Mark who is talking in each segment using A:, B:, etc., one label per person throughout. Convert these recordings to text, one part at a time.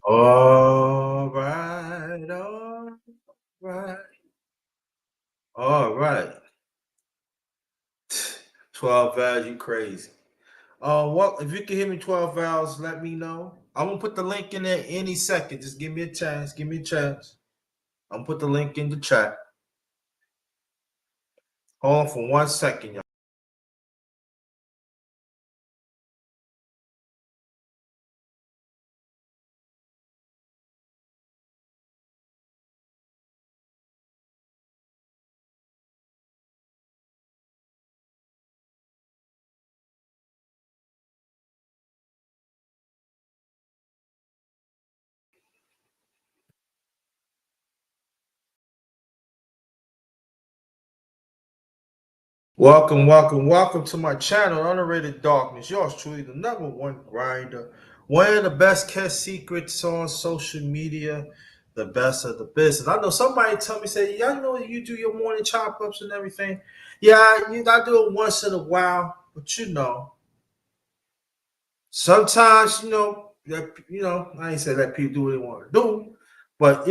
A: All right, right, all right. 12 hours, you crazy. What if you can hear me 12 hours, let me know. I'm gonna put the link in there any second. Just give me a chance. Give me a chance. I'm gonna put the link in the chat. Hold on for 1 second, y'all. Welcome, welcome, welcome to my channel, Underrated Darkness. Yours truly, the number one grinder. One of the best kept secrets on social media, the best of the business. I know somebody tell me, say, y'all know you do your morning chop ups and everything. Yeah, I do it once in a while, but sometimes, I ain't say let people do what they want to do, but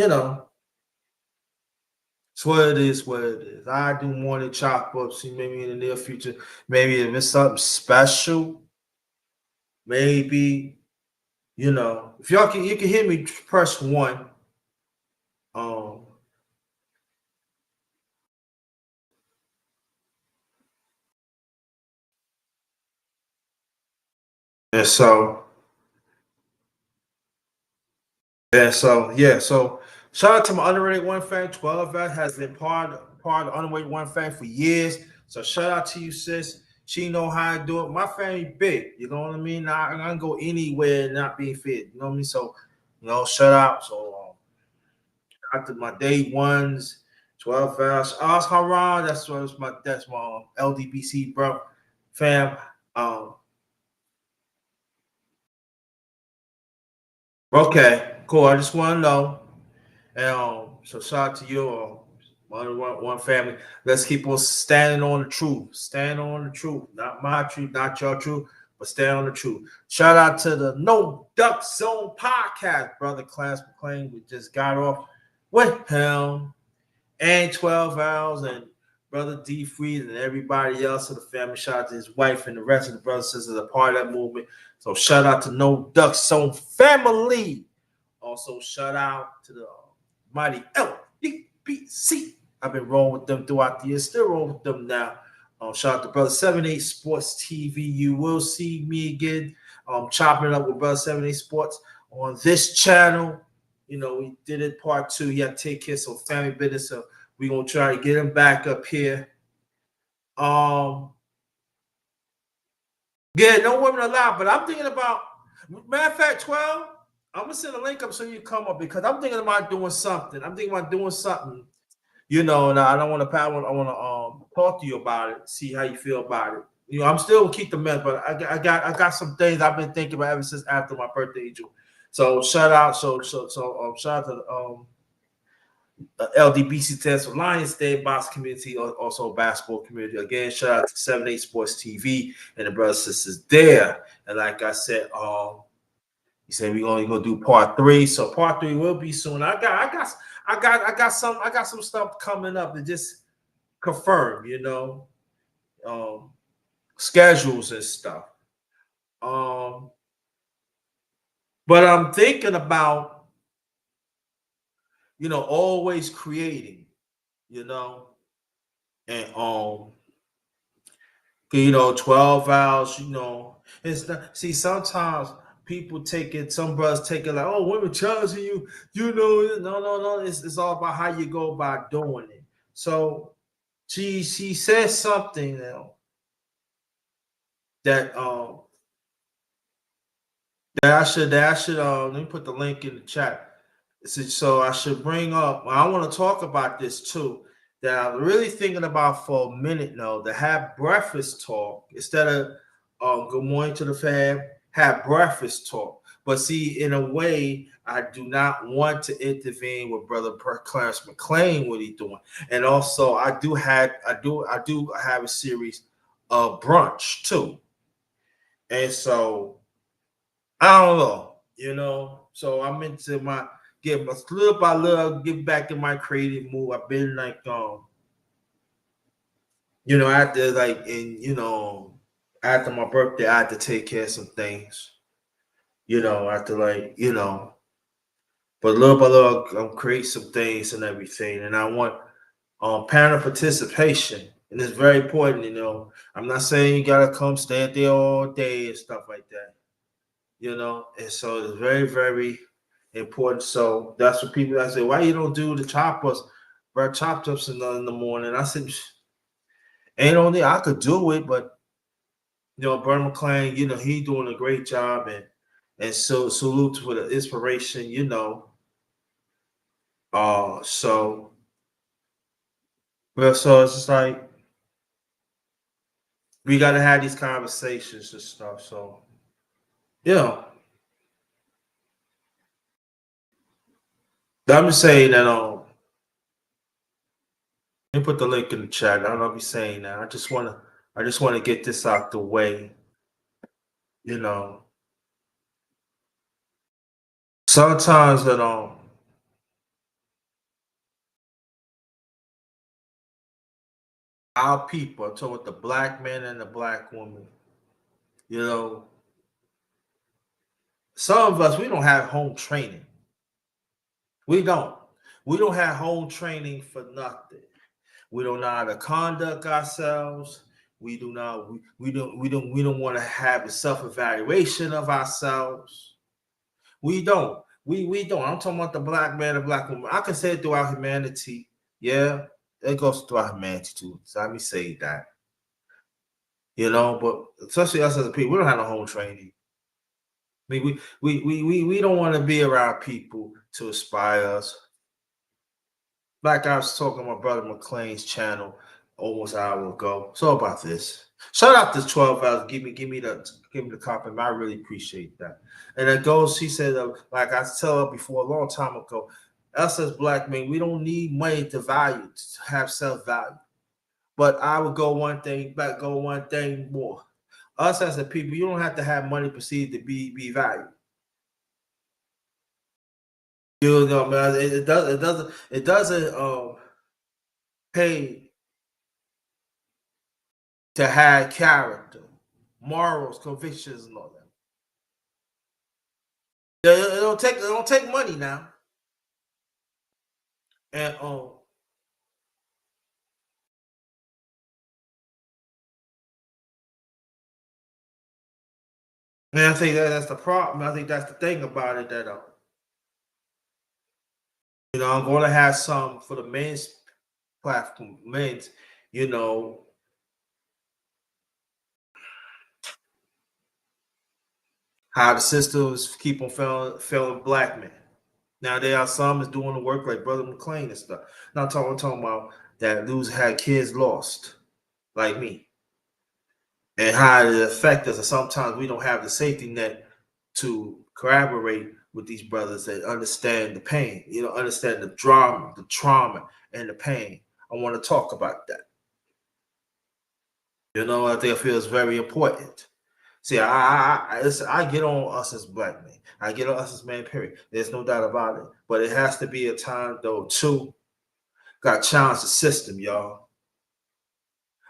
A: it's what it is, what it is. I do morning chop ups, maybe in the near future. Maybe if it's something special, maybe if y'all can, you can hear me. Press one. Um, and so yeah. So shout out to my underrated one fan. 12 that has been part of underrated one fan for years. So shout out to you, sis. She know how to do it. My family big. You know what I mean? I can go anywhere not being fit. You know what I mean? So shout out. So after my day ones, 12 hours. Oscar Ron, that's my LDBC bro fam. Um, okay, cool. I just want to know. And so shout out to you, one family. Let's keep on standing on the truth. Stand on the truth. Not my truth, not your truth, but stand on the truth. Shout out to the No Duck Zone podcast, brother Clarence McClain. We just got off with him and 12 hours and brother D Freeze and everybody else of the family. Shout out to his wife and the rest of the brothers and sisters a part of that movement. So shout out to No Duck Zone family. Also, shout out to the mighty LDBC. I've been rolling with them throughout the year, still rolling with them now. Shout out to Brother 78 Sports TV. You will see me again chopping it up with Brother 78 Sports on this channel. We did it part two. He had to take care of some family business, so we're going to try to get him back up here. Yeah, no women allowed, but I'm thinking about, matter of fact, 12. I'm gonna send a link up so you come up because I'm thinking about doing something. I'm thinking about doing something, and I don't want to. I want to talk to you about it, see how you feel about it. I'm still gonna keep the mess, but I got some things I've been thinking about ever since after my birthday, Angel. So shout out, shout out to LDBC test for Lions Day box community, also basketball community. Again, shout out to 78 Sports TV and the brothers and sisters there. And like I said, he said we're gonna go do part three. So part three will be soon. I got some stuff coming up to just confirm, um, schedules and stuff. Um, but I'm thinking about, always creating, you know, and 12 hours, it's not, see, sometimes people take it, some brothers take it like, oh, women challenging you, no, it's all about how you go about doing it. So she says something that that I should let me put the link in the chat. So I should bring up, I want to talk about this too, that I'm really thinking about for a minute now, to have breakfast talk instead of good morning to the fam, have breakfast talk. But see, in a way, I do not want to intervene with Brother Clarence McClain, what he's doing. And also I do have a series of brunch too. And so I don't know, So I'm into my get a little by little get back in my creative mood. I've been like after like after my birthday, I had to take care of some things. After but little by little, create some things and everything, and I want parent participation, and it's very important. I'm not saying you gotta come stand there all day and stuff like that. And so it's very, very important. So that's what people I say, why you don't do the choppers, burn chop ups in the morning? I said, ain't only I could do it, but Bern McClain, he doing a great job, and so salute for the inspiration, so well, so it's just like we gotta have these conversations and stuff. So yeah, I'm just saying that let me put the link in the chat. I don't know if you're saying that. I just wanna get this out the way. You know, sometimes that our people, I'm talking about the black man and the black woman. You know, some of us we don't have home training. We don't. We don't have home training for nothing. We don't know how to conduct ourselves. We do not. We don't want to have a self evaluation of ourselves. We don't. We don't. I'm talking about the black man and black woman. I can say it throughout humanity. Yeah, it goes throughout humanity too. So let me say that. But especially us as a people, we don't have no home training. I mean, we don't want to be around people to inspire us. Like I was talking to my brother McLean's channel almost an hour ago. So about this. Shout out to 12 hours. Give me the compliment. I really appreciate that. And it goes, she said, like I tell her before a long time ago, us as black men, we don't need money to value, to have self-value. But I would go one thing more. Us as a people, you don't have to have money perceived to be valued. Man, it doesn't pay to have character, morals, convictions, and all that. It don't take money now. And I think that's the problem. I think that's the thing about it that I'm going to have some for the men's platform, men's, you know, how the systems keep on failing black men. Now there are some that's doing the work like Brother McLean and stuff. Now I'm talking about that lose had kids lost, like me, and how it affects us. And sometimes we don't have the safety net to collaborate with these brothers that understand the pain, understand the drama, the trauma, and the pain. I want to talk about that. I think I feel it's very important. See, I get on us as black men. I get on us as man. Period. There's no doubt about it. But it has to be a time though too. Got to challenge the system, y'all.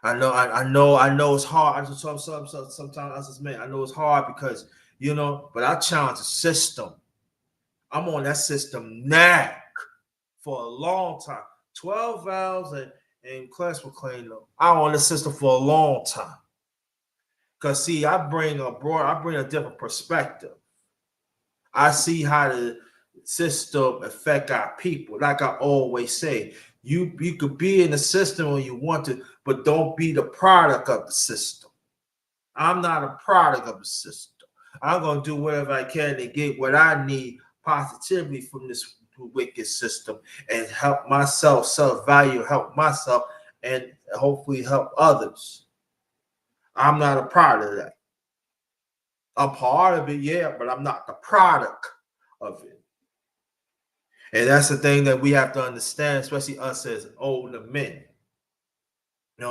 A: I know it's hard. Sometimes us as men, I know it's hard because but I challenge the system. I'm on that system now for a long time. 12 vows and class McLean, I'm on the system for a long time. Because see, I bring a different perspective. I see how the system affect our people. Like I always say, you could be in the system when you want to, but don't be the product of the system. I'm not a product of the system. I'm gonna do whatever I can to get what I need positively from this wicked system and help myself, self-value, help myself, and hopefully help others. I'm not a part of that. I'm part of it, yeah, but I'm not the product of it. And that's the thing that we have to understand, especially us as older men.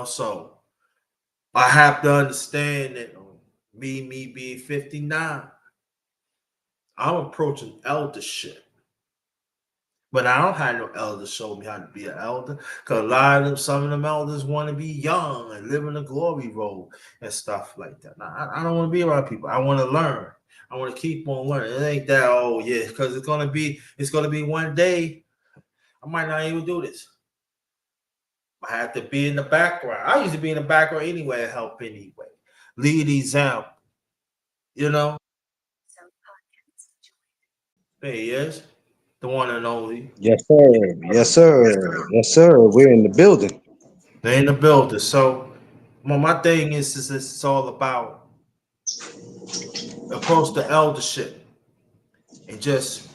A: So I have to understand that me being 59, I'm approaching eldership. But I don't have no elders show me how to be an elder. Because a lot of them, some of them elders want to be young and live in the glory road and stuff like that. I don't want to be around people. I want to learn. I want to keep on learning. It ain't that, oh yeah, because it's gonna be one day I might not even do this. I have to be in the background. I used to be in the background anyway and help anyway. Lead example, you know. There he is, the one and only.
B: Yes, sir. Yes, sir. Yes, sir. We're in the building.
A: They're in the building. So my thing is it's all about approach the eldership and just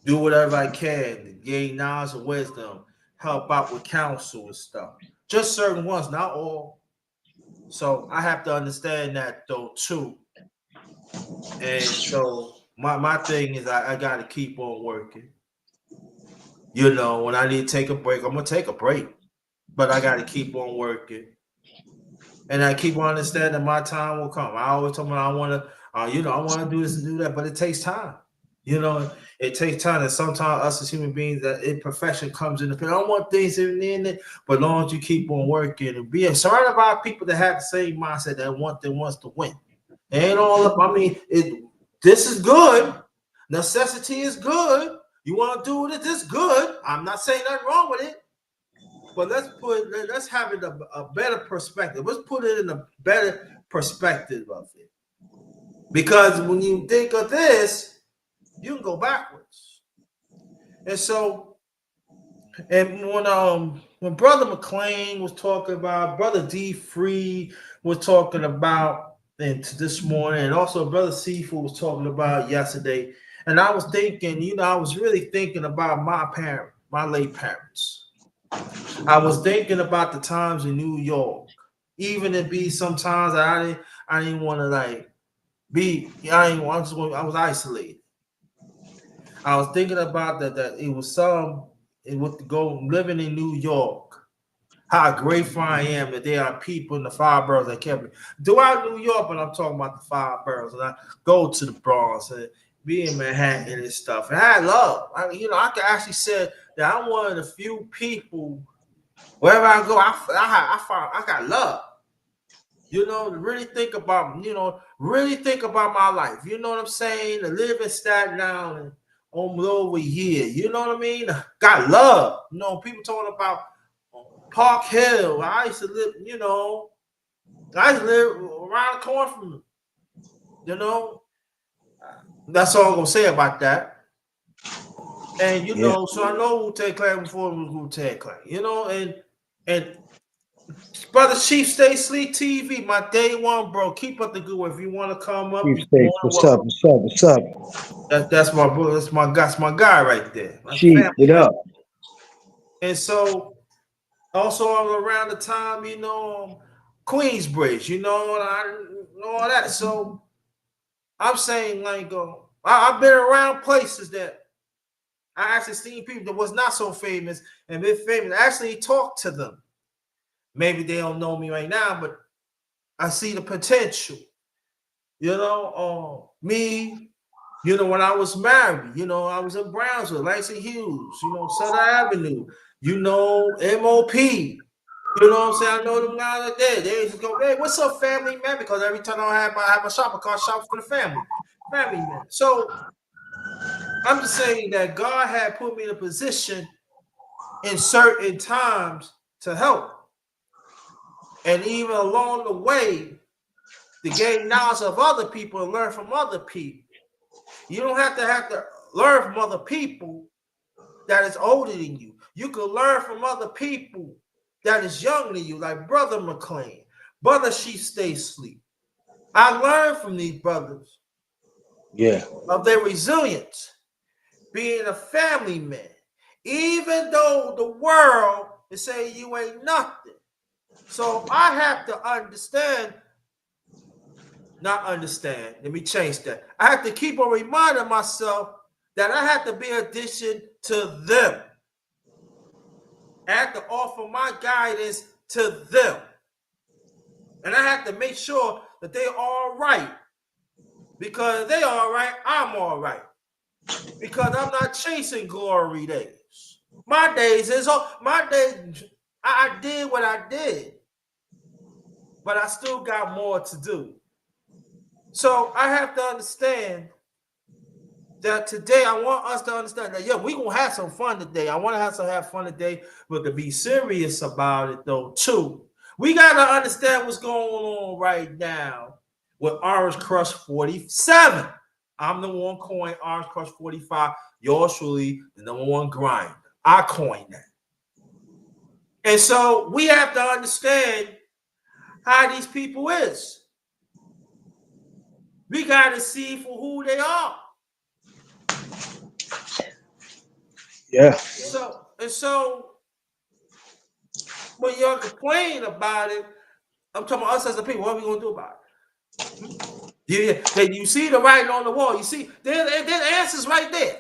A: do whatever I can to gain knowledge and wisdom, help out with counsel and stuff. Just certain ones, not all. So I have to understand that though too. And so my thing is I gotta keep on working. When I need to take a break, I'm gonna take a break. But I gotta keep on working. And I keep on understanding my time will come. I always tell me I wanna I wanna do this and do that, but it takes time. It takes time, and sometimes us as human beings, that imperfection comes in the picture. I don't want things in it, but as long as you keep on working and being surrounded by people that have the same mindset that wants to win. It ain't all up. I mean, this is good. Necessity is good. You want to do it, this is good. I'm not saying nothing wrong with it, but let's have it a better perspective. Let's put it in a better perspective of it. Because when you think of this, you can go backwards. And so, and when Brother McLean was talking about, Brother D Free was talking about and this morning, and also Brother Seafood was talking about yesterday. And I was thinking, I was really thinking about my late parents. I was thinking about the times in New York. Even it be sometimes I didn't want to like be I didn't want to, I was isolated. I was thinking about that it was it would go living in New York. How grateful I am that there are people in the fiveboroughs that kept me throughout New York. But I'm talking about the fiveboroughs, and I go to the Bronx and be in Manhattan and stuff. And I had love. I can actually say that I'm one of the few people wherever I go, I got love. To really think about, really think about my life. You know what I'm saying? To live in Staten Island almost over a year. You know what I mean? Got love. People talking about Park Hill. I used to live, I used to live around the corner from them. That's all I'm gonna say about that. And
B: Yeah.
A: so I know Wu-Tang Clan before it was Wu-Tang Clan. And Brother Chief, Stay Sleep TV, my day one, bro. Keep up the good work. If you want to come up,
B: Chief
A: you
B: Stakes.
A: more than
B: What's up?
A: welcome.
B: What's up? What's up?
A: That's my bro. That's my guy right there. My
B: Chief,
A: family
B: what
A: right
B: up?
A: there. And so also around the time, Queensbridge, and all that. So I'm saying like, I've been around places that I actually seen people that was not so famous and been famous. I actually talked to them. Maybe they don't know me right now, but I see the potential. Me, when I was married, I was in Brownsville, Langston Hughes, Sutter Avenue, MOP. You know what I'm saying? I know them now that they just go, hey, what's up, family, man? Because every time I have a shop, I call shop for the family. Family, man. So I'm just saying that God had put me in a position in certain times to help. And even along the way, to gain knowledge of other people and learn from other people. You don't have to learn from other people that is older than you. You can learn from other people that is younger than you, like Brother McLean, Brother She Stay Sleep. I learned from these brothers
B: Yeah.
A: of their resilience, being a family man, even though the world is saying you ain't nothing. So I have to let me change that. I have to keep on reminding myself that I have to be an addition to them. I have to offer my guidance to them. And I have to make sure that they're all right. Because they all right, I'm all right. Because I'm not chasing glory days. My days is all my days. I did what I did, but I still got more to do. So I have to understand that today I want us to understand that we gonna have some fun today. I want to have fun today, but to be serious about it though too. We gotta understand what's going on right now with Orange Crush 47. I'm the one coin Orange Crush 45. Yours truly, the number one grind. I coined that. And so we have to understand how these people is. We gotta see for who they are.
B: Yeah.
A: So when y'all complain about it, I'm talking about us as a people. What are we gonna do about it? Yeah. You see the writing on the wall. You see, there's answers right there.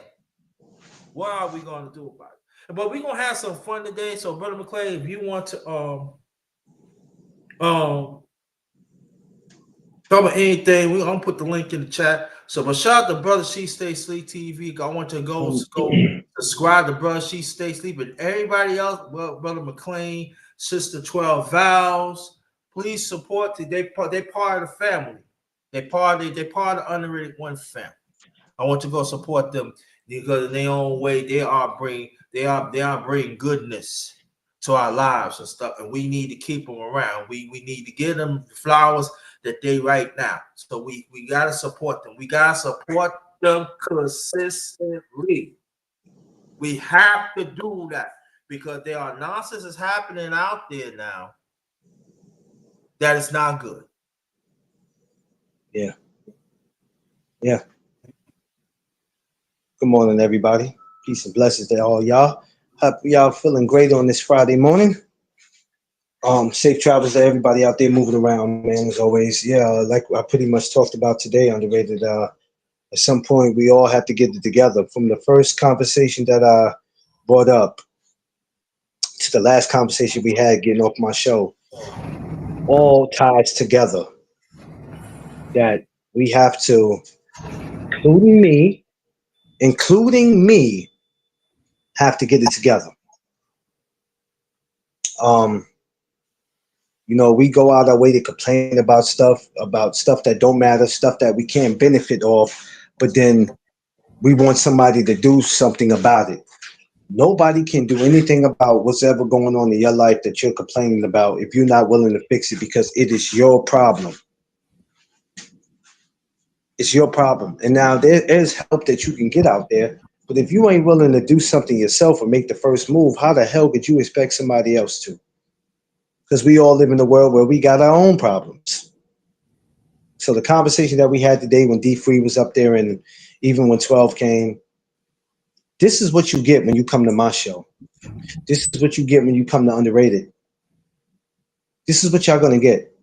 A: What are we gonna do about it? But we're gonna have some fun today. So, Brother McClay, if you want to talk about anything, we're gonna put the link in the chat. So, but shout out to Brother She Stay Sleep TV. I want to go subscribe to Brother She Stay Sleep and everybody else. Well, Brother McClain, Sister 12 Vows. Please support. They part of the family. They part of the Underrated One family. I want to go support them because in their own way they are bringing goodness to our lives and stuff, and we need to keep them around. We need to give them the flowers that they right now. So we gotta support them. We gotta support them consistently. We have to do that because there are nonsense is happening out there now that is not good.
B: Yeah. Yeah. Good morning, everybody. Peace and blessings to all y'all. Hope y'all feeling great on this Friday morning. Safe travels to everybody out there moving around, man. As always, yeah. Like I pretty much talked about today, underrated. At some point, we all have to get it together. From the first conversation that I brought up to the last conversation we had getting off my show, all ties together. That we have to, including me, have to get it together. Um, we go out our way to complain about stuff that don't matter, stuff that we can't benefit off, but then we want somebody to do something about it. Nobody can do anything about what's ever going on in your life that you're complaining about if you're not willing to fix it because it is your problem. It's your problem. And now there is help that you can get out there, but if you ain't willing to do something yourself or make the first move, how the hell could you expect somebody else to? Because we all live in a world where we got our own problems. So the conversation that we had today when D Free was up there and even when 12 came, this is what you get when you come to my show. This is what you get when you come to Underrated. This is what y'all gonna get.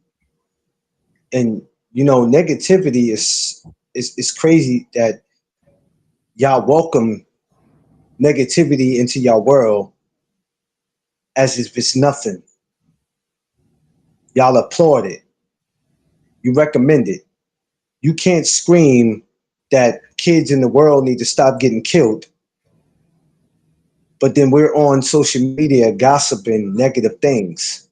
B: And negativity is crazy that y'all welcome negativity into your world as if it's nothing. Y'all applaud it. You recommend it. You can't scream that kids in the world need to stop getting killed. But then we're on social media gossiping negative things.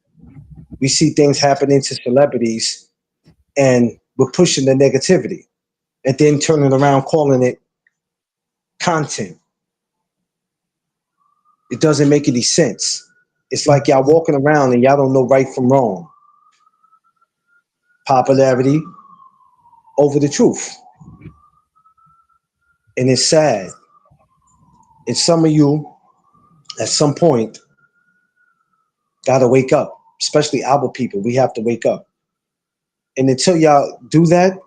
B: We see things happening to celebrities and we're pushing the negativity and then turning around calling it content. It doesn't make any sense. It's like y'all walking around and y'all don't know right from wrong. Popularity over the truth. And it's sad. And some of you, at some point, gotta wake up. Especially our people, we have to wake up. And until y'all do that,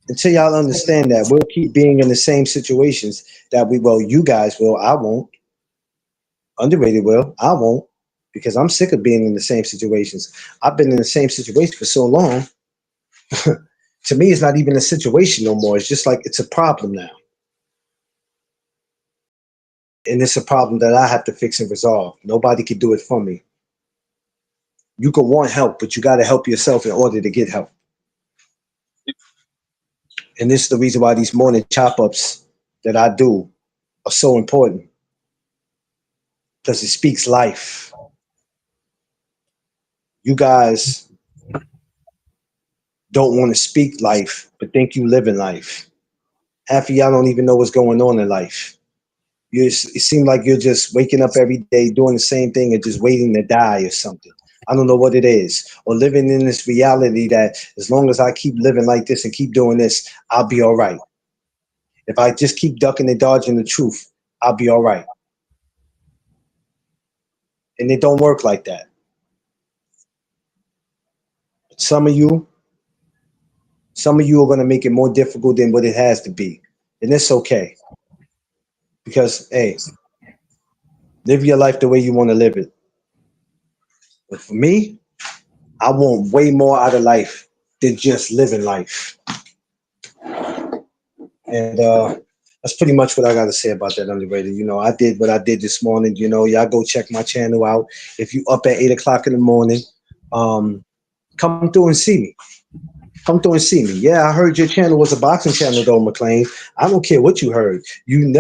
B: until y'all understand that, we'll keep being in the same situations that you guys will, I won't. Underrated will, I won't. Because I'm sick of being in the same situations. I've been in the same situation for so long. To me, it's not even a situation no more. It's just like it's a problem now. And it's a problem that I have to fix and resolve. Nobody can do it for me. You can want help, but you got to help yourself in order to get help. And this is the reason why these morning chop ups that I do are so important, because it speaks life. You guys don't want to speak life, but think you live in life. Half of y'all don't even know what's going on in life. It seems like you're just waking up every day doing the same thing and just waiting to die or something. I don't know what it is. Or living in this reality that as long as I keep living like this and keep doing this, I'll be all right. If I just keep ducking and dodging the truth, I'll be all right. And it don't work like that. Some of you, some of you are going to make it more difficult than what it has to be. And it's okay. Because, hey, live your life the way you want to live it. But for me, I want way more out of life than just living life. And that's pretty much what I got to say about that, underrated. You know, I did what I did this morning. You know, y'all go check my channel out. If you up at 8 o'clock in the morning, um, come through and see me. Come through and see me. Yeah, I heard your channel was a boxing channel, though, McLean. I don't care what you heard. You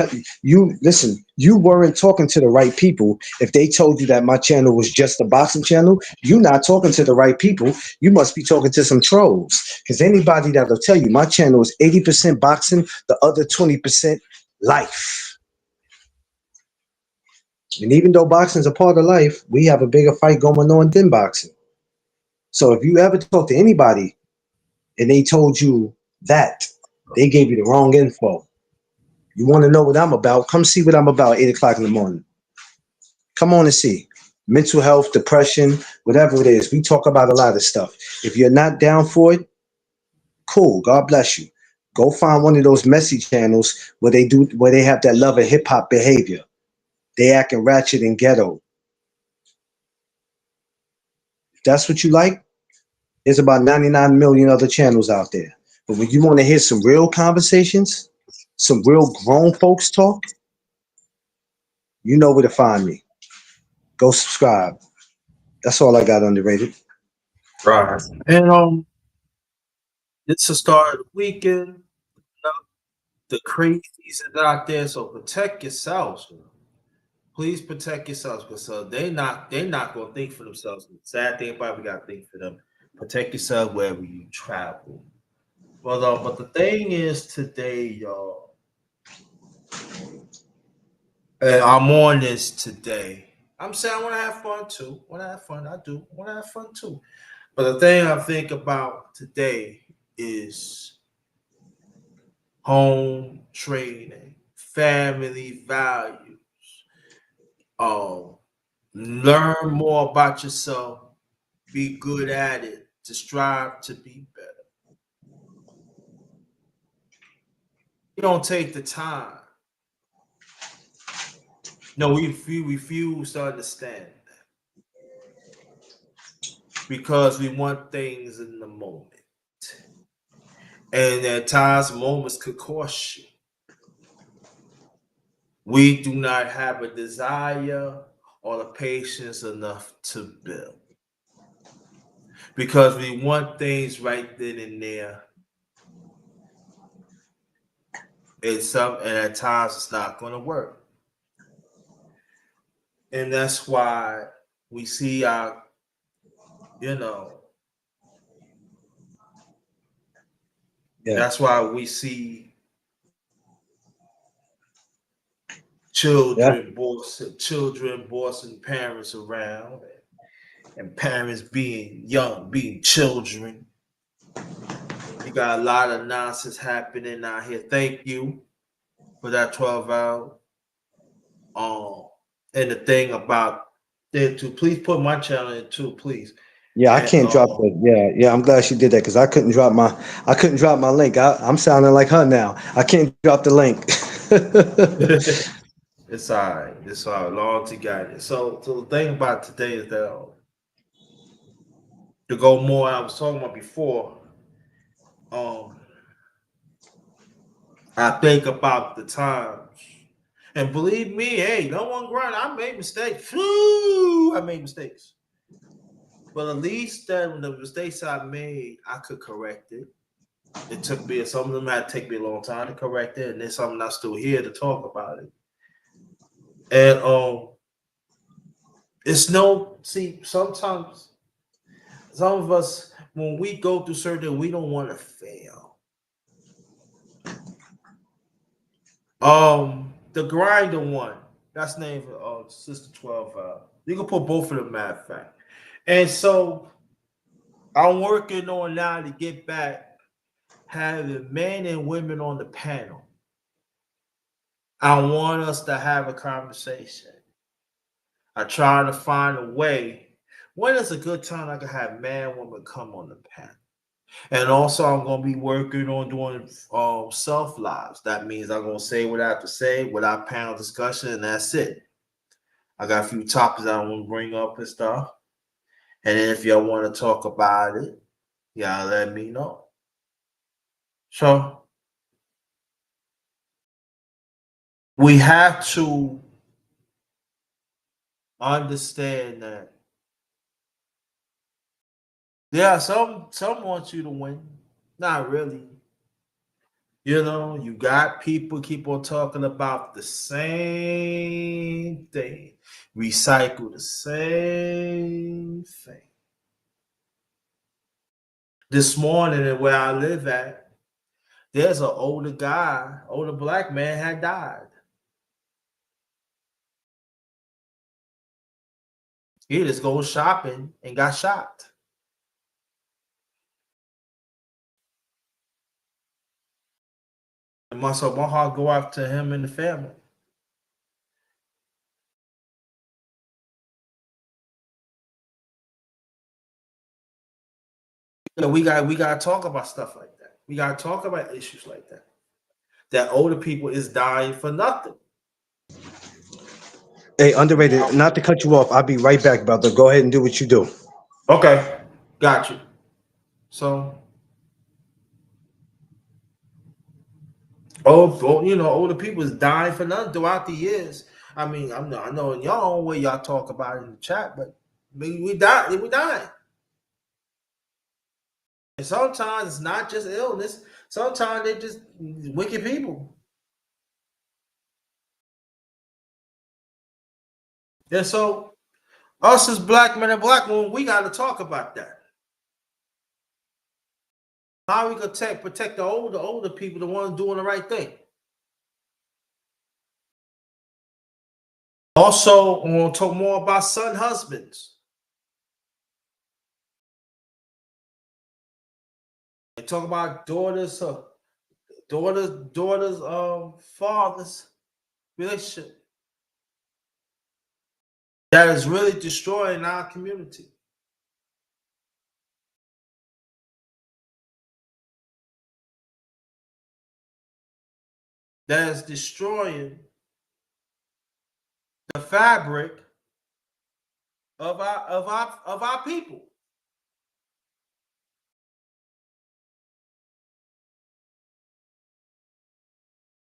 B: listen. You weren't talking to the right people. If they told you that my channel was just a boxing channel, you're not talking to the right people. You must be talking to some trolls. Because anybody that'll tell you my channel is 80% boxing, the other 20% life. And even though boxing is a part of life, we have a bigger fight going on than boxing. So if you ever talk to anybody and they told you that, they gave you the wrong info. You want to know what I'm about? Come see what I'm about at 8 o'clock in the morning. Come on and see. Mental health, depression, whatever it is. We talk about a lot of stuff. If you're not down for it, cool. God bless you. Go find one of those messy channels where they have that love of hip hop behavior. They acting ratchet and ghetto. If that's what you like, there's about 99 million other channels out there. But when you want to hear some real conversations, some real grown folks talk, you know where to find me. Go subscribe. That's all I got, underrated.
A: Right. And it's the start of the weekend. The crazies is out there, so protect yourselves. Please protect yourselves, because they're not gonna think for themselves. The sad thing about it, we gotta think for them. Protect yourself wherever you travel. But the thing is today, y'all, and I'm on this today. I'm saying I want to have fun too. Want to have fun? I do. Want to have fun too. But the thing I think about today is home training, family values. Um, learn more about yourself. Be good at it. To strive to be better. You don't take the time. No, we refuse to understand because we want things in the moment. And at times, moments could cost you. We do not have a desire or the patience enough to build because we want things right then and there. And at times it's not going to work. And that's why we see our, you know,
B: Yeah.
A: that's why we see
B: Yeah.
A: children bossing parents around, and parents being children. You got a lot of nonsense happening out here. Thank you for that 12 hour. Um, and the thing about it too, please put my channel in too, please.
B: Yeah, I
A: And
B: can't drop the. Yeah. I'm glad she did that because I couldn't drop my link. I'm sounding like her now. I can't drop the link.
A: it's all right. It's all right. Long to guide it. So the thing about today is that to go more, I was talking about before. Um, I think about the times, and believe me, hey, no one grind. I made mistakes. Whew, I made mistakes, but at least that the mistakes I made, I could correct it. It took me, some of them had to take me a long time to correct it, and there's some I'm still here to talk about it. And it's no, see, sometimes some of us, when we go through certain, we don't want to fail. The grinder one, that's the name of Sister 12. You can put both of them, matter of fact. And so I'm working on now to get back having men and women on the panel. I want us to have a conversation. I try to find a way. When is a good time I can have man, woman come on the panel? And also, I'm going to be working on doing self lives. That means I'm going to say what I have to say without panel discussion, and that's it. I got a few topics I want to bring up and stuff. And then if y'all want to talk about it, y'all let me know. So we have to understand that. Yeah, some want you to win. Not really. You know, you got people keep on talking about the same thing, recycle the same thing. This morning, and where I live at, there's an older guy, older black man had died. He just go shopping and got shot. And my heart go out to him and the family. You know, we got to talk about stuff like that. We got to talk about issues like that. That older people is dying for nothing.
B: Hey, underrated. Not to cut you off. I'll be right back, brother. Go ahead and do what you do.
A: Okay, got you. So, you know, older people is dying for nothing throughout the years. I mean, I know in your own way y'all talk about it in the chat, but we die, we dying. And sometimes it's not just illness. Sometimes they're just wicked people. And so, us as black men and black women, we got to talk about that. How we gonna protect the older people, the ones doing the right thing. Also, I want to talk more about son husbands. And talk about daughters, fathers relationship that is really destroying our community. That is destroying the fabric of our people.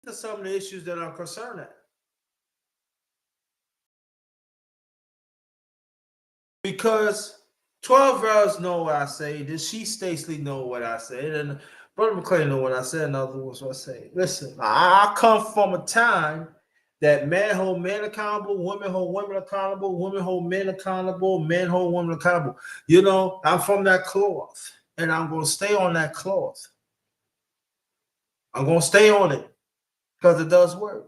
A: These are some of the issues that I'm concerned at. Because 12 girls know what I say. This she Stacey know what I said, and Brother McClain know what I said, and other ones what I say. Listen, I come from a time that men hold men accountable, women hold women accountable, women hold men accountable, men hold women accountable. You know, I'm from that cloth, and I'm gonna stay on that cloth. I'm gonna stay on it because it does work.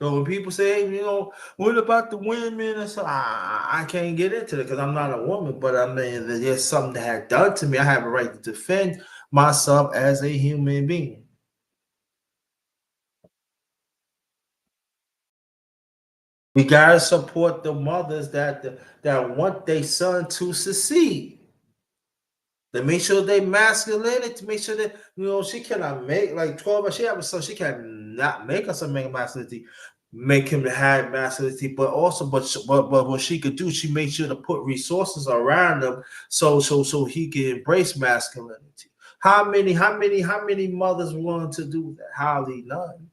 A: So when people say, hey, you know, what about the women? And so I can't get into it because I'm not a woman. But I mean, there's something that had done to me. I have a right to defend myself as a human being. We gotta support the mothers that want their son to succeed. To make sure they masculinity, to make sure that you know she cannot make like 12, but she have a son, she cannot make us a masculinity, make him to have masculinity, but also but what she could do, she made sure to put resources around him so he can embrace masculinity. How many mothers willing to do that? Hardly none.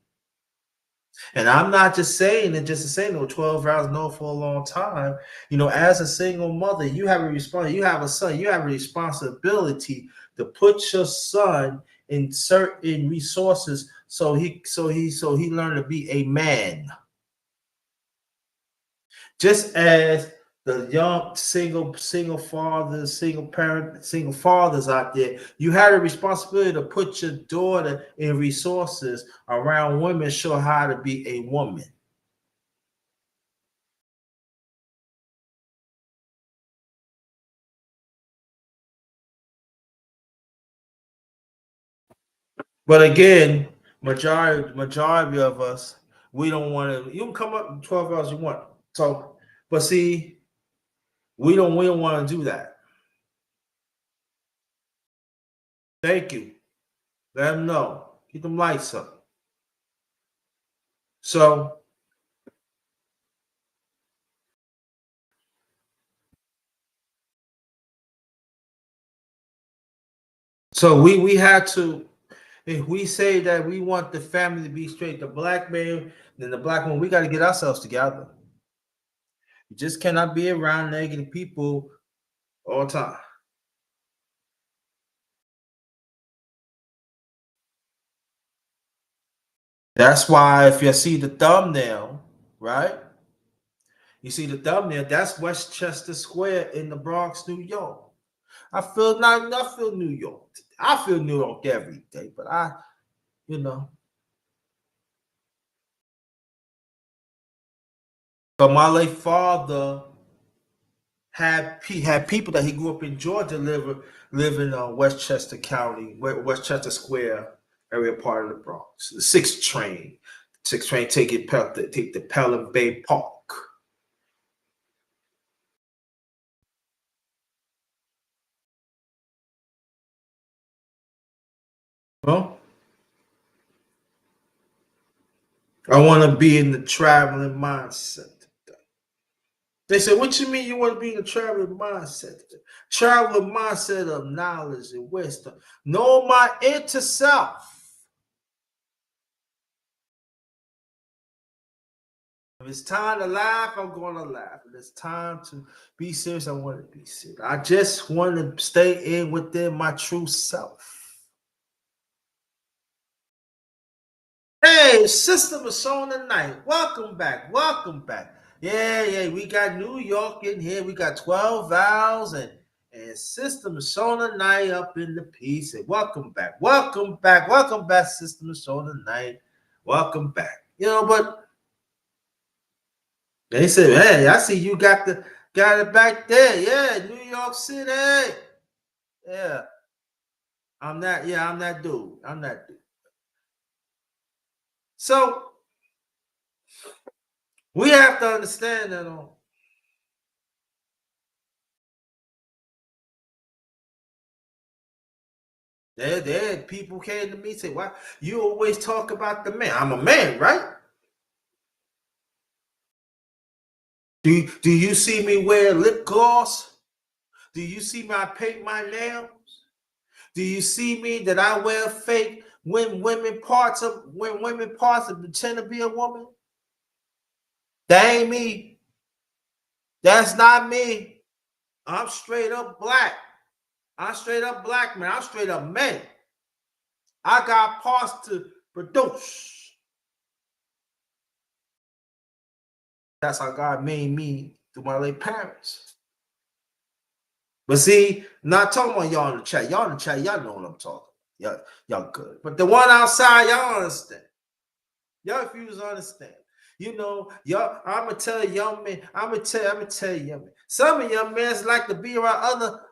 A: And I'm not just saying it just to say no. 12 hours no for a long time. As a single mother, you have a you have a son, you have a responsibility to put your son in certain resources so he learned to be a man. Just as the young single fathers, single fathers out there, you had a responsibility to put your daughter in resources around women, show how to be a woman. But again, majority of us, we don't want to. You can come up in 12 hours you want. So, but see, we don't want to do that. Thank you. Let them know. Keep them lights up. So we had to, if we say that we want the family to be straight, the black man, then the black woman, we got to get ourselves together. You just cannot be around negative people all the time. That's why if you see the thumbnail, right? You see the thumbnail, that's Westchester Square in the Bronx, New York. I feel New York. I feel New York every day, but you know, but my late father had people that he grew up in Georgia live in Westchester County, Westchester Square area, part of the Bronx. The sixth train take the Pelham Bay Park. Well, I want to be in the traveling mindset. They said, "What you mean you want to be in a traveling mindset? Traveling mindset of knowledge and wisdom. Know my inner self. If it's time to laugh, I'm going to laugh. If it's time to be serious, I want to be serious. I just want to stay within my true self." Hey, Sister Michonne tonight. Welcome back. Welcome back. Yeah. We got New York in here. We got 12 Vows and Sister Michonne tonight up in the piece. And welcome back. Welcome back. Welcome back, Sister Michonne tonight. Welcome back. But they said, "Hey, I see you got it back there. Yeah, New York City. Yeah, I'm that. Yeah, I'm that dude. I'm that dude." So we have to understand that there people came to me and say, "Why you always talk about the man? I'm a man, right? Do you see me wear lip gloss? Do you see me I paint my nails? Do you see me that I wear fake when women parts and pretend to be a woman? That ain't me. That's not me. I'm straight up black. I'm straight up black, man. I'm straight up man. I got parts to produce. That's how God made me through my late parents. But see, not talking about y'all in the chat. Y'all in the chat, y'all know what I'm talking about. Y'all good. But the one outside, y'all understand. Y'all refuse to understand. Y'all, I'm gonna tell young men, I'm gonna tell you young men. Some of young men like to be around other,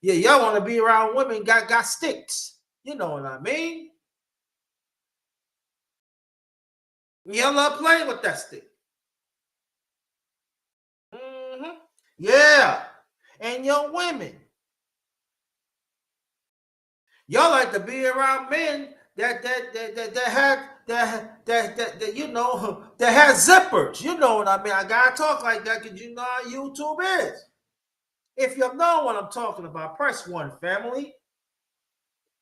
A: yeah, y'all want to be around women got sticks. You know what I mean? Y'all love playing with that stick. Mm-hmm. Yeah. And young women, y'all like to be around men that have that that has zippers. You know what I mean? I gotta talk like that because you know how YouTube is. If you know what I'm talking about, press one, family.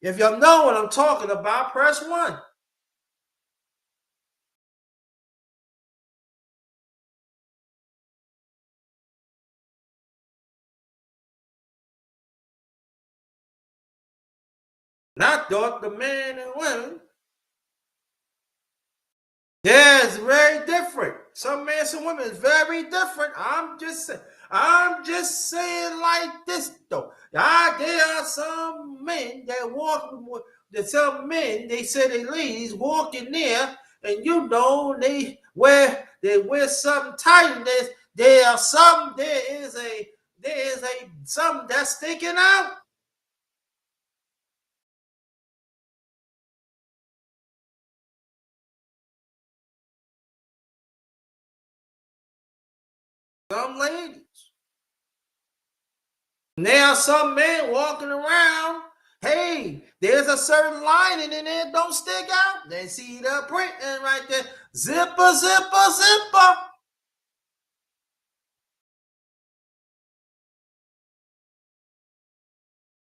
A: If you know what I'm talking about, press one. Not the men and women. Yeah, it's very different. Some men, some women is very different. I'm just saying like this though. There are some men that walk with some men, they say they ladies walking there, and they wear something tight in this. There is a something that's sticking out. Some ladies. Now some men walking around, hey, there's a certain lining in there, don't stick out. They see the printing right there. Zipper, zipper, zipper.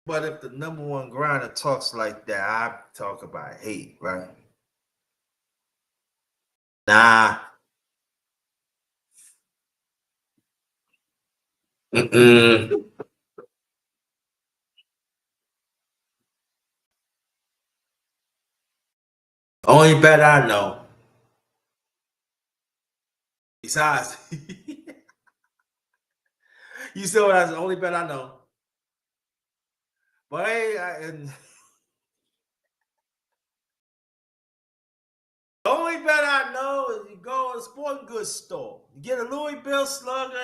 A: But if the number one grinder talks like that, I talk about hate, right? Nah. Mm-mm. Only bet I know. Besides, you said that's the only bet I know. But hey, the only bet I know is you go to a sporting goods store, you get a Louis Bill slugger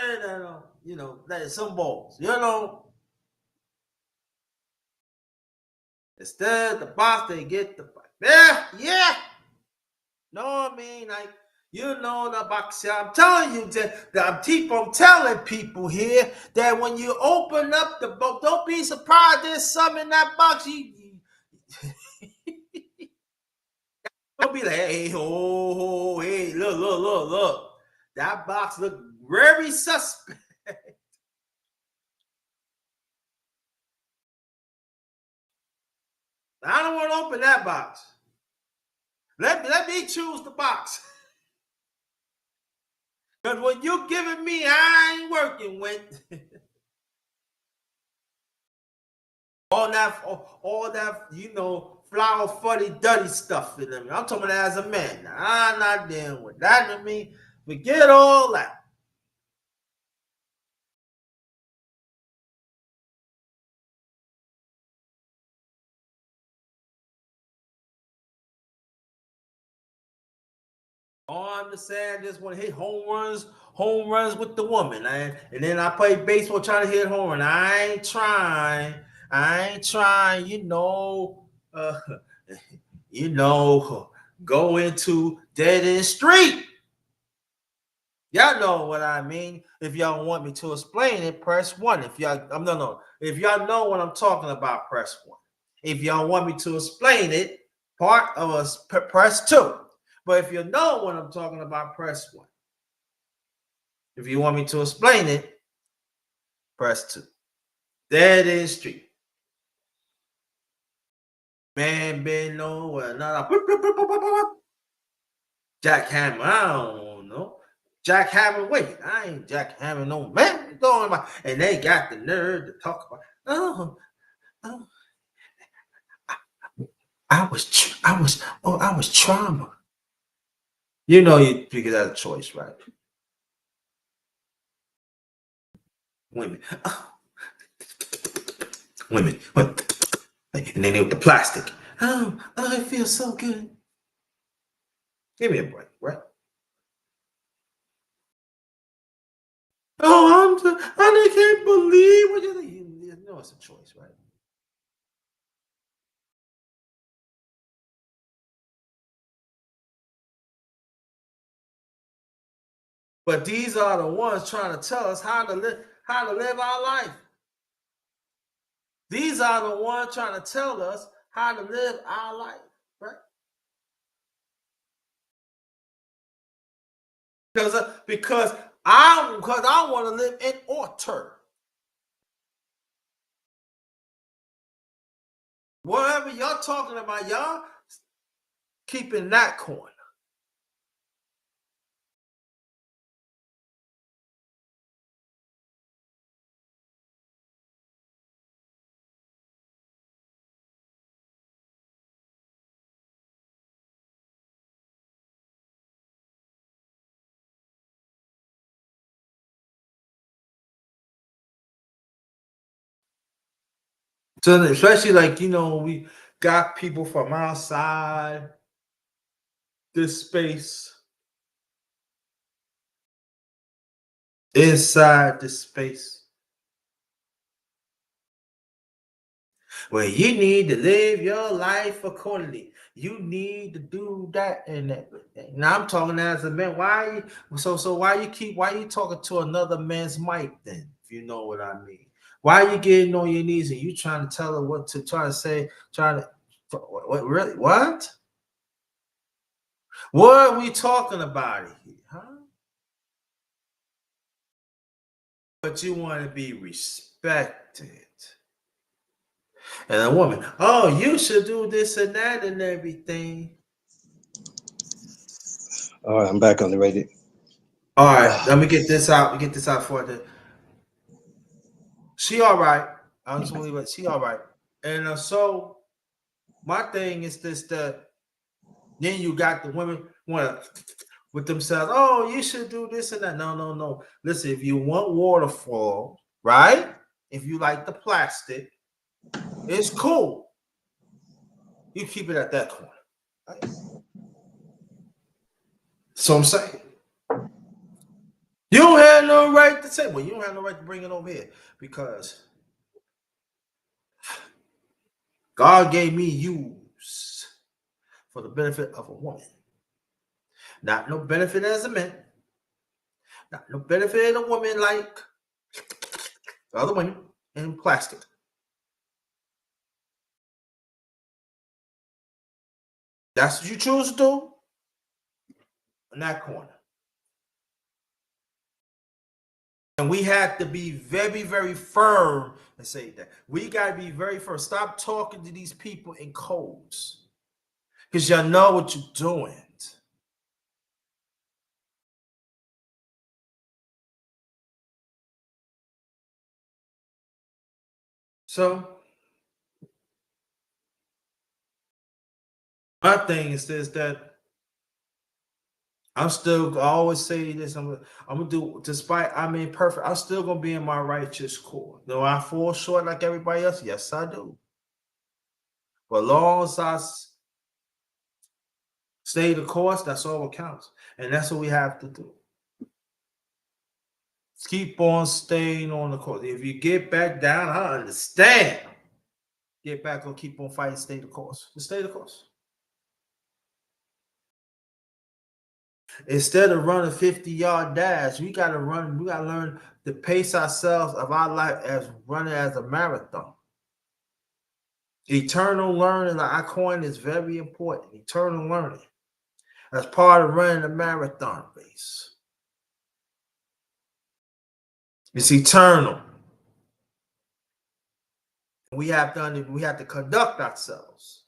A: and some balls. Instead the box they get the yeah. No, I mean like the box. I'm telling you that I'm telling people here that when you open up the box, don't be surprised there's some in that box. Don't be like, hey, oh, hey, look. That box look very suspect. I don't want to open that box. Let me choose the box. Because when you giving me, I ain't working with all that, flower fuddy duddy stuff in them. I'm talking as a man. Now, I'm not dealing with that to me. Forget all that. All I'm just saying, I just want to hit home runs with the woman. And then I play baseball trying to hit home run. I ain't trying, uh, you know, go into dead end street. Y'all know what I mean. If y'all want me to explain it, press one. If y'all, no. If y'all know what I'm talking about, press one. If y'all want me to explain it, part of us press two. But if you know what I'm talking about, press one. If you want me to explain it, press two. Dead end street. Man, been nowhere. Not a jackhammer. I don't know. Jackhammer, wait, I ain't jackhammer no man. And they got the nerve to talk about. Oh, I was trauma. You figure out a choice, right? Women, women, and then with the plastic. It feels so good. Give me a break, right? I can't believe what you're thinking. It's a choice, right? But these are the ones trying to tell us how to live our life. These are the ones trying to tell us how to live our life, right? Because I want to live in order. Whatever y'all talking about, y'all keeping that corner. So especially like, we got people from outside this space, inside this space, where you need to live your life accordingly. You need to do that and everything. Now I'm talking as a man. Why why you talking to another man's mic then? If you know what I mean. Why are you getting on your knees and you trying to tell her what to try to say, trying to what really what? What are we talking about here, huh? But you want to be respected. And a woman, oh, you should do this and that and everything.
B: All right, I'm back on the radio.
A: All right, let me get this out. Get this out for the. She all right. I just want to leave it. She all right. And so my thing is this: that then you got the women want to with themselves. Oh, you should do this and that. No, no, no. Listen, if you want waterfall, right? If you like the plastic, it's cool. You keep it at that corner. Right? So I'm saying. You don't have no right to say, well, you don't have no right to bring it over here because God gave me use for the benefit of a woman. Not no benefit as a man. Not no benefit of a woman like other women in plastic. That's what you choose to do in that corner. And we have to be very, very firm and say that. We got to be very firm. Stop talking to these people in codes because y'all know what you're doing. So my thing is this that I always say this, I'm gonna do, despite I'm imperfect, I'm still gonna be in my righteous core. Do I fall short like everybody else? Yes, I do. But as long as stay the course, that's all that counts. And that's what we have to do. Keep on staying on the course. If you get back down, I understand. Get back or keep on fighting, stay the course. Just stay the course. Instead of running 50-yard dash, we gotta learn to pace ourselves of our life as running as a marathon. Eternal learning, like I coined, is very important. Eternal learning. That's part of running a marathon race. It's eternal. We have to conduct ourselves.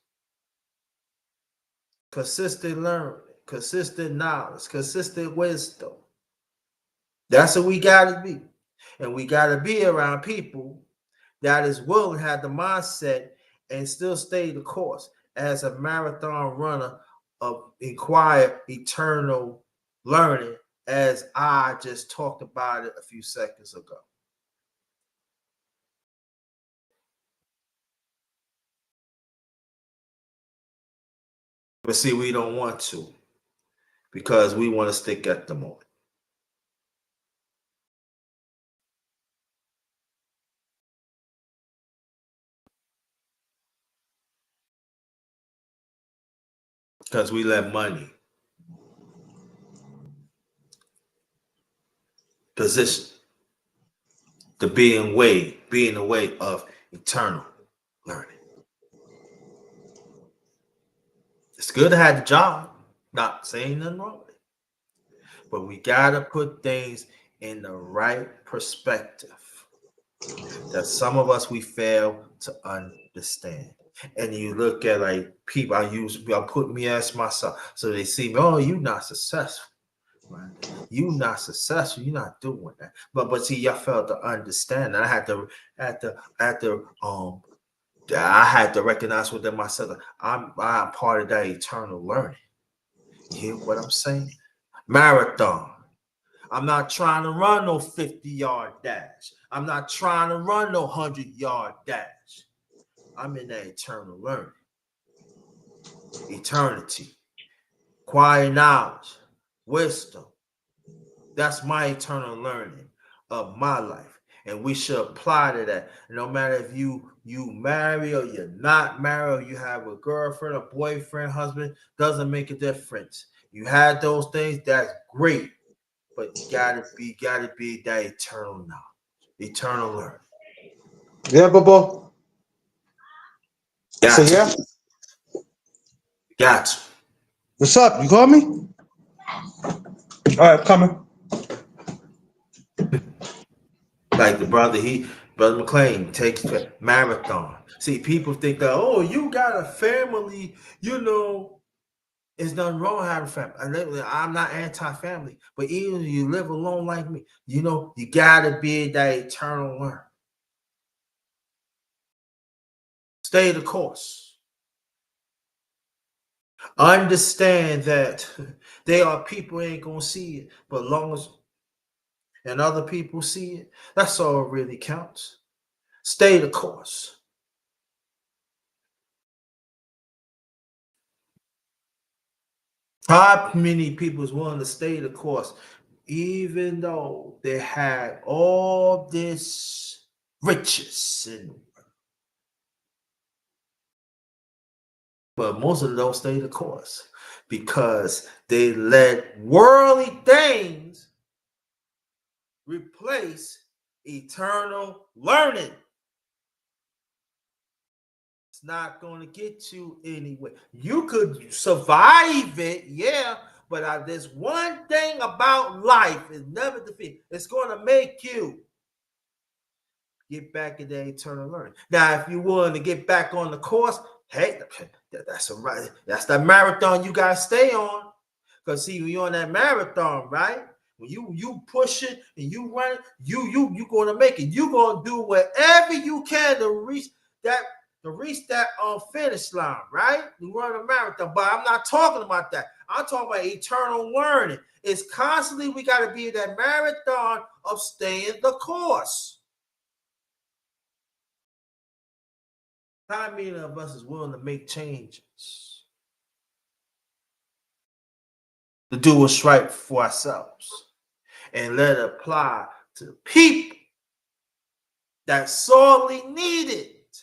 A: Consistent learning, consistent knowledge, consistent wisdom. That's what we gotta be. And we gotta be around people that is willing to have the mindset and still stay the course as a marathon runner of inquire eternal learning, as I just talked about it a few seconds ago. But see, we don't want to because we want to stick at the moment. Because we let money, position, to be in the way of eternal learning. It's good to have the job, not saying nothing wrong with it. But we gotta put things in the right perspective that some of us we fail to understand. And you look at like people, I put me as myself, so they see me. Oh, you not successful, right? You not successful. You're not doing that. But see, y'all failed to understand. And I had to recognize within myself. I'm part of that eternal learning. You hear what I'm saying? Marathon. I'm not trying to run no 50-yard dash. I'm not trying to run no 100-yard dash. I'm in that eternal learning. Eternity, quiet knowledge, wisdom. That's my eternal learning of my life. And we should apply to that. No matter if you marry or you're not married, or you have a girlfriend, a boyfriend, husband, doesn't make a difference. You had those things, that's great. But you gotta be that eternal knowledge, eternal learning.
B: Yeah, Bobo.
A: Got
B: So
A: to.
B: yeah.
A: Got to.
B: What's up? You call me? All right, coming.
A: Like the brother McLean takes marathon. See, people think that, oh, you got a family, there's nothing wrong with having a family. I'm not anti-family, but even if you live alone like me, you gotta be that eternal learner. Stay the course. Understand that there are people who ain't gonna see it, but long as and other people see it, that's all really counts. Stay the course. How many people is willing to stay the course, even though they had all this riches but most of them don't stay the course because they let worldly things replace eternal learning. It's not going to get you anywhere. You could survive it, yeah, but there's one thing about life is never defeat. It's going to make you get back in that eternal learning. Now, if you're willing to get back on the course, hey, that's a right. That's the marathon you gotta stay on. Because see, when you're on that marathon, right? When you push it and you run it, you gonna make it. You're gonna do whatever you can to reach that finish line, right? You run a marathon, but I'm not talking about that. I'm talking about eternal learning. It's constantly we got to be in that marathon of staying the course. How many of us is willing to make changes to do what's right for ourselves and let it apply to the people that sorely need it?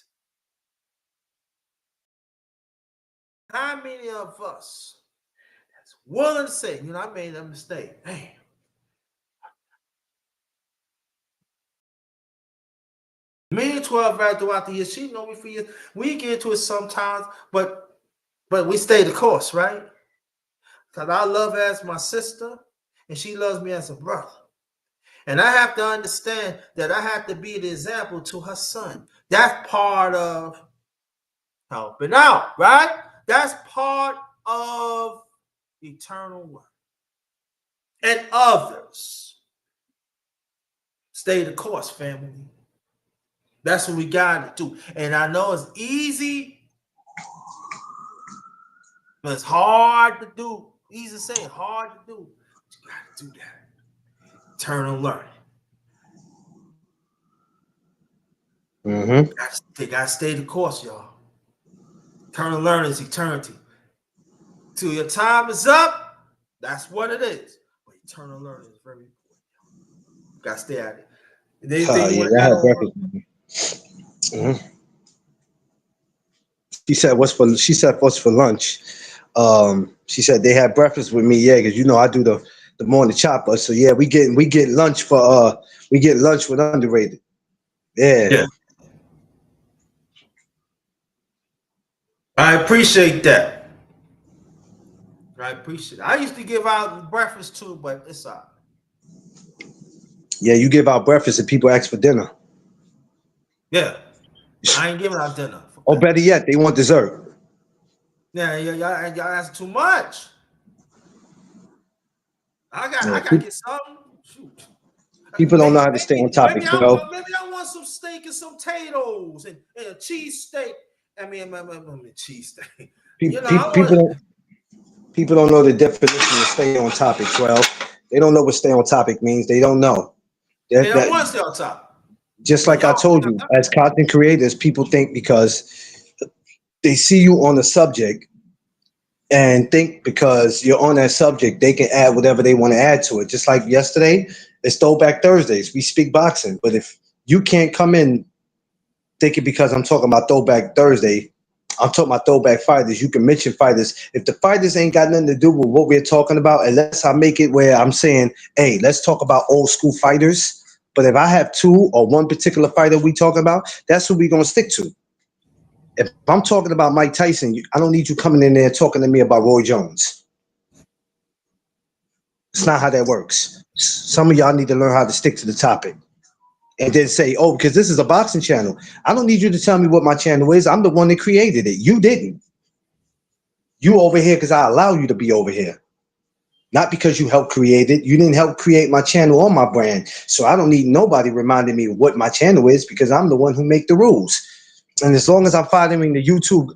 A: How many of us that's willing to say, I made a mistake. Damn. Me and 12 right throughout the year, she know me for years. We get into it sometimes, but we stay the course, right? Because I love her as my sister, and she loves me as a brother. And I have to understand that I have to be the example to her son. That's part of helping out, right? That's part of eternal work. And others. Stay the course, family. That's what we got to do. And I know it's easy, but it's hard to do. Easy to say, hard to do. But you got to do that. Eternal learning. They got to stay the course, y'all. Eternal learning is eternity. Till your time is up, that's what it is. But eternal learning is very important. You got to stay at it. Anything you want to add on?
B: She said, what's for lunch? She said they had breakfast with me, yeah, because I do the morning chopper. So yeah, we get lunch with underrated. Yeah.
A: I appreciate that. I appreciate it. I used to give out breakfast too, but it's all right.
B: Yeah, you give out breakfast and people ask for dinner.
A: Yeah. I ain't giving out dinner.
B: Or better yet, they want dessert.
A: Yeah, y'all ask too much. I gotta get something. Shoot.
B: People don't know how to stay on topic, bro.
A: Maybe I want some steak and some potatoes and a cheese steak. I mean, cheese steak.
B: People don't know the definition of stay on topic, 12. They don't know what stay on topic means. They don't know.
A: They don't want to stay on top.
B: Just
A: And
B: like I
A: y'all,
B: told you, as content creators, people think because they see you on a subject and think because you're on that subject, they can add whatever they want to add to it. Just like yesterday, it's Throwback Thursdays. We speak boxing. But if you can't come in thinking because I'm talking about Throwback Thursday, I'm talking about throwback fighters. You can mention fighters. If the fighters ain't got nothing to do with what we're talking about, unless I make it where I'm saying, hey, let's talk about old school fighters. But if I have two or one particular fighter we talking about, that's who we gonna stick to. If I'm talking about Mike Tyson, I don't need you coming in there talking to me about Roy Jones. It's not how that works. Some of y'all need to learn how to stick to the topic and then say, oh, because this is a boxing channel. I don't need you to tell me what my channel is. I'm the one that created it. You didn't. You over here because I allow you to be over here. Not because you helped create it. You didn't help create my channel or my brand. So I don't need nobody reminding me what my channel is because I'm the one who make the rules. And as long as I'm following the YouTube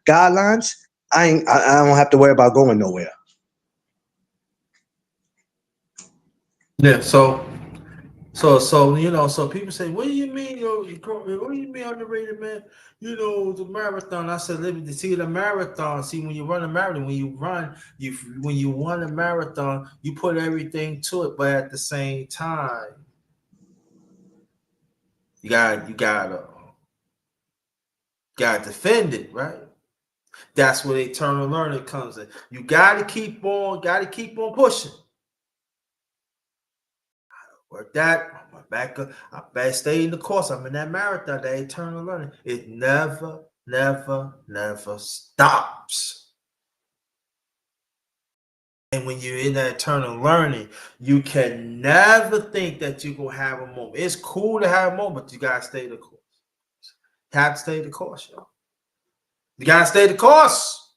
B: guidelines, I don't have to worry about going nowhere.
A: yeah. So you know, so people say, "What do you mean, what do you mean underrated, man? You know, the marathon." I said, "Let me see the marathon. See, when you run a marathon, when you run a marathon, you put everything to it, but at the same time, you gotta defend it, right? That's where eternal learning comes in. You gotta keep on pushing. Work that. I'm back up. I better stay in the course. I'm in that marathon, that eternal learning. It never, never, never stops. And when you're in that eternal learning, you can never think that you're gonna have a moment. It's cool to have a moment, but you gotta stay the course. You have to stay the course, y'all. You gotta stay the course.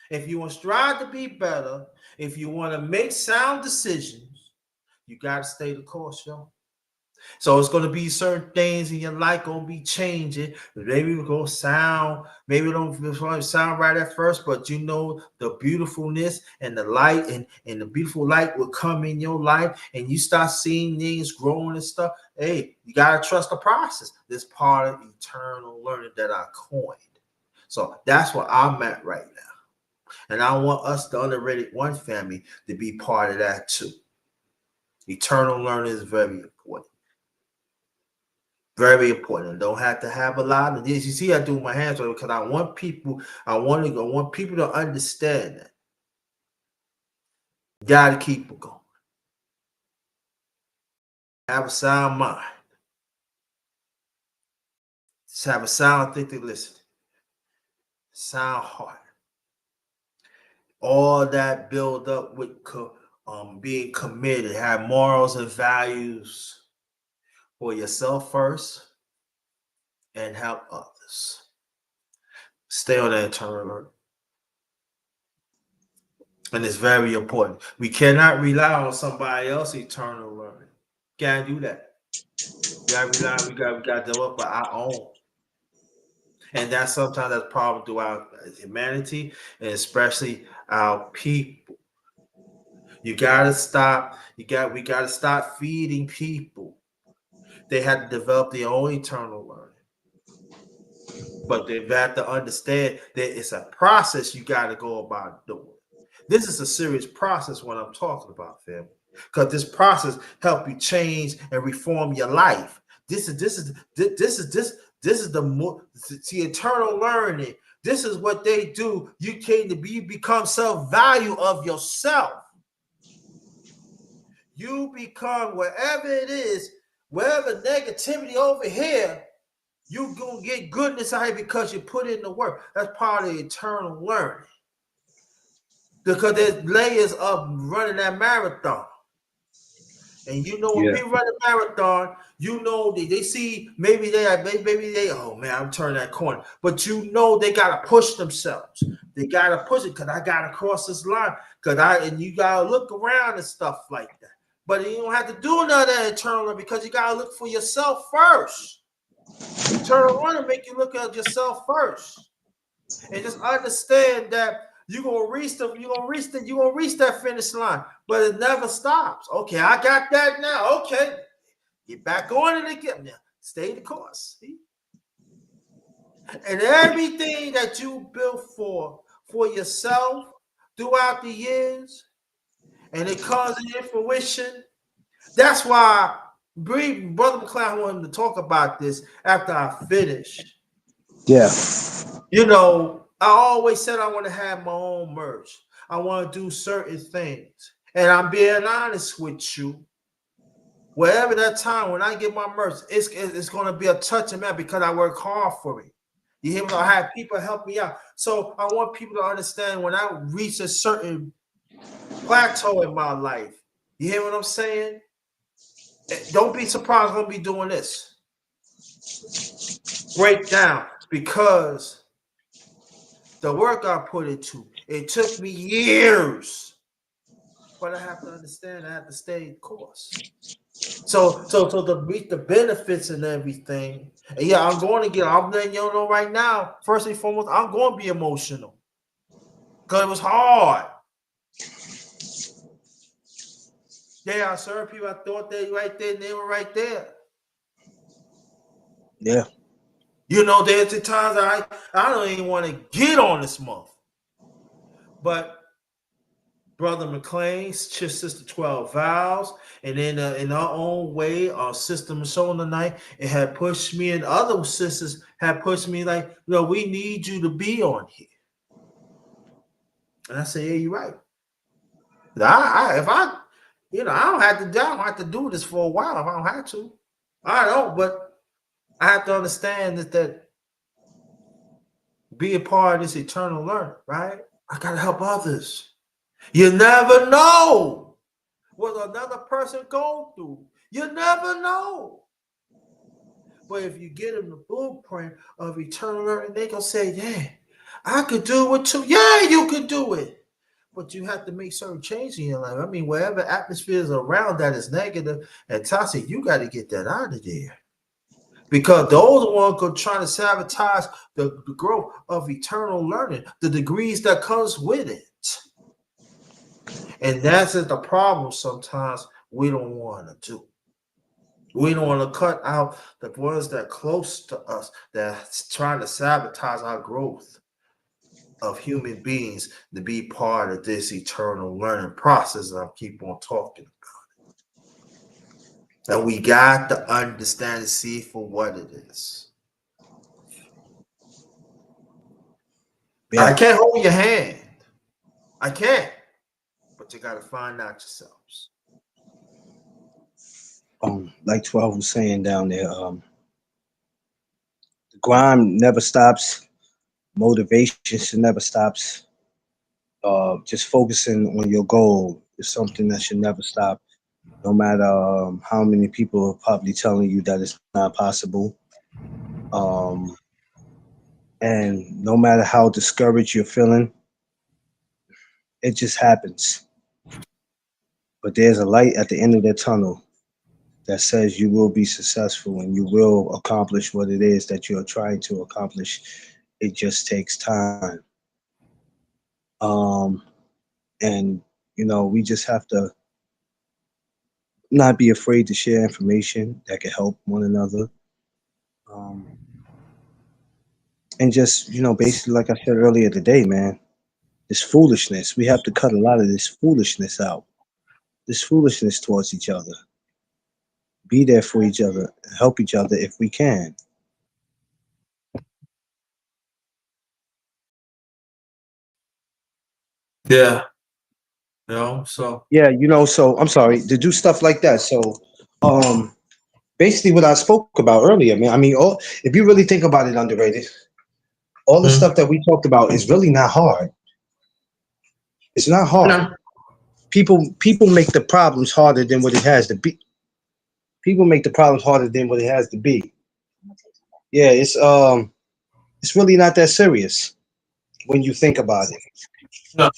A: If you want to strive to be better, if you want to make sound decisions, you gotta stay the course, y'all. So it's going to be certain things in your life going to be changing. Maybe it's going to sound, maybe it don't sound right at first, but you know the beautifulness and the light and the beautiful light will come in your life and you start seeing things growing and stuff. Hey, you got to trust the process. This part of eternal learning that I coined. So that's where I'm at right now. And I want us, the Underrated One family, to be part of that too. Eternal learning is very important. Very important. Don't have to have a lot of this. You see, I do my hands on it because I want people to understand that. You gotta keep it going. Have a sound mind. Just have a sound think to listen. Sound heart. All that build up with being committed. Have morals and values for yourself first and help others. Stay on that eternal learning. And it's very important. We cannot rely on somebody else's eternal learning. Can't do that. We gotta develop our own. And that's sometimes that's a problem throughout humanity and especially our people. We gotta stop feeding people. They have to develop their own eternal learning. But they've got to understand that it's a process you got to go about doing. This is a serious process what I'm talking about, family. Because this process help you change and reform your life. This is the eternal learning. This is what they do. You become self-value of yourself. You become wherever it is, wherever negativity over here, you gonna get goodness out here because you put in the work. That's part of the eternal learning. Because there's layers of running that marathon. And you know when
B: Yeah.
A: people run a marathon, you know they see maybe they oh man, I'm turning that corner. But you know they gotta push themselves. They gotta push it because I gotta cross this line. And you gotta look around and stuff like that. But you don't have to do none of that eternal because you gotta look for yourself first. Eternal learning make you look at yourself first. And just understand that you're gonna reach that finish line, but it never stops. Okay, I got that now. Okay, get back on it again. Now, Stay the course. See? And everything that you built for yourself throughout the years, and it comes into fruition. That's why Brother McCloud wanted to talk about this after I finish.
B: Yeah.
A: You know, I always said I want to have my own merch. I want to do certain things. And I'm being honest with you. Wherever that time when I get my merch, it's going to be a touch of man because I work hard for it. You hear me? I have people help me out. So I want people to understand when I reach a certain plateau in my life. You hear what I'm saying? Don't be surprised I'm going to be doing this. Breakdown. Because the work I put into, it took me years. But I have to understand I have to stay the course. So to meet the benefits and everything. And yeah, I'm letting you know right now, first and foremost, I'm going to be emotional. Because it was hard. Yeah, I served people. I thought they right there, and they were right there.
B: Yeah.
A: You know, there's the times I don't even want to get on this month. But Brother McLean's Sister 12 Vows, and then in our own way, our sister Michelle tonight, it had pushed me, and other sisters had pushed me like, we need you to be on here. And I say, yeah, you're right. I don't have to do this for a while if I don't have to. I don't, but I have to understand that be a part of this eternal learning, right? I gotta help others. You never know what another person going through. You never know. But if you get them the blueprint of eternal learning, they gonna say, yeah, I could do it too. Yeah, you could do it. But you have to make certain changes in your life. I mean, wherever atmosphere is around that is negative and toxic, you got to get that out of there. Because those are ones go trying to sabotage the growth of eternal learning, the degrees that comes with it. And that's the problem sometimes we don't want to do. We don't want to cut out the ones that are close to us that's trying to sabotage our growth of human beings to be part of this eternal learning process. I keep on talking about it. And we got to understand and see for what it is. Yeah. I can't hold your hand. I can't. But you got to find out yourselves.
B: Like 12 was saying down there, the grind never stops. Motivation should never stops. Just focusing on your goal is something that should never stop, no matter how many people are probably telling you that it's not possible. And no matter how discouraged you're feeling, it just happens. But there's a light at the end of the tunnel that says you will be successful and you will accomplish what it is that you're trying to accomplish. It just takes time. And we just have to not be afraid to share information that can help one another. And just, basically, like I said earlier today, man, this foolishness, we have to cut a lot of this foolishness out. This foolishness towards each other. Be there for each other, help each other if we can.
A: Yeah. So
B: Yeah, so I'm sorry to do stuff like that. So, basically, what I spoke about earlier, man. I mean, if you really think about it, underrated, all the stuff that we talked about is really not hard. It's not hard.
A: No.
B: People make the problems harder than what it has to be. People make the problems harder than what it has to be. Yeah, it's really not that serious when you think about it.
A: No.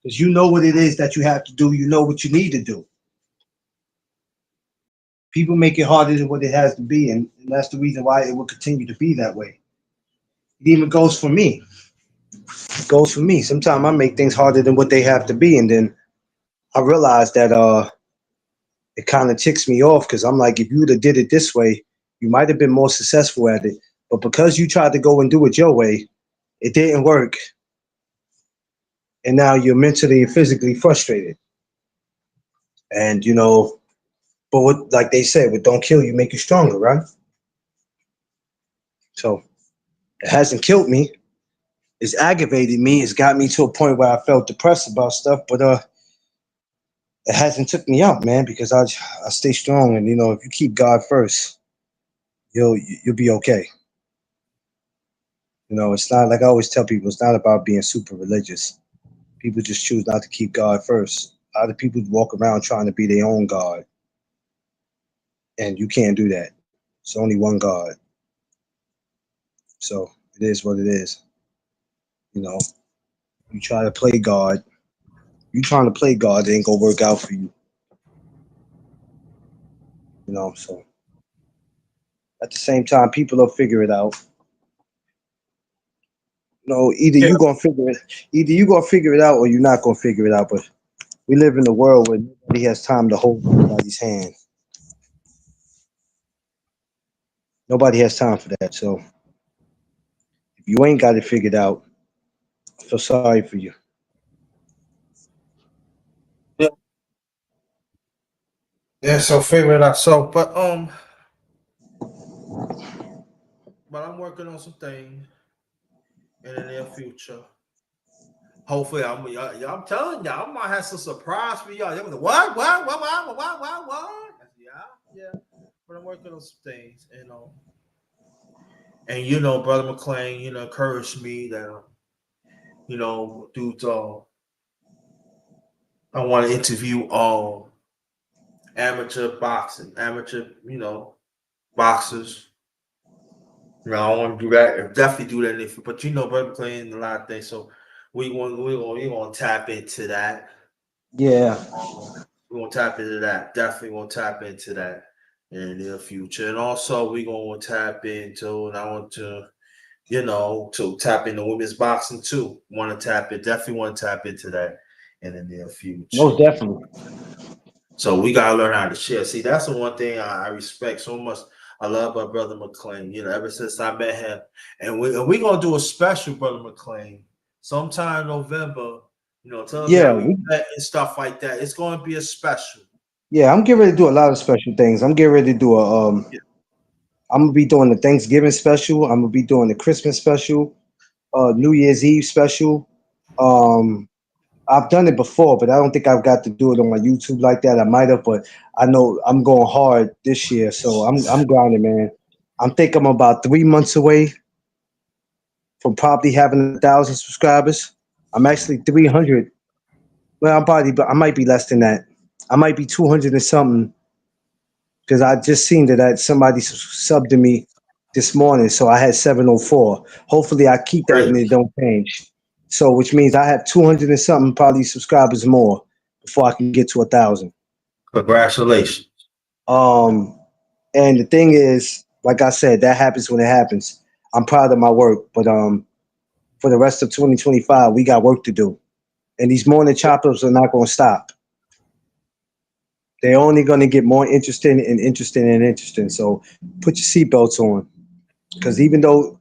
B: Because you know what it is that you have to do. You know what you need to do. People make it harder than what it has to be, and that's the reason why it will continue to be that way. It even goes for me. It goes for me. Sometimes I make things harder than what they have to be, and then I realize that it kind of ticks me off because I'm like, if you would have did it this way, You might have been more successful at it, but because you tried to go and do it your way, it didn't work, and now you're mentally and physically frustrated. And but what, like they said, what don't kill you make you stronger, right? So it hasn't killed me. It's aggravated me. It's got me to a point where I felt depressed about stuff, but it hasn't took me out, man, because I stay strong, and if you keep God first, you'll be okay. It's not like I always tell people. It's not about being super religious. People just choose not to keep God first. A lot of people walk around trying to be their own God, and you can't do that. It's only one God. So it is what it is. You know, you try to play God. You trying to play God, it ain't gonna work out for you. So at the same time, people will figure it out. Either
A: Yeah.
B: either you gonna figure it out, or you're not gonna figure it out. But we live in a world where nobody has time to hold anybody's hand. Nobody has time for that. So if you ain't got it figured out, I feel sorry for you.
A: Yeah. Yeah. So figure it out. But I'm working on some things in the near future. Hopefully, I'm telling y'all, I might have some surprise for y'all. Y'all gonna, what? Yeah, yeah. But I'm working on some things, and Brother McClain, encouraged me that dude, I want to interview amateur boxing, amateur, boxers. I want to do that. Definitely do that. But Brother McClain a lot of things, so we gonna tap into that.
B: Yeah.
A: We're gonna tap into that. Definitely gonna tap into that in the near future. And also we're gonna tap into, and I want to tap into women's boxing too. Definitely want to tap into that in the near future.
B: Most definitely.
A: So we gotta learn how to share. See, that's the one thing I respect so much. I love my brother McClain. Ever since I met him, and we gonna do a special, brother McClain, sometime in November. Tell me
B: Yeah,
A: how we met and stuff like that. It's gonna be a special.
B: yeah. I'm getting ready to do a lot of special things. I'm getting ready to do a
A: Yeah,
B: I'm gonna be doing the Thanksgiving special. I'm gonna be doing the Christmas special, New Year's Eve special. Um, I've done it before, but I don't think I've got to do it on my YouTube like that. I might have, but I know I'm going hard this year, so I'm grinding, man. I think I'm about 3 months away from probably having 1,000 subscribers. I'm actually 300. Well, I might be less than that. I might be 200 and something because I just seen that somebody subbed to me this morning, so I had 704. Hopefully, I keep that
A: great.
B: and it don't change. So, which means I have 200 and something probably subscribers more before I can get to 1,000.
A: Congratulations.
B: Um, and the thing is, like I said, that happens when it happens. I'm proud of my work, but for the rest of 2025, we got work to do, and these morning choppers are not going to stop. They're only going to get more interesting and interesting and interesting. So put your seatbelts on, because even though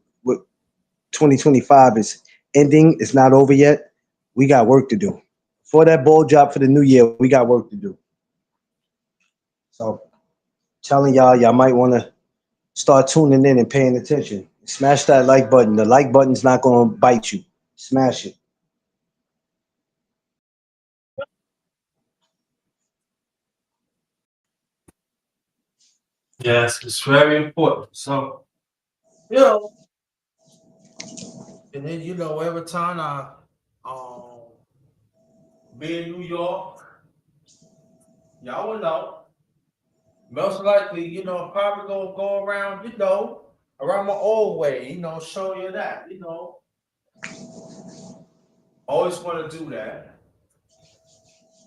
B: 2025 is ending, it's not over yet. We got work to do. For that ball drop for the new year, we got work to do. So telling y'all might want to start tuning in and paying attention. Smash that like button. The like button's not going to bite you. Smash it.
A: Yes, it's very important. So, you know, and then every time I be in New York, y'all will know. Most likely, probably gonna go around, around my old way, show you that, always want to do that.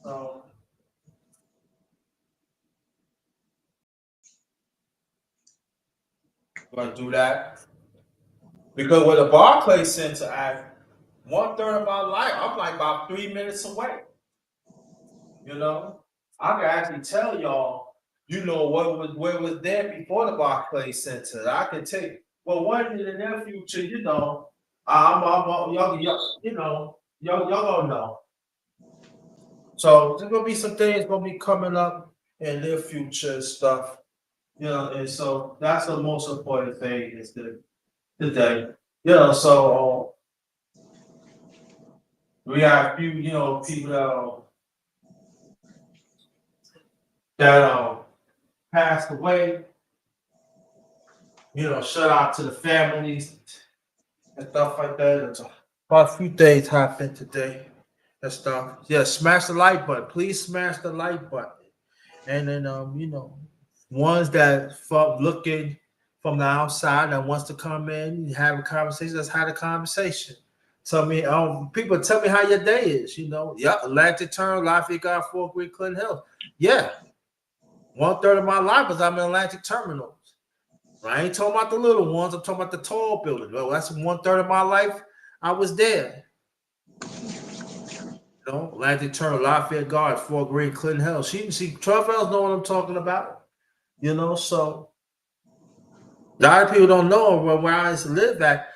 A: So, gonna do that because with the Barclays Center at 1/3 of my life, I'm like about 3 minutes away. You know, I can actually tell y'all. What was there before the Barclays Center. I can take. Well, one in the near future, y'all gonna know. So there's gonna be some things gonna be coming up in their future and stuff, and so that's the most important thing is the day, So we have a few, people that passed away. Shout out to the families and stuff like that. Quite a few things happened today and stuff. Yeah, smash the like button. Please smash the like button. And then ones that looking from the outside that wants to come in and have a conversation, let's have a conversation. Tell me, people tell me how your day is, Yep, Atlantic Turn, Lafayette God, Fort Greene, Clinton Hills. Yeah. 1/3 of my life was I'm in Atlantic Terminals. I ain't talking about the little ones, I'm talking about the tall buildings. Well, that's 1/3 of my life I was there. Atlantic Turner, Lafayette Guard, Fort Greene, Clinton Hill. She 12 L's know what I'm talking about. So a lot of people don't know where I used to live at.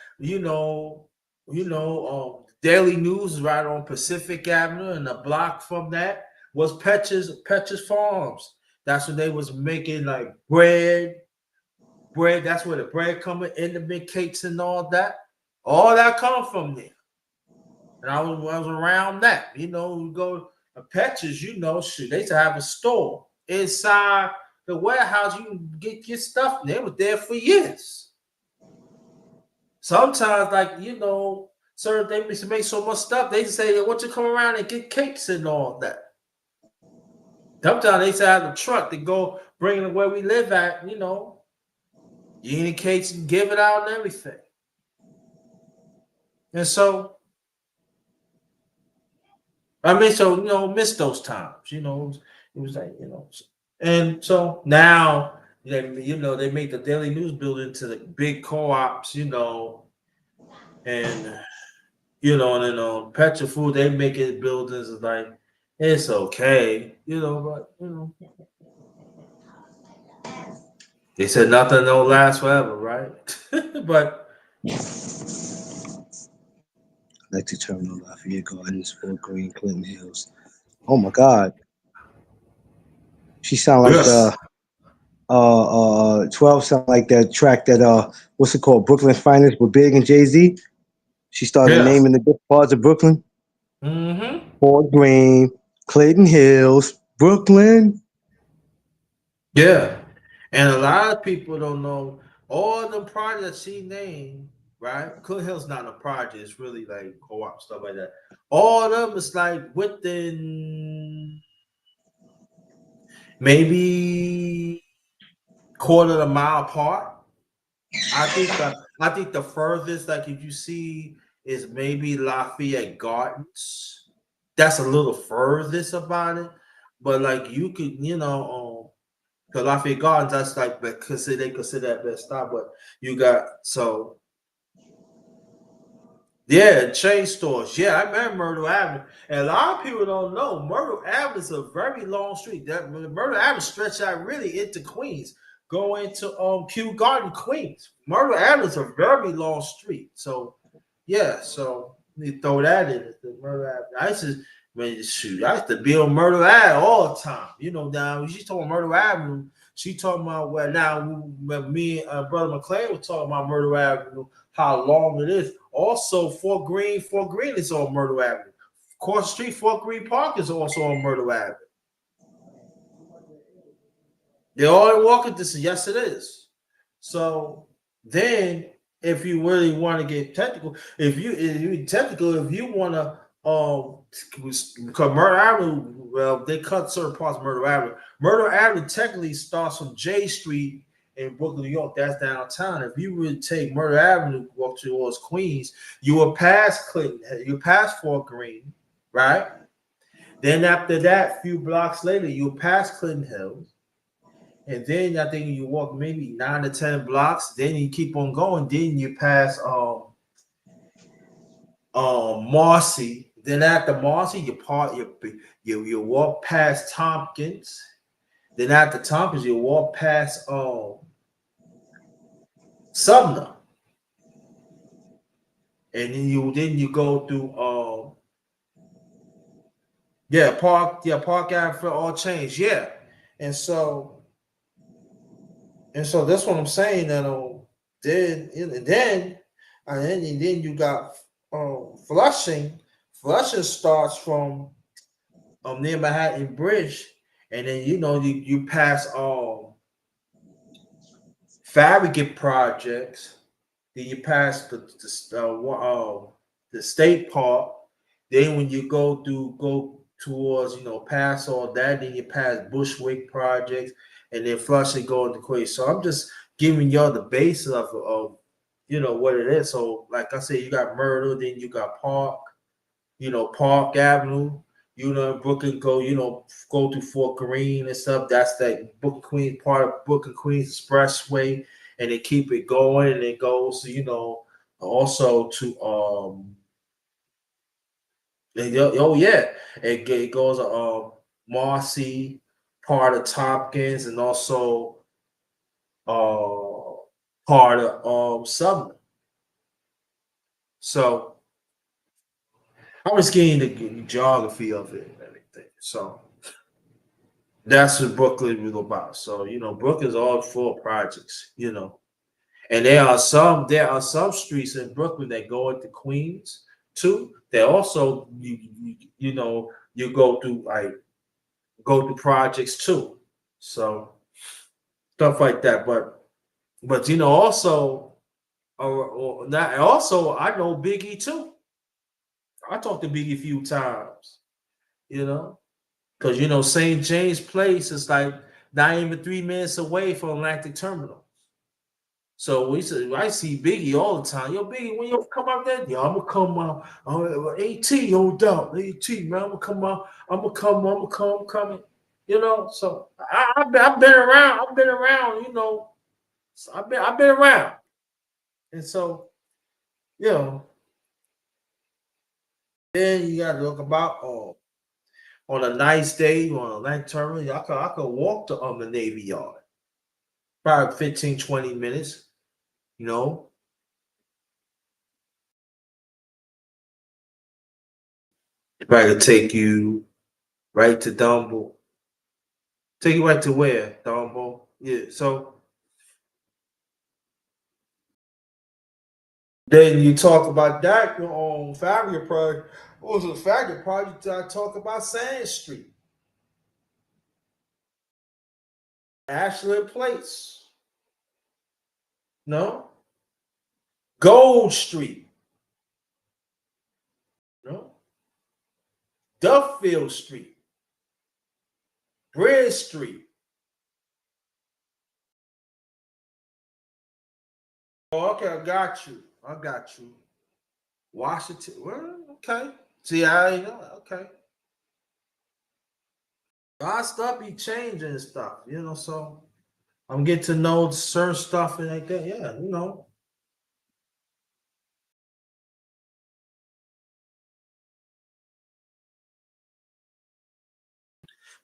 A: Daily News is right on Pacific Avenue, and a block from that was Petch's Farms. That's when they was making like bread. That's where the bread coming in the big cakes and all that. All that come from there. And I was around that. We go to Petch's, shoot, they used to have a store inside the warehouse. You can get your stuff. And they were there for years. Sometimes, certain they used to make so much stuff. They used to say, "Want you to come around and get cakes and all that?" Sometimes they used to have a truck to go bring it where we live at. Eating cakes and give it out and everything. And so. Miss those times, it was like, and so now they make the Daily News building to the big co-ops, and and then Petro Food, they make it buildings like it's okay, but they said nothing don't last forever, right? But
B: Atlantic Terminal, Lafayette Gardens, Fort Greene, Clinton Hills. Oh my God. She sound like
A: yes,
B: 12 sound like that track that what's it called? Brooklyn Finest with Big and Jay-Z. She started
A: yes,
B: naming the different parts of Brooklyn.
A: mm-hmm.
B: Fort Greene, Clayton Hills, Brooklyn.
A: Yeah. And a lot of people don't know all the projects she named, right? Cook Hill's not a project, it's really like co-op stuff like that. All of them is like within maybe quarter of a mile apart. I think the furthest, like if you see, is maybe Lafayette Gardens. That's a little furthest about it. But like you could, because Lafayette Gardens, that's like because they consider that best stop. But you got chain stores. Yeah, I remember Myrtle Avenue, and a lot of people don't know Myrtle Avenue is a very long street. That Myrtle Avenue stretch out really into Queens, go into Kew Garden, Queens. Myrtle Avenue is a very long street. So so you throw that in the Myrtle Avenue. I used to be on Myrtle Avenue all the time. Now when she's talking Myrtle Avenue, she talking about when me and brother McClain were talking about Myrtle Avenue, how long it is. Also, Fort Greene is on Myrtle Avenue. Across the street, Fort Greene Park is also on Myrtle Avenue. They're all in walking distance. Yes, it is. So then, if you really want to get technical, if you want to, because Myrtle Avenue, well, they cut certain parts of Myrtle Avenue. Myrtle Avenue technically starts from J Street in Brooklyn, New York. That's downtown. If you would take Myrtle Avenue, walk towards Queens, you will pass Clinton, you pass Fort Greene, right? Then after that, a few blocks later, you'll pass Clinton Hills. And then I think you walk maybe 9 to 10 blocks. Then you keep on going. Then you pass Marcy. Then after Marcy, you walk past Tompkins. Then at the Tompkins, you walk past Sumner, and then you go through Park Avenue all changed, yeah. And so that's what I'm saying. That then and then you got Flushing. Flushing starts from near Manhattan Bridge, and then you pass Farragut projects. Then you pass the state park. Then when you go towards past all that, then you pass Bushwick projects, and then Flushing go into Queens. So I'm just giving y'all the base of what it is. So like I said, you got Myrtle, then you got Park, Park Avenue, Brooklyn go to Fort Greene and stuff. That's that Brooklyn Queens part of Brooklyn Queens Expressway, and they keep it going, and it goes also to oh yeah, it goes Marcy, part of Tompkins, and also part of Sumner. So I was getting the geography of it and everything. So that's what Brooklyn was about. So Brooklyn's all full of projects. And there are some streets in Brooklyn that go into Queens too. They also you go through projects too. So stuff like that. But also now also I know Biggie too. I talked to Biggie a few times. You know. Because St. James Place is like not even 3 minutes away from Atlantic Terminal. So I see Biggie all the time. Yo, Biggie, when you come out there, yo, I'm gonna come out. AT, no doubt. AT, man, I'm gonna come out. I'm coming. So I've been around. I've been around. So I've been around. And so, you know, then you got to look about on a nice day on Atlantic Terminal. I could walk to the Navy Yard, probably 15, 20 minutes. You know, if I could take you right to Dumbo. Take you right to where, Dumbo? Yeah. So then you talk about that on Fabia Project. What was a Fabia Project? I talk about Sand Street, Ashland Place. No, Gold Street. No, Duffield Street, Bridge Street. Oh, okay, I got you. I got you. Washington. Well, okay. See, okay. A lot of stuff be changing and stuff. So I'm getting to know certain stuff and like that. Yeah.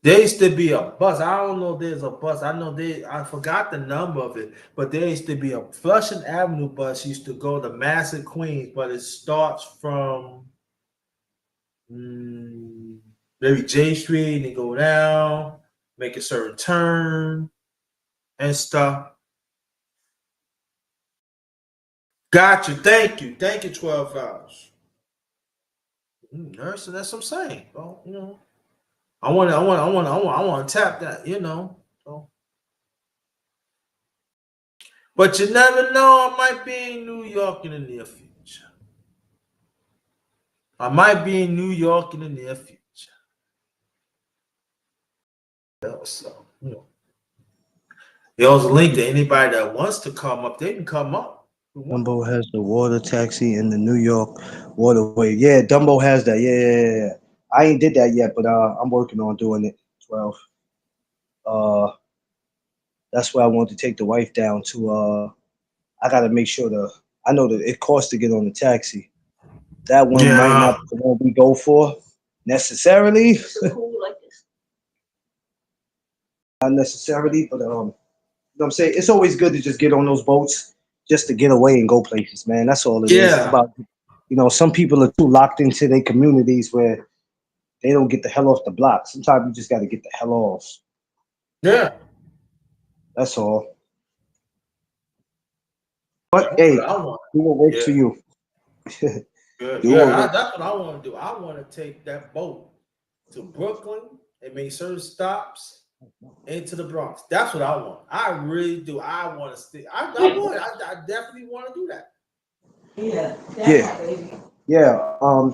A: There used to be a bus. I don't know if there's a bus. I forgot the number of it, but there used to be a Flushing Avenue bus used to go to Massive Queens, but it starts from mm, maybe J Street and go down, make a certain turn and stuff. Got you. Thank you. Thank you, 12 hours. Nursing, that's what I'm saying. Well, I want to tap that. So, but you never know. I might be in New York in the near future. I might be in New York in the near future. So, there's a link to anybody that wants to come up. They can come up.
B: Dumbo has the water taxi in the New York waterway. Yeah, Dumbo has that. Yeah. I ain't did that yet, but I'm working on doing it. 12. Uh, that's where I want to take the wife down to. I gotta make sure I know that it costs to get on the taxi. That one might not
A: Yeah.
B: be the one we go for necessarily. not necessarily, but you know what I'm saying? It's always good to just get on those boats just to get away and go places, man. That's all it is. It's
A: Yeah,
B: about, some people are too locked into their communities where they don't get the hell off the block. Sometimes you just got to get the hell off.
A: yeah.
B: That's all. But
A: That's what
B: hey,
A: I want.
B: do what works for
A: Yeah,
B: you.
A: good.
B: Do what
A: Yeah,
B: works.
A: that's what I want to do. I want to take that boat to Brooklyn and make certain stops into the Bronx. That's what I want. I really do. I want to stay. I would. I definitely want to do that.
B: Yeah, yeah.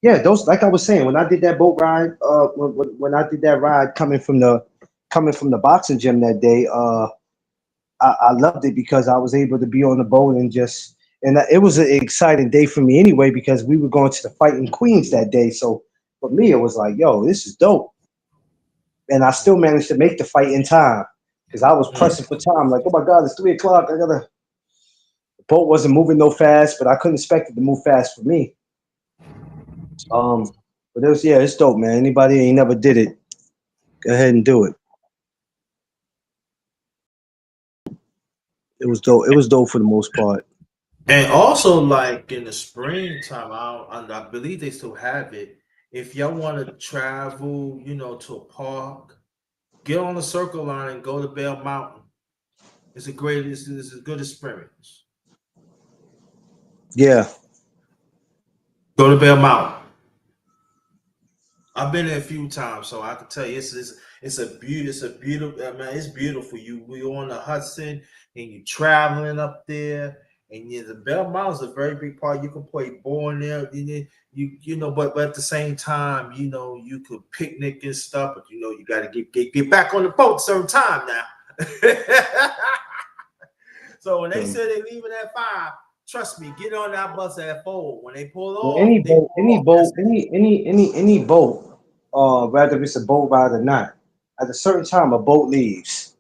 B: Yeah, those like I was saying, when I did that boat ride, when I did that ride coming from the boxing gym that day, I loved it because I was able to be on the boat and just and it was an exciting day for me anyway because we were going to the fight in Queens that day. So for me, it was like, yo, this is dope, and I still managed to make the fight in time because I was
A: Mm.
B: pressing for time. Like, oh my God, it's 3 o'clock. The boat wasn't moving no fast, but I couldn't expect it to move fast for me. Um, but it's dope, man. Anybody ain't never did it, go ahead and do it. It was dope. It was dope for the most part.
A: And also, like in the springtime, I believe they still have it. If y'all want to travel, to a park, get on the Circle Line and go to Bell Mountain. It's a good experience.
B: Yeah,
A: Go to Bell Mountain. I've been there a few times, so I can tell you it's a beautiful man. It's beautiful. We on the Hudson and you traveling up there, and the Bell Mountain's a very big part. You can play ball in there. But at the same time, you could picnic and stuff. But you got to get back on the boat certain time now. So when they
B: um,
A: say they leaving at 5, trust me, get on that bus at 4. When they pull
B: well,
A: off, they pull
B: any
A: off. That's
B: boat, any boat, whether it's a boat ride or not, at a certain time, a boat leaves.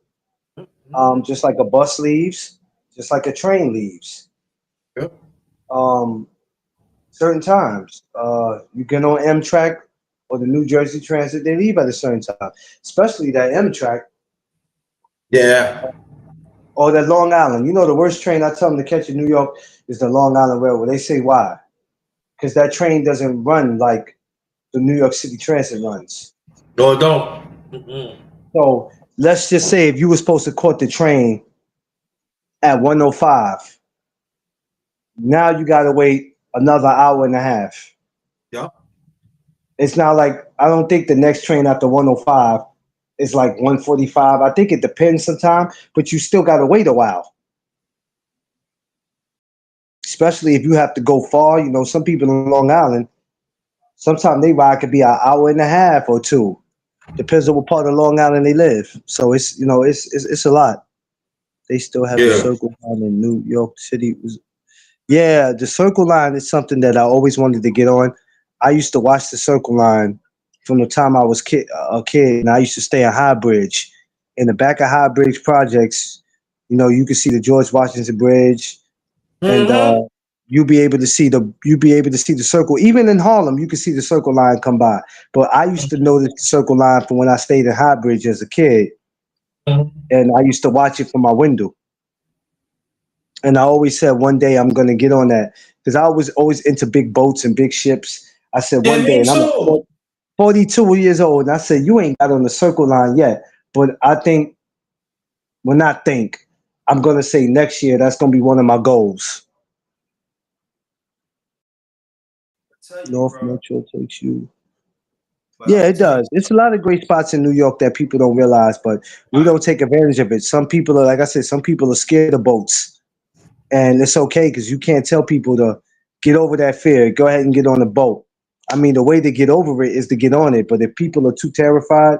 A: it. Mhm.
B: Just like a bus leaves, just like a train leaves.
A: Yep.
B: Um, Certain times, you get on Amtrak or the New Jersey Transit, they leave at a certain time. Especially that Amtrak
A: Yeah.
B: or that Long Island. The worst train I tell them to catch in New York is the Long Island Railroad. They say why? Because that train doesn't run like the New York City Transit runs.
A: No, don't. Mm-mm.
B: So let's just say if you were supposed to caught the train at 1:05, now you got to wait another hour and a half.
A: Yep.
B: It's not like I don't think the next train after 1:05 is like 1:45. I think it depends sometime, but you still got to wait a while, especially if you have to go far. Some people in Long Island, sometimes they ride could be an hour and a half or two. Depends on what part of Long Island they live. So it's a lot. They still have the
A: Yeah.
B: Circle Line in New York City. Yeah, the Circle Line is something that I always wanted to get on. I used to watch the Circle Line from the time I was a kid, and I used to stay on High Bridge. In the back of High Bridge projects, you could see the George Washington Bridge, and
A: Mm-hmm.
B: you be able to see the Circle. Even in Harlem, you could see the Circle Line come by. But I used to notice the Circle Line from when I stayed in High Bridge as a kid, and I used to watch it from my window. And I always said one day I'm gonna get on that because I was always into big boats and big ships. I said
A: Yeah,
B: one day,
A: me
B: and I'm like
A: too.
B: 42 years old, and I said you ain't got on the Circle Line yet, but I think, well, not think, I'm gonna say next year that's gonna be one of my goals.
A: I tell you,
B: North
A: bro.
B: Metro takes you.
A: But
B: Yeah,
A: I'm
B: it
A: telling you,
B: does. It's a lot of great spots in New York that people don't realize, but we
A: right.
B: don't take advantage of it. Some people are, like I said, some people are scared of boats, and it's okay because you can't tell people to get over that fear. Go ahead and get on the boat. I mean, the way to get over it is to get on it. But if people are too terrified,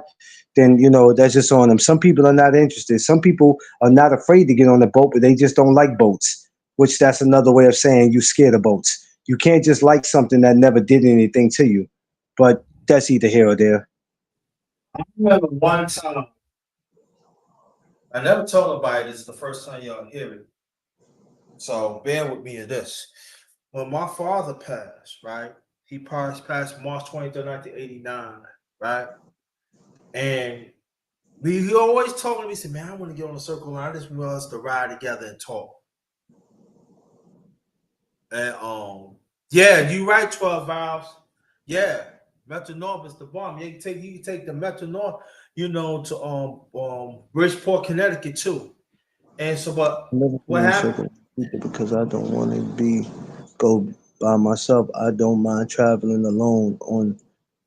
B: then that's just on them. Some people are not interested. Some people are not afraid to get on the boat, but they just don't like boats. Which that's another way of saying you scared of boats. You can't just like something that never did anything to you. But that's either here or there.
A: I remember one time, I never told nobody this is the first time y'all hear it. So bear with me in this. When my father passed, right? He passed March 23rd, 1989, right? And he always told me, he said, man, I want to get on the circle line. I just want us to ride together and talk. And yeah, you right, 12 Valves. Yeah, Metro North is the bomb. You can take the Metro North, to Bridgeport, Connecticut too. And so, but
C: Never
A: what
C: been in
A: happened?
C: circle because I don't want to go by myself. I don't mind traveling alone on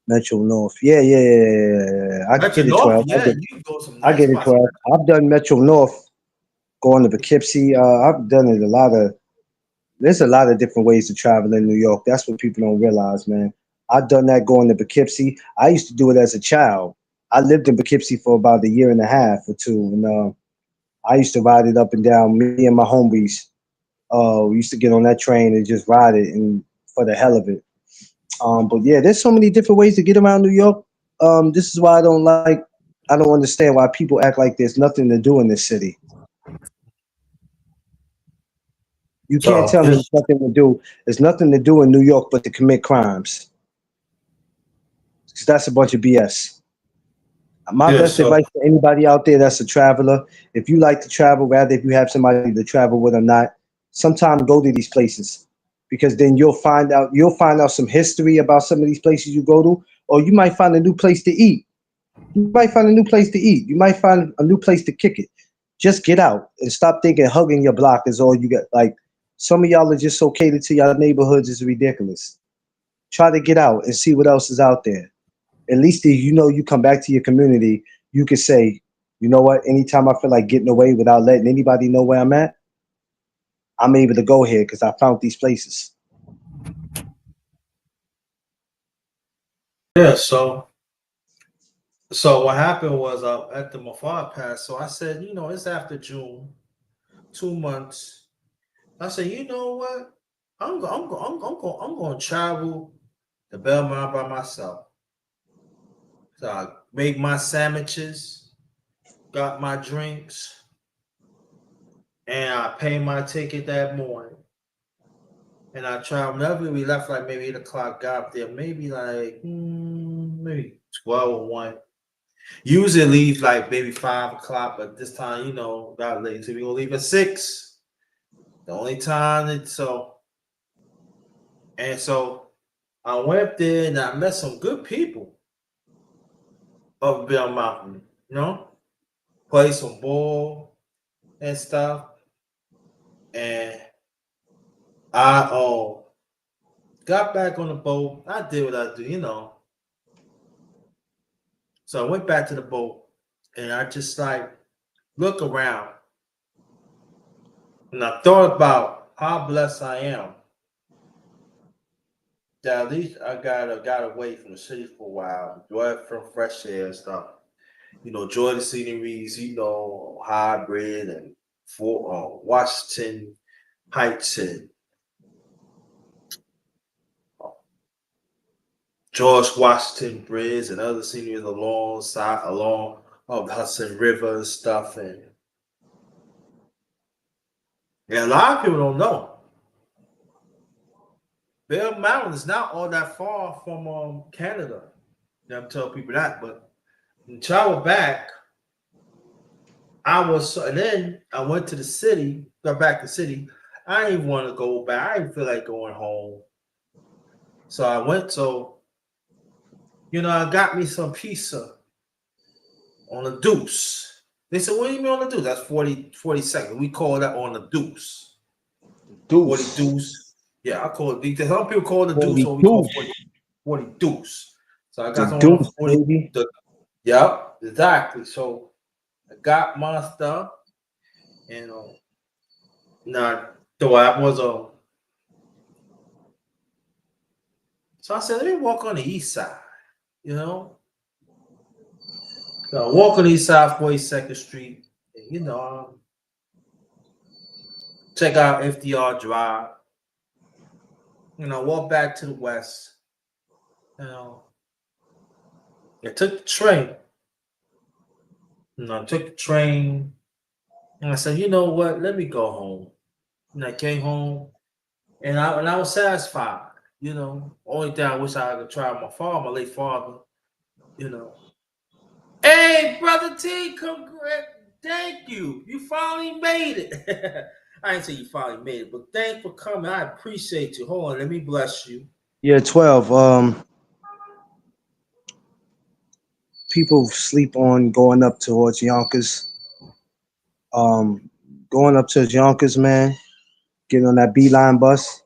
C: Metro North. Yeah, yeah, yeah, yeah, yeah, yeah. I
A: Metro
C: get it,
A: North,
C: 12.
A: yeah, you can go to some
C: I
A: nice
C: get it,
A: spots.
C: 12. I've done Metro North, going to Poughkeepsie. I've done it a lot of. There's a lot of different ways to travel in New York. That's what people don't realize, man. I've done that going to Poughkeepsie. I used to do it as a child. I lived in Poughkeepsie for about a year and a half or two, and I used to ride it up and down. Me and my homies, we used to get on that train and just ride it, and for the hell of it. But yeah, there's so many different ways to get around New York. This is why I don't like. I don't understand why people act like there's nothing to do in this city. You can't
A: So
C: tell me
A: it's
C: there's nothing to do. There's nothing to do in New York but to commit crimes. 'Cause that's a bunch of BS. My
A: yeah,
C: best
A: so
C: advice to anybody out there that's a traveler: if you like to travel, rather if you have somebody to travel with or not, sometime go to these places because then you'll find out some history about some of these places you go to, or you might find a new place to eat. You might find a new place to eat. You might find a new place to kick it. Just get out and stop thinking hugging your block is all you get. Like some of y'all are just so catered to your neighborhoods is ridiculous. Try to get out and see what else is out there. At least if you know you come back to your community, you can say, you know what, anytime I feel like getting away without letting anybody know where I'm at, I'm able to go here because I found these places.
A: yeah, so what happened was after my father passed, so I said, it's after June, 2 months. I said, you know what? I'm going to travel to Belmont by myself. So I made my sandwiches, got my drinks, and I paid my ticket that morning. And I traveled. Whenever we left, like maybe 8 o'clock, got up there, maybe like maybe 12 or 1. Usually leave like maybe 5 o'clock, but this time, got late. So we gonna leave at 6. The only time so I went there and I met some good people up Bell Mountain, played some ball and stuff. And I got back on the boat. I did what I do. So I went back to the boat and I just like look around and I thought about how blessed I am that at least I got away from the city for a while, enjoy from fresh air and stuff. Enjoy the sceneries, hybrid and for Washington Heights and uh, George Washington Bridge and other sceneries along the Hudson River and stuff. And a lot of people don't know. Bear Mountain is not all that far from Canada. I'm telling people that, but when travel back, and then I went to the city, got back to the city. I didn't want to go back. I didn't feel like going home. So I went, I got me some pizza on the Deuce. They said, what do you mean on the Deuce? That's 42nd. We call that on the Deuce. 40
C: Deuce.
A: Deuce. Yeah, I call it. Some people call it the Deuce,
C: 40
A: or we call
C: deuce.
A: 40 Deuce. So I
C: The
A: got some on the
C: deuce,
A: 40.
C: baby.
A: Yep, exactly. So I got my stuff, and now so I was so I said, let me walk on the east side, you know. So I walk on the east side, 42nd Street, and, check out FDR Drive. Walk back to the west. You know, I took the train. I took the train, and I said, you know what? Let me go home. And I came home, and I was satisfied. Only thing I wish I could try my father, my late father. You know, Hey, brother T, congrats. Thank you. You finally made it. I didn't say you finally made it, but thanks for coming. I appreciate you. Hold on, let me bless you.
C: Yeah, 12. People sleep on going up towards Yonkers. Um, Going up to Yonkers, man. Getting on that Beeline bus.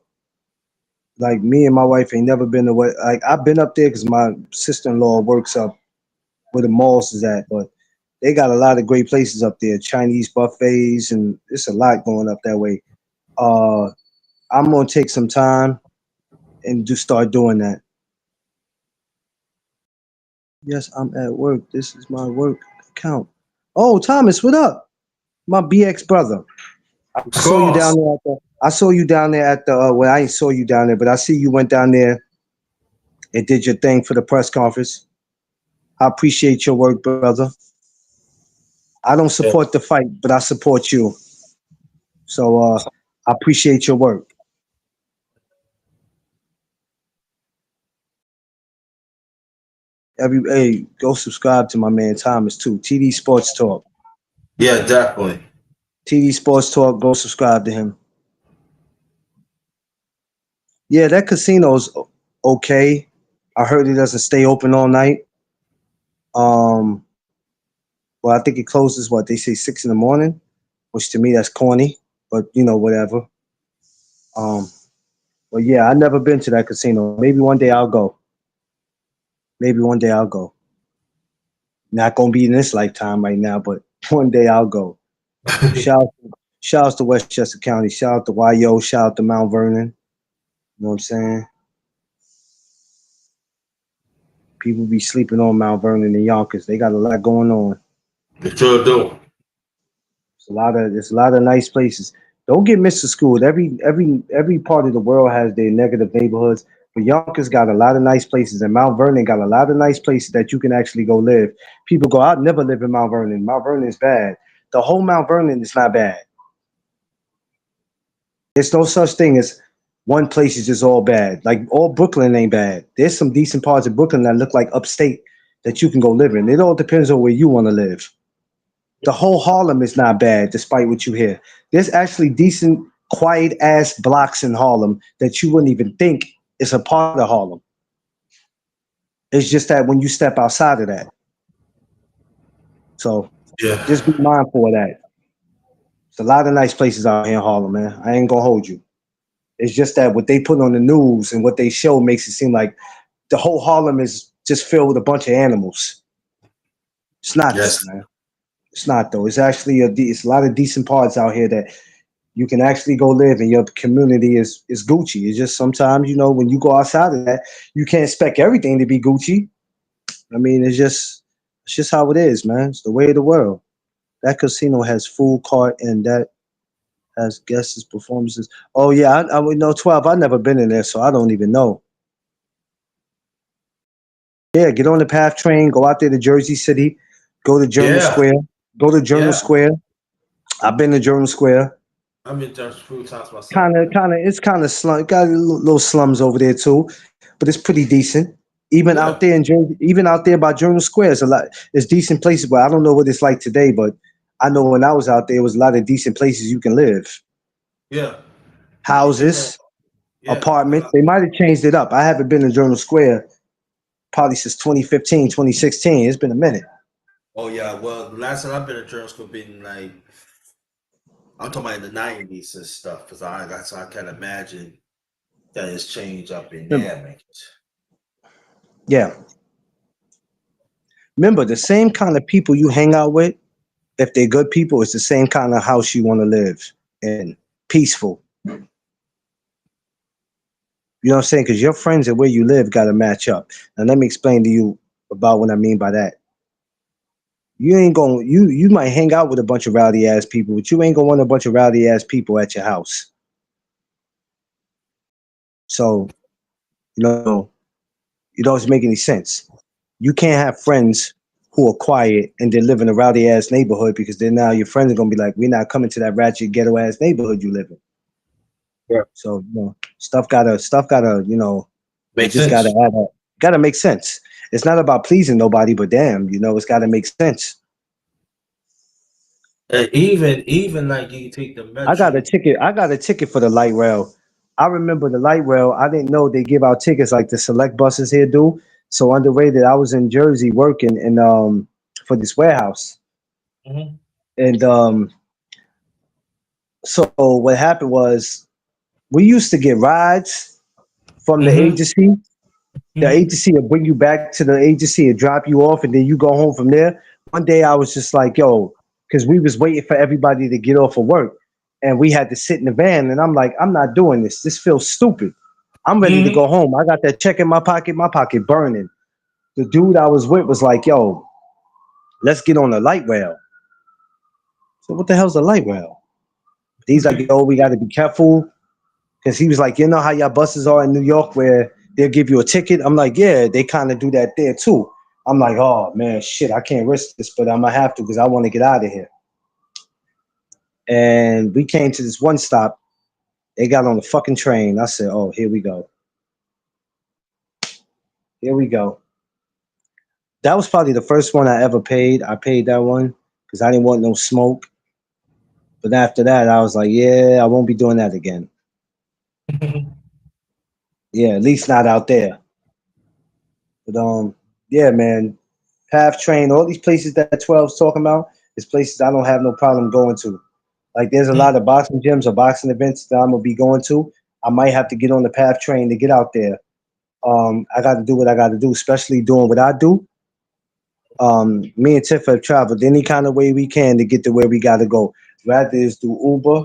C: Like me and my wife ain't never been away. Like I've been up there because my sister-in-law works up where the malls is at, but they got a lot of great places up there. Chinese buffets, and it's a lot going up that way. Uh, I'm gonna take some time and just start doing that. Yes, I'm at work. This is my work account. Oh, Thomas, what up? My BX brother. I
A: Of
C: saw you down
A: course.
C: there. I saw you down there at the. Well, I ain't saw you down there, but I see you went down there and did your thing for the press conference. I appreciate your work, brother. I don't
A: Yeah.
C: support the fight, but I support you. So I appreciate your work. Hey, go subscribe to my man Thomas too. TD Sports Talk.
A: Yeah, definitely.
C: TD Sports Talk. Go subscribe to him. Yeah, that casino's okay. I heard it doesn't stay open all night. Um, well, I think it closes what they say 6 in the morning, which to me that's corny. But you know, whatever. Um, but yeah, I never been to that casino. Maybe one day I'll go. Maybe one day I'll go. Not gonna be in this lifetime right now, but one day I'll go. Shout shout out to Westchester County. Shout out to YO. Shout out to Mount Vernon. You know what I'm saying? People be sleeping on Mount Vernon and Yonkers. They got a lot going on.
A: They sure do.
C: There's a lot of nice places. Don't get misconstrued. Every part of the world has their negative neighborhoods. But Yonkers got a lot of nice places, and Mount Vernon got a lot of nice places that you can actually go live. People go, I'd never live in Mount Vernon. Mount Vernon is bad. The whole Mount Vernon is not bad. There's no such thing as one place is just all bad. Like all Brooklyn ain't bad. There's some decent parts of Brooklyn that look like upstate that you can go live in. It all depends on where you want to live. The whole Harlem is not bad, despite what you hear. There's actually decent, quiet ass blocks in Harlem that you wouldn't even think is a part of Harlem. It's just that when you step outside of that. So just be
A: Yeah.
C: mindful of that. There's a lot of nice places out here in Harlem, man. I ain't gonna hold you. It's just that what they put on the news and what they show makes it seem like the whole Harlem is just filled with a bunch of animals. It's not that,
A: Yes.
C: man. It's not though. It's actually it's a lot of decent parts out here that you can actually go live and your community is Gucci. It's just sometimes, you know, when you go outside of that, you can't expect everything to be Gucci. I mean, it's just how it is, man. It's the way of the world. That casino has full cart and that has guests performances. Oh yeah, I would know 12. I've never been in there, so I don't even know. Yeah, get on the PATH train, go out there to Jersey City, go to Journal
A: Yeah.
C: Square, go to Journal
A: Yeah.
C: Square. I've been to Journal Square.
A: I'm in touch a few times myself,
C: Kind of,
A: man.
C: kind of, it's kind of slum. Got little slums over there too, but it's pretty decent. Even out
A: Yeah.
C: there in Jersey, even out there by Journal Square, it's a lot. It's decent places, but I don't know what it's like today. But I know when I was out there, it was a lot of decent places you can live.
A: Yeah. And you know,
C: Houses,
A: yeah.
C: apartments. They might have changed it up. I haven't been to Journal Square probably since 2015, 2016. It's been a minute.
A: Oh yeah. Well, the last time I've been to German school been like I'm talking about in the '90s and stuff, because I can't imagine that it's changed up in there, man.
C: Yeah. Remember, the same kind of people you hang out with, if they're good people, it's the same kind of house you want to live in. Peaceful. You know what I'm saying? Because your friends and where you live got to match up. Now, let me explain to you about what I mean by that. You ain't going you might hang out with a bunch of rowdy ass people, but you ain't gonna want a bunch of rowdy ass people at your house. So, you know, it doesn't make any sense. You can't have friends who are quiet and they live in a rowdy ass neighborhood because then now your friends are gonna be like, we're not coming to that ratchet ghetto ass neighborhood you live in.
A: Yeah.
C: So, stuff gotta, it
A: Makes
C: just gotta
A: sense.
C: add up. Gotta make sense. It's not about pleasing nobody, but damn, it's got to make sense.
A: Even like you take the
C: I got a
A: metro.
C: ticket. I got a ticket for the light rail. I remember the light rail. I didn't know they give out tickets like the select buses here do. So underrated. I was in Jersey working in for this warehouse,
A: Mhm.
C: and so what happened was we used to get rides from the
A: Mhm.
C: agency. The
A: Mhm.
C: agency will bring you back to the agency and drop you off, and then you go home from there. One day I was just like, yo, because we was waiting for everybody to get off of work, and we had to sit in the van, and I'm like, I'm not doing this. This feels stupid. I'm ready to
A: Mhm.
C: go home. I got that check in my pocket burning. The dude I was with was like, yo, let's get on the light rail. So what the hell's a light rail? He's like, yo, we got to be careful. Because he was like, you know how y'all buses are in New York where they'll give you a ticket? I'm like, yeah, they kind of do that there too. I'm like, oh man, shit, I can't risk this, but I'm gonna have to because I want to get out of here. And we came to this one stop. They got on the fucking train. I said, oh, here we go. Here we go. That was probably the first one I ever paid. I paid that one because I didn't want no smoke. But after that, I was like, yeah, I won't be doing that again. Yeah, at least not out there. But yeah, man, Path Train, all these places that 12's talking about is places I don't have no problem going to. Like there's a lot of boxing gyms or boxing events that I'm gonna be going to. I might have to get on the Path Train to get out there. I got to do what I got to do, especially doing what I do. Me and Tiff have traveled any kind of way we can to get to where we got to go. Rather it's do Uber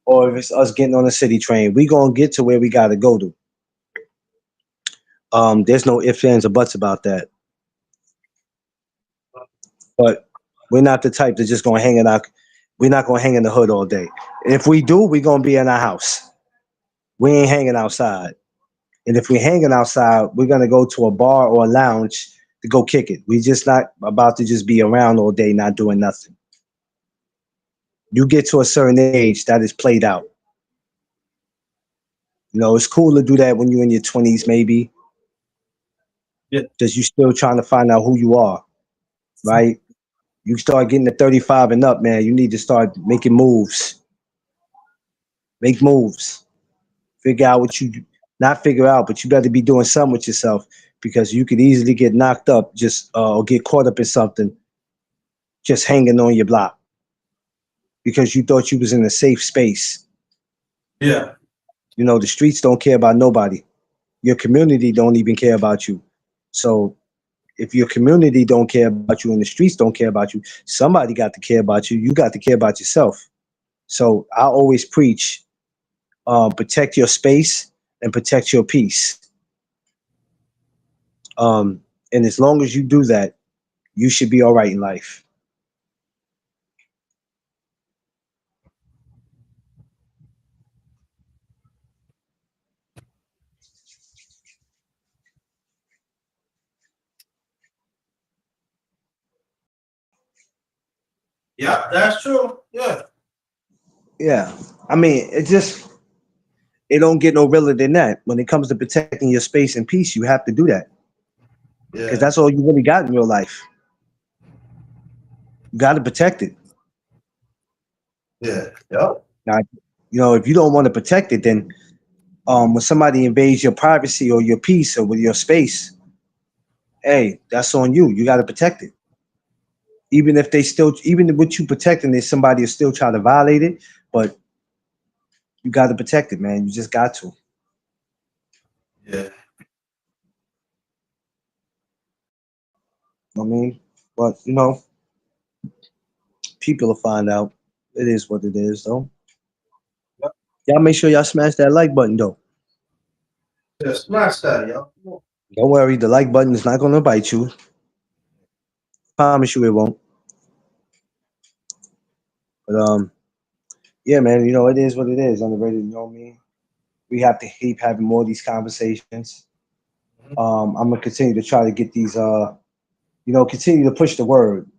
C: or if it's us getting on a city train, we gonna get to where we got to go to. There's no ifs, ands, or buts about that. But we're not the type to just gonna hang in our. We're not gonna hang in the hood all day. If we do, we're gonna be in our house. We ain't hanging outside. And if we're hanging outside, we're gonna go to a bar or a lounge to go kick it. We just not about to just be around all day not doing nothing. You get to a certain age that is played out. It's cool to do that when you're in your 20s, maybe,
A: Yeah.
C: because you're still trying to find out who you are, right? You start getting to 35 and up, man. You need to start making moves. Make moves. Figure out what you not figure out, but you better be doing something with yourself because you could easily get knocked up just or get caught up in something just hanging on your block because you thought you was in a safe space.
A: Yeah.
C: The streets don't care about nobody. Your community don't even care about you. So if your community don't care about you and the streets don't care about you, somebody got to care about you. You got to care about yourself. So I always preach protect your space and protect your peace. And as long as you do that, you should be all right in life.
A: Yeah, that's true. Yeah.
C: Yeah. I mean, it don't get no realer than that. When it comes to protecting your space and peace, you have to do that because
A: Yeah.
C: that's all you really got in real life. You got to protect it.
A: Yeah. Yep.
C: Now, if you don't want to protect it, then when somebody invades your privacy or your peace or with your space, hey, that's on you. You got to protect it. Even what you protecting, there's somebody will still try to violate it, but you got to protect it, man. You just got to.
A: Yeah.
C: I mean, but people will find out. It is what it is, though.
A: Yep.
C: Y'all make sure y'all smash that like button, though.
A: Yeah. Smash that, yo.
C: Don't worry, the like button is not going to bite you. Promise you it won't. But yeah, man. It is what it is. Underrated. You know what I mean? We have to keep having more of these conversations. I'm gonna continue to try to get these. Continue to push the word,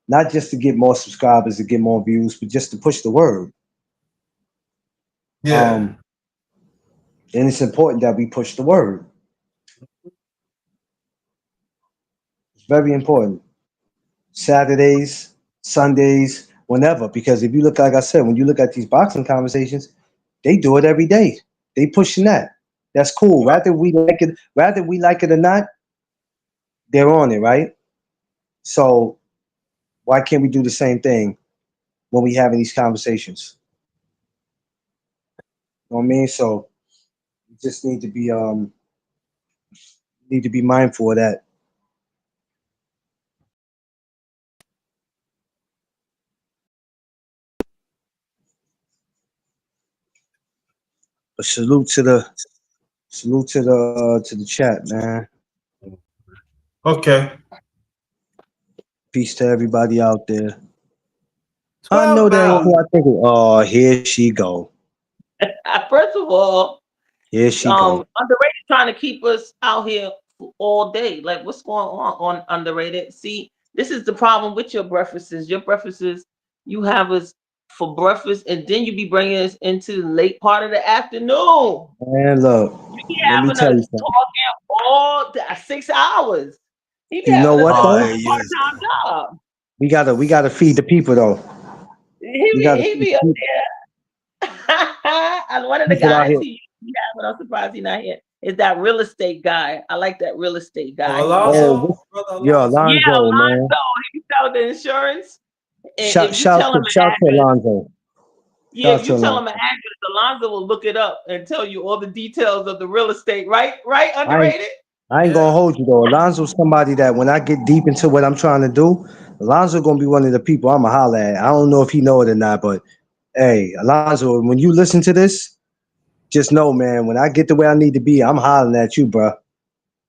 C: not just to get more subscribers to get more views, but just to push the word.
A: Yeah.
C: Um, and it's important that we push the word. Very important. Saturdays, Sundays, whenever. Because if you look, like I said, when you look at these boxing conversations, they do it every day. They pushing that. That's cool. Rather we like it or not, they're on it, right? So why can't we do the same thing when we having these conversations? You know what I mean? So you just need to be mindful of that. But salute to the chat, man.
A: Okay.
C: Peace to everybody out there. I
A: 12
C: know that ain't
A: miles.
C: who I think. Oh, here she go.
D: First of all,
C: Here she go.
D: underrated trying to keep us out here all day. Like, what's going on underrated? See, this is the problem with your breakfasts. Your breakfasts, you have us for breakfast, and then you be bringing us into the late part of the afternoon.
C: Man, look,
D: You be
C: let me
D: having
C: tell you
D: us
C: something.
D: talking all 6 hours. He be
C: You know
D: having us
C: what
D: talking
A: Oh,
C: though?
D: like a
A: yeah.
D: part-time job.
C: We gotta feed the people though. We gotta
D: He
C: feed
D: be
C: the
D: up
C: people.
D: there. And one of the
C: People out
D: guys
C: here.
D: he has, but I'm surprised he's not here, is that real estate guy. I like that real estate
A: Oh,
D: guy. He be having.
C: Oh,
A: Alonzo, brother
C: yo,
A: Alonzo.
D: Yeah,
C: Alonzo, man.
D: Alonzo. He sell the insurance. And
C: Shout,
D: if you
C: shout
D: tell him
C: to
D: an
C: shout to
D: address,
C: Alonzo.
D: yeah,
C: Shout
D: if
C: to
D: you tell
C: Alonzo.
D: him an address, Alonzo will look it up and tell you all the details of the real estate. Right? Right?
C: I ain't,
D: Underrated?
C: I ain't gonna
A: Yeah.
C: hold you though. Alonzo's somebody that when I get deep into what I'm trying to do, Alonzo gonna be one of the people I'ma holler at. I don't know if he know it or not, but hey, Alonzo, when you listen to this, just know, man, when I get the way I need to be, I'm hollering at you, bro.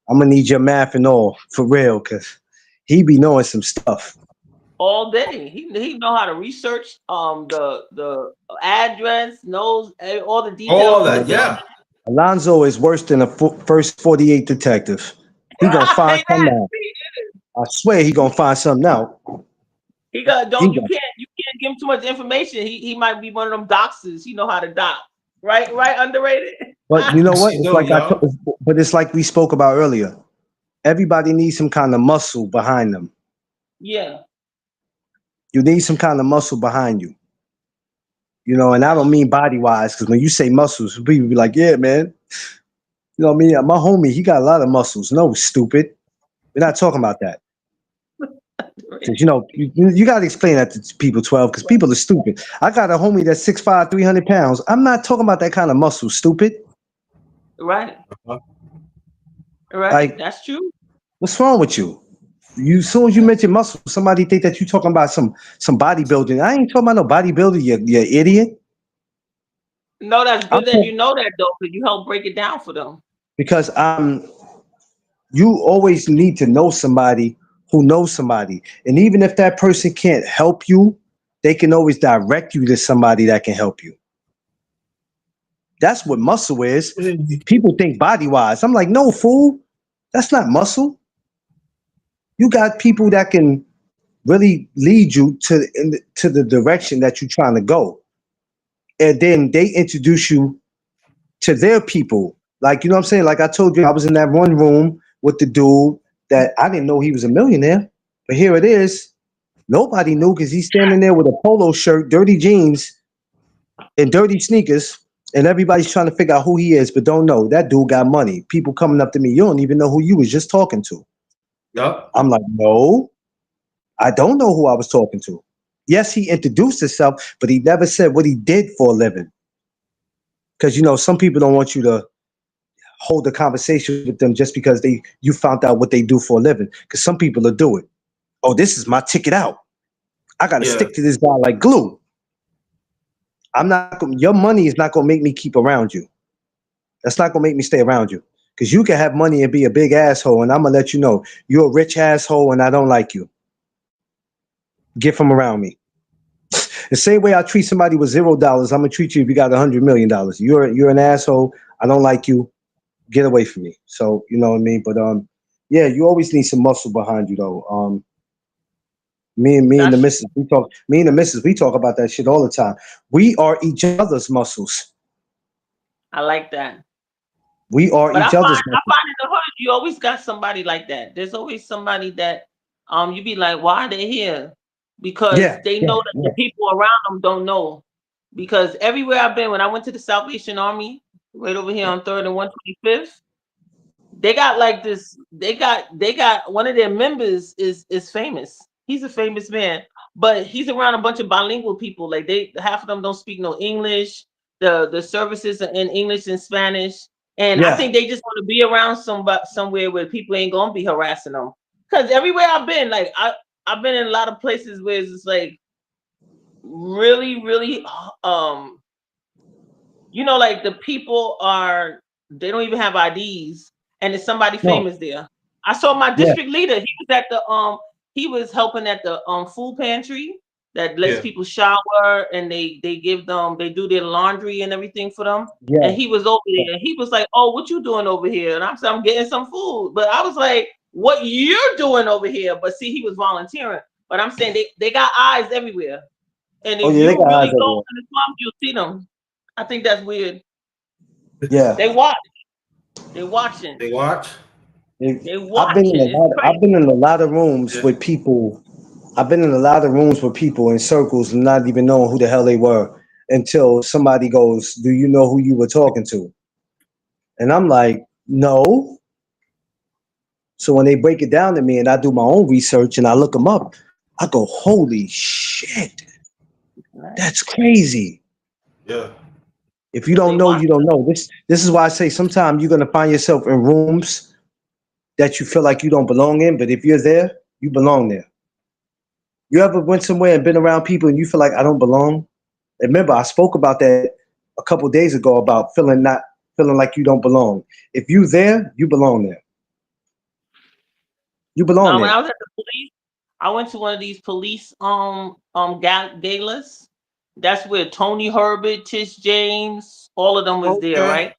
C: I'm gonna need your math and all for real, cause he be knowing some stuff.
D: All day. He know how to research the address, knows all the details
A: All
D: of the
A: that.
D: building.
A: Yeah.
C: Alonzo is worse than a first 48 detective. He gonna find something out. I swear he gonna find something out.
D: He got
C: He
D: don't
C: got,
D: you can't give him too much information. He might be one of them doxers. He know how to dox. Right, underrated.
C: but you know
A: Yes,
C: what?
A: you
C: It's
A: do,
C: like
A: yo.
C: but it's like we spoke about earlier. Everybody needs some kind of muscle behind them.
D: Yeah,
C: You need some kind of muscle behind you. You know, and I don't mean body wise, because when you say muscles, people be like, yeah, man. You know what I mean? My homie, he got a lot of muscles. No, stupid. We're not talking about that. Because, you know, you got to explain that to people, 12, because people are stupid. I got a homie that's 6'5", 300 pounds. I'm not talking about that kind of muscle, stupid.
D: right,
A: Uh-huh.
D: right.
C: Like,
D: That's true.
C: what's wrong with you? You As soon as you mention muscle, somebody think that you talking about some bodybuilding. I ain't talking about no bodybuilder, you idiot.
D: No, that's
C: I'm
D: good that
C: talking
D: you know that though, because you help break it down for them.
C: because you always need to know somebody who knows somebody. And even if that person can't help you, they can always direct you to somebody that can help you. That's what muscle is. People think body wise. I'm like, no, fool. That's not muscle. You got people that can really lead you to the direction that you're trying to go. And then they introduce you to their people. Like, you know what I'm saying? Like I told you, I was in that one room with the dude that I didn't know he was a millionaire. But here it is. Nobody knew because he's standing there with a polo shirt, dirty jeans, and dirty sneakers. And everybody's trying to figure out who he is, but don't know. That dude got money. People coming up to me, you don't even know who you was just talking to.
A: Yup.
C: I'm like, no, I don't know who I was talking to. Yes, he introduced himself, but he never said what he did for a living. Because, you know, some people don't want you to hold a conversation with them just because you found out what they do for a living. Because some people will do it. Oh, this is my ticket out. I got to
A: Yeah.
C: stick to this guy like glue. Your money is not going to make me keep around you. That's not going to make me stay around you. Because you can have money and be a big asshole, and I'm going to let you know you're a rich asshole and I don't like you. Get from around me. The same way I treat somebody with $0, I'm going to treat you if you got $100 million. You're an asshole. I don't like you. Get away from me. So, you know what I mean? But yeah, you always need some muscle behind you though. Me and the
D: That's
C: missus, we talk about that shit all the time. We are each other's muscles.
D: I like that.
C: We are
D: But
C: each other's
D: I
C: message.
D: find in the hood, you always got somebody like that. There's always somebody that you be like, why are they here? Because
C: Yeah,
D: they
C: yeah,
D: know that
C: yeah.
D: the people around them don't know. Because everywhere I've been, when I went to the Salvation Army, right over here on 3rd and 125th, they got like this. They got one of their members is famous. He's a famous man, but he's around a bunch of bilingual people. Like they half of them don't speak no English. The services are in English and Spanish, and I
C: Yeah.
D: think they just want to be around somewhere where people ain't gonna be harassing them. Because everywhere I've been, like I've been in a lot of places where it's just like really, really like the people they don't even have IDs, and there's somebody
C: No.
D: famous there. I saw my
C: Yeah.
D: district leader. He was at the he was helping at the food pantry that lets
A: Yeah.
D: people shower, and they do their laundry and everything for them.
C: Yeah.
D: And he was over there, and he was like, "Oh, what you doing over here?" And I said, "I'm getting some food." But I was like, "What you're doing over here?" But see, he was volunteering. But I'm saying they got eyes everywhere, and
C: Oh
D: if
C: yeah, they
D: you
C: got eyes
D: really go
C: everywhere.
D: in the slums, you'll see them. I think that's weird.
C: Yeah.
D: They watch. They watching.
A: They watch.
D: They
C: I've been in
D: watching.
C: a
D: It's
C: lot. I've
D: crazy.
C: been in a lot of rooms
A: Yeah.
C: with people. I've been in a lot of rooms with people in circles, not even knowing who the hell they were until somebody goes, "Do you know who you were talking to?" And I'm like, "No." So when they break it down to me, and I do my own research and I look them up, I go, "Holy shit, that's crazy."
A: Yeah.
C: If you don't
D: They
C: know,
D: watch.
C: you don't know. This is why I say sometimes you're gonna find yourself in rooms that you feel like you don't belong in, but if you're there, you belong there. You ever went somewhere and been around people and you feel like I don't belong? Remember, I spoke about that a couple days ago about not feeling like you don't belong. If you there, you belong there. You belong
D: When
C: there.
D: I was at the police, I went to one of these police galas. That's where Tony Herbert, Tish James, all of them was there,
A: Okay.
D: right?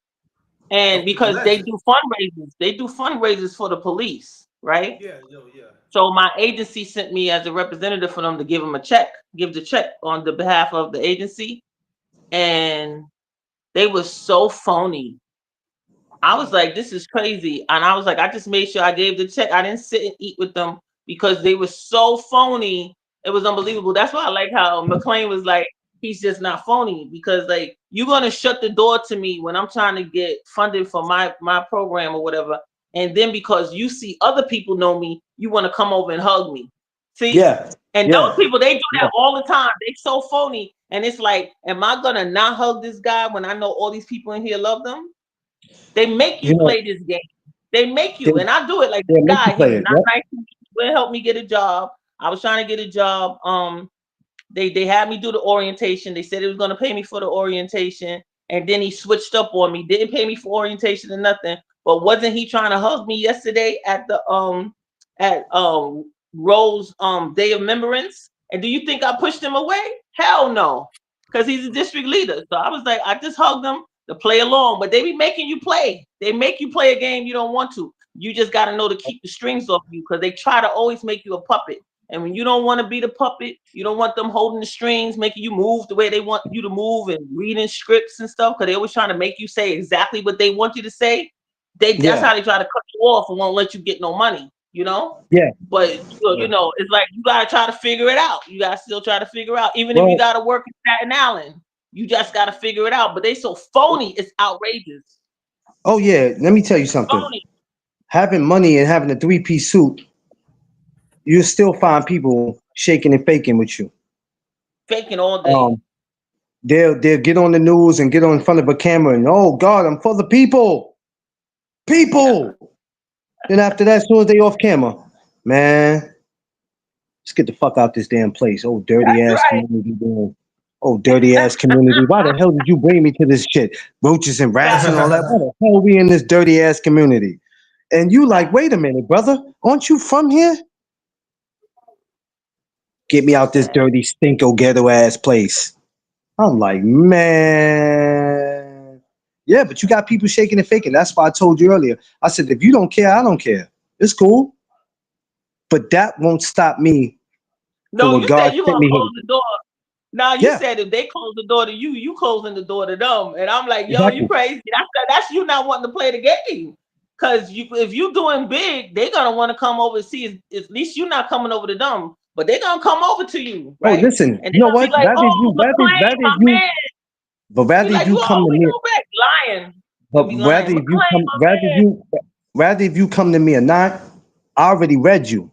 D: And
A: Those
D: because they
A: legends.
D: do fundraisers for the police, right?
A: Yeah. Yo. Yeah.
D: So my agency sent me as a representative for them to give them a check, give the check on the behalf of the agency, and they were so phony. I was like, this is crazy. And I was like, I just made sure I gave the check. I didn't sit and eat with them because they were so phony. It was unbelievable. That's why I like how McLean was like, he's just not phony because like you're gonna shut the door to me when I'm trying to get funded for my program or whatever. And then because you see other people know me, you want to come over and hug me. See?
C: Yeah.
D: And those
C: Yeah.
D: people, they do
C: Yeah.
D: that all the time. They so phony. And it's like, am I gonna not hug this guy when I know all these people in here love them? They make
C: You
D: you
C: know,
D: play this game. They make
C: they
D: you, and I do it like
C: they
D: this
C: make you
D: guy. He
C: play
D: was
C: it.
D: not
C: Yep.
D: nice to me. He wouldn't help me get a job. I was trying to get a job. They had me do the orientation. They said it was going to pay me for the orientation, and then he switched up on me. Didn't pay me for orientation or nothing. But wasn't he trying to hug me yesterday at the Rose Day of Remembrance? And do you think I pushed him away? Hell no, because he's a district leader. So I was like, I just hugged him to play along. But they be making you play. They make you play a game you don't want to. You just got to know to keep the strings off you because they try to always make you a puppet. And when you don't want to be the puppet, you don't want them holding the strings, making you move the way they want you to move and reading scripts and stuff, because they always trying to make you say exactly what they want you to say. That's how
C: Yeah.
D: they try to cut you off and won't let you get no money, you know?
C: Yeah.
D: But
A: Yeah.
D: it's like you gotta try to figure it out. You gotta still try to figure out, even if you
C: Well,
D: gotta work in Staten Island, you just gotta figure it out. But they so phony, it's outrageous.
C: oh yeah, let me tell you something.
D: Phony,
C: Having money and having a three-piece suit, you still find people shaking and faking with you.
D: faking all day.
C: Um, they'll get on the news and get on in front of a camera and oh God, I'm for the people.
D: Yeah.
C: People. Then after that, as soon as they off camera, man, let's get the fuck out this damn place. Oh, dirty
D: That's
C: ass
D: right.
C: community, man. Oh, dirty ass community. Why the hell did you bring me to this shit? Roaches and rats and all that. Why the hell we in this dirty ass community? And you like, wait a minute, brother. Aren't you from here? Get me out this
D: Sad.
C: dirty, stinko, ghetto ass place. I'm like, man. Yeah, but you got people shaking and faking. That's why I told you earlier. I said, if you don't care, I don't care. It's cool. But that won't stop me from
D: No,
C: when
D: you said
C: God
D: you
C: sent
D: gonna
C: me
D: close
C: here.
D: the door. Now you
B: Yeah,
D: said if they close the door to you, you closing the door to them. And I'm like, yo, you
B: exactly.
D: crazy. That's you not wanting to play the game. Cause if you doing big, they're gonna want to come over and see. At least you're not coming over to them, but they're gonna come over to you,
B: Oh,
D: right?
B: listen,
D: And
B: you
D: they're
B: know
D: gonna be
B: what?
D: like, oh, McLean, my man. Be
B: Rather if
D: like,
B: you
D: you
B: come to
D: always
B: me,
D: go back lying. They'll
B: but
D: be lying. McLean, my man.
B: rather if you come to me or not, I already read you.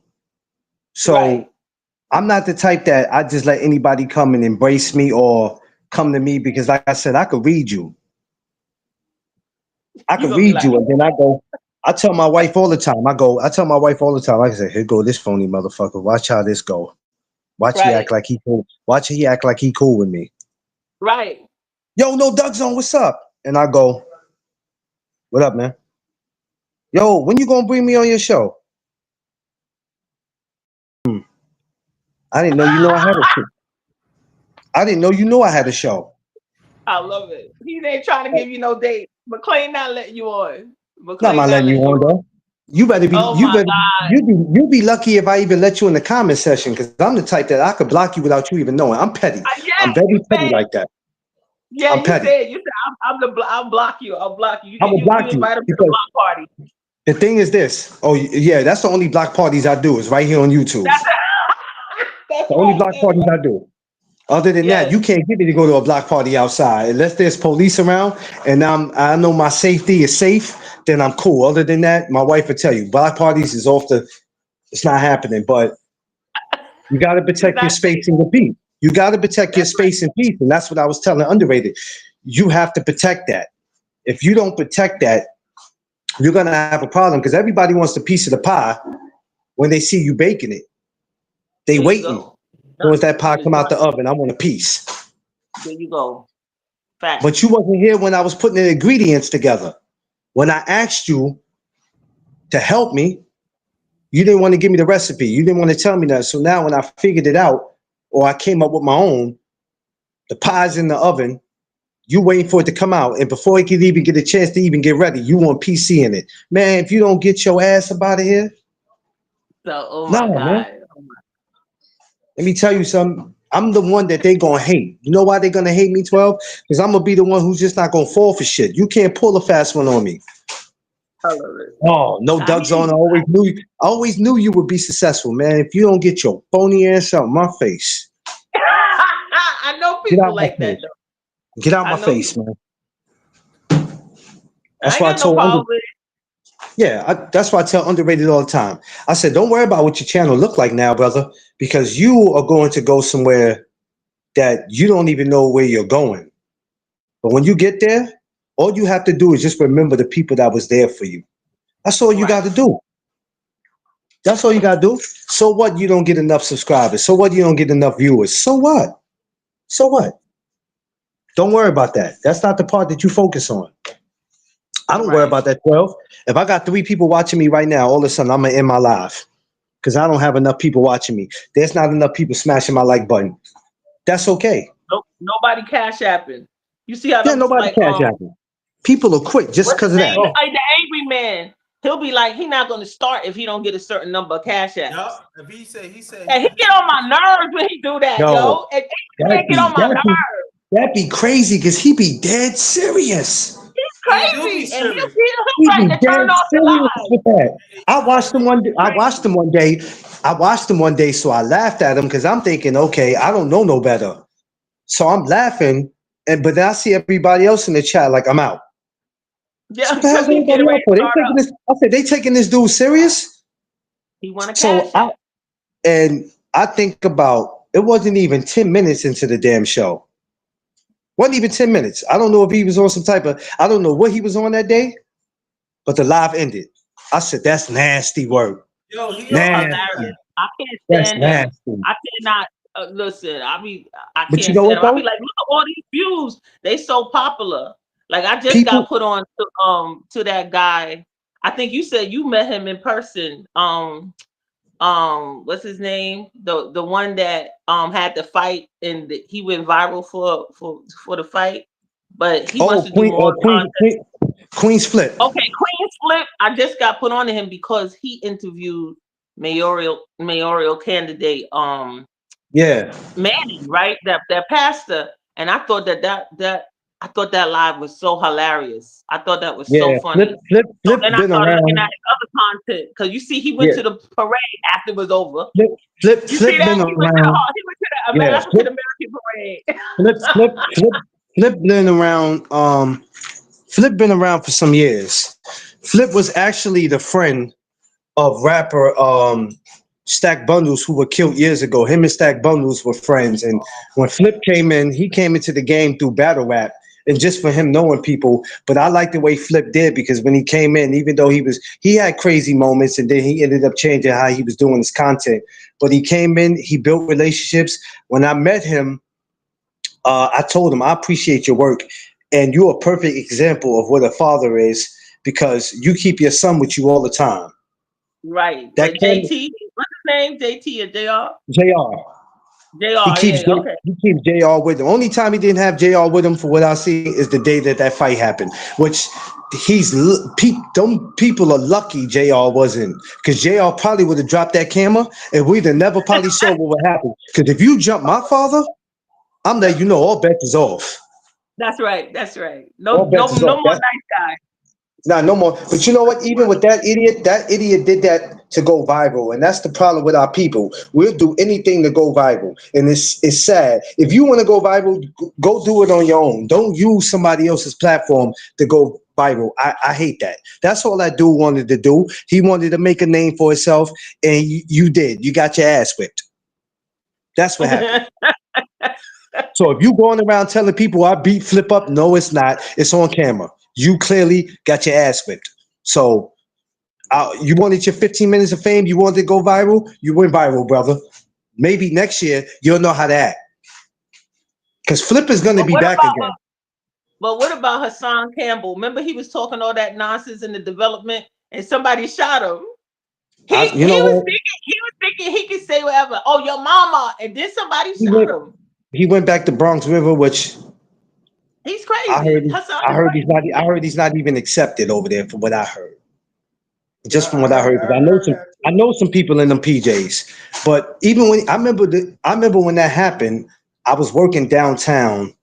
D: Right.
B: So I'm not the type that I just let anybody come and embrace me or come to me because, like I said, I could read you. I
D: You
B: could
D: gonna be
B: read
D: like,
B: you, and then I go. I tell my wife all the time. I tell my wife all the time. I say, "Here go this phony motherfucker. Watch how this go. Watch he act
D: right,
B: like he cool. Watch he act like he cool with me.
D: right.
B: Yo, no Doug Zone, what's up?" And I go, "What up, man? Yo, when you gonna bring me on your show?" I didn't know you know I had a show. I didn't know you know I had a show.
D: I love it. He ain't trying to give you no date. McLean not letting you on.
B: Not my
D: McLean not
B: letting you
D: letting you
B: on
D: on.
B: though. You better be.
D: Oh
B: You
D: my
B: better.
D: God.
B: You be lucky if I even let you in the comment section because I'm the type that I could block you without you even knowing. I'm petty.
D: Yeah,
B: I'm very
D: you
B: petty
D: said.
B: like that.
D: Yeah,
B: I'm petty.
D: you said I'll block you. I'll block you. You
B: I
D: can
B: will
D: you
B: block you
D: invite him to the
B: because
D: block party.
B: the thing is this. Oh yeah, that's the only block parties I do is right here on YouTube.
D: That's that's
B: The only
D: right.
B: block
D: That's
B: parties
D: right.
B: I do. Other than that,
D: Yes,
B: you can't get me to go to a block party outside unless there's police around and I know my safety is safe. Then I'm cool. Other than that, my wife will tell you block parties is off the. It's not happening. But you got to
D: it's
B: protect your
D: not safe.
B: space and your peace. You got to protect your
D: That's right.
B: space and peace, and that's what I was telling Underrated. You have to protect that. If you don't protect that, you're gonna have a problem because everybody wants a piece of the pie when they see you baking it. They
D: There you
B: waiting.
D: go.
B: So
D: Done.
B: as that pie
D: It's
B: come
D: done.
B: out the oven, I want a piece.
D: There you go. Fact.
B: But you wasn't here when I was putting the ingredients together. When I asked you to help me, you didn't want to give me the recipe. You didn't want to tell me that. So now when I figured it out, or I came up with my own, the pie's in the oven. You waiting for it to come out, and before it could even get a chance to even get ready, you want PC in it. Man, if you don't get your ass up out of here,
D: So, oh
B: nah,
D: my
B: man.
D: God.
B: Let me tell you something. I'm the one that they gonna hate. You know why they gonna hate me, 12? Because I'm gonna be the one who's just not gonna fall for shit. You can't pull a fast one on me.
D: I love it.
B: Oh, no
D: I
B: Doug's
D: hear
B: on.
D: you.
B: I always knew you would be successful, man. If you don't get your phony ass out my face,
D: I know
B: get
D: people
B: out my
D: like that
B: face.
D: though.
B: Get out
D: I
B: my
D: know
B: face,
D: people.
B: man.
D: I
B: That's
D: ain't
B: why I
D: got no
B: told
D: problem with
B: that's why I tell Underrated all the time. I said, don't worry about what your channel look like now, brother, because you are going to go somewhere that you don't even know where you're going. But when you get there, all you have to do is just remember the people that was there for you. That's all
D: it.
B: you got
D: Right.
B: to do. That's all you got to do. So what? You don't get enough subscribers. So what? You don't get enough viewers. So what? So what? Don't worry about that. That's not the part that you focus on. I don't worry
D: Right.
B: about that 12. If I got 3 people watching me right now, all of a sudden I'm going to end my live because I don't have enough people watching me. There's not enough people smashing my like button. That's okay.
D: Nope. Nobody cash apping. You see how
B: Yeah,
D: them
B: nobody
D: like
B: cash out me. People will quit just
D: what's
B: because
D: his
B: of that.
D: name?
A: Oh,
D: The angry man. He'll be like, he not gonna start if he don't get a certain number of cash
A: yeah.
D: apps.
A: If he said
D: And he get on my nerves when he do that,
B: Yo,
D: yo. And angry man
B: that
D: get
B: be
D: on my
B: that be
D: nerves.
B: that be crazy because he be dead serious.
A: he do be
D: Crazy. And
A: serious.
D: he'll
B: He be
D: like to turn
B: dead
D: off the
B: serious
D: live.
B: with that. I watched him one. I watched
D: Crazy.
B: him one day. I watched him one day, so I laughed at him because I'm thinking, okay, I don't know no better. So I'm laughing, and but then I see everybody else in the chat like I'm out. So
D: Yeah,
B: what the
D: because
B: hell's
D: he
B: everybody
D: getting ready
B: out
D: to
B: for? They
D: start
B: taking
D: up.
B: this. I said they taking this dude serious.
D: He want a
B: So
D: cash app.
B: I think about it wasn't even 10 minutes into the damn show. Wasn't even 10 minutes. I don't know if he was on some type of. I don't know what he was on that day, but the live ended. I said that's nasty work.
A: Yo, he
D: It's
A: always do
B: Nasty.
D: hilarious.
A: that.
D: I can't
B: That's
D: stand him.
B: nasty.
D: I cannot listen. I
B: But you
D: can't
B: know
D: stand
B: what
D: him. I be
B: though?
D: like, look at all these views. They so popular. Like I just got
B: People.
D: put on to that guy. I think you said you met him in person. What's his name? The one that had the fight and he went viral for the fight, but he wants
B: Oh,
D: to do more content.
B: Queen's Flip.
D: Okay, Queen's Flip. I just got put on to him because he interviewed mayoral candidate
B: Yeah,
D: Manning, right? That pastor. And I thought I thought that live was so hilarious. I thought that was so
B: yeah. Flip,
D: funny.
B: flip,
D: So
B: flip
D: then I
B: been
D: started looking
B: around.
D: at his other content because you see he went
B: Yeah,
D: to the parade after it was over.
B: flip, flip,
D: You see
B: flip
D: that?
B: been around.
D: He went to the
B: Yeah,
D: African American parade.
B: flip, flip, flip, flip been around. Flip been around for some years. Flip was actually the friend of rapper Stack Bundles, who were killed years ago. Him and Stack Bundles were friends, and when Flip came in, he came into the game through battle rap. And just for him knowing people, but I like the way Flip did because when he came in, even though he had crazy moments, and then he ended up changing how he was doing his content. But he came in, he built relationships. When I met him, I told him I appreciate your work, and you're a perfect example of what a father is because you keep your son with you all the time.
D: Right.
B: That
D: But
B: came
D: JT, what's his name? JT or JR?
B: Jr. He
D: JR,
B: keeps
D: yeah, okay.
B: he keeps Jr. with him. Only time he didn't have Jr. with him, for what I see, is the day that fight happened. Which them people are lucky Jr. wasn't, because Jr. probably would have dropped that camera, and we'd have never probably saw what would happen. Because if you jump my father, I'm letting you know all bets is off.
D: That's right. That's right.
B: All bets is
D: No
B: off.
D: more nice guy.
B: Nah, no more. But you know what? Even with that idiot did that to go viral, and that's the problem with our people. We'll do anything to go viral, and it's sad. If you want to go viral, go do it on your own. Don't use somebody else's platform to go viral. I hate that. That's all that dude wanted to do. He wanted to make a name for himself, and you did. You got your ass whipped. That's what happened. So if you going around telling people I beat Flip up, no, it's not. It's on camera. You clearly got your ass whipped. So you wanted your 15 minutes of fame. You wanted to go viral. You went viral, brother. Maybe next year you'll know how to act. Because Flip is going to
D: But
B: be
D: what
B: back
D: about
B: again.
D: But what about Hassan Campbell? Remember he was talking all that nonsense in the development and somebody shot him.
B: You know what?
D: He was thinking he could say whatever. Oh, your mama, and then somebody
B: He
D: shot
B: went.
D: him.
B: He went back to Bronx River, which
D: He's
B: I heard.
D: crazy. Hassan
B: I
D: is
B: heard he's not.
D: crazy.
B: I heard he's not even accepted over there, from what I heard. Just from
A: Yeah,
B: what I heard, 'cause
A: I heard that
B: I
A: too.
B: know some people in them PJs. But even when I remember when that happened, I was working downtown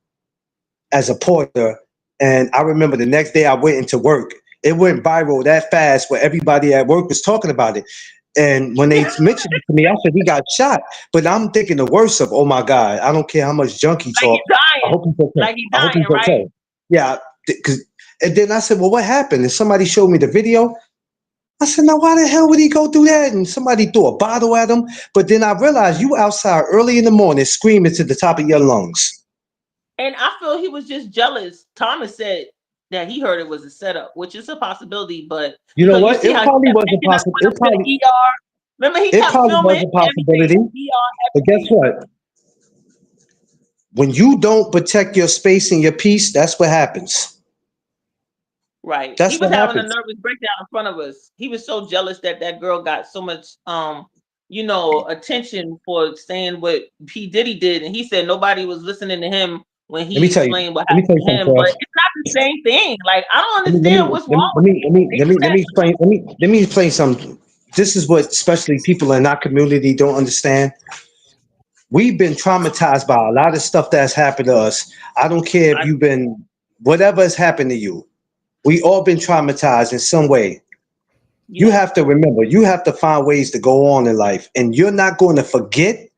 B: as a porter, and I remember the next day I went into work. It went viral that fast, where everybody at work was talking about it. And when they mentioned it to me, I said he got shot. But I'm thinking the worst of, oh my God, I don't care how much junk he
D: Like he's
B: talk. I
D: dying.
B: hope he's okay.
D: Like he's
B: I hope he's
D: dying, right?
B: okay. Yeah, because and then I said, well, what happened? And somebody showed me the video. I said, now why the hell would he go do that? And somebody threw a bottle at him. But then I realized you outside early in the morning screaming to the top of your lungs.
D: And I feel he was just jealous. Thomas said that he heard it was a setup, which is a possibility, but
B: You know
D: because you
B: what?
D: see
B: It
D: how he
B: probably
D: kept
B: was a
D: taking us
B: possible.
D: with him to the ER. Remember, he
B: It
D: kept
B: probably was
D: filming
B: a
D: everything.
B: possibility.
D: ER,
B: But guess
D: everything.
B: what? When you don't protect your space and your peace, that's what happens.
D: Right. He
B: That's
D: was
B: what
D: having a
B: happens.
D: nervous breakdown in front of us. He was so jealous that that girl got so much, attention for saying what P. Diddy did. And he said nobody was listening to him when
B: Let me
D: he
B: tell you.
D: explained what
B: Let me tell
D: happened
B: you
D: to
B: something,
D: him. But
B: Prof.
D: it's not the same thing. Like, I don't
B: Let me
D: understand what's wrong with people. They do
B: let
D: that.
B: me explain. Let me explain something. This is what especially people in our community don't understand. We've been traumatized by a lot of stuff that's happened to us. I don't care if you've been whatever has happened to you. We all been traumatized in some way. You
D: Yeah.
B: have to remember, you have to find ways to go on in life, and you're not going to forget,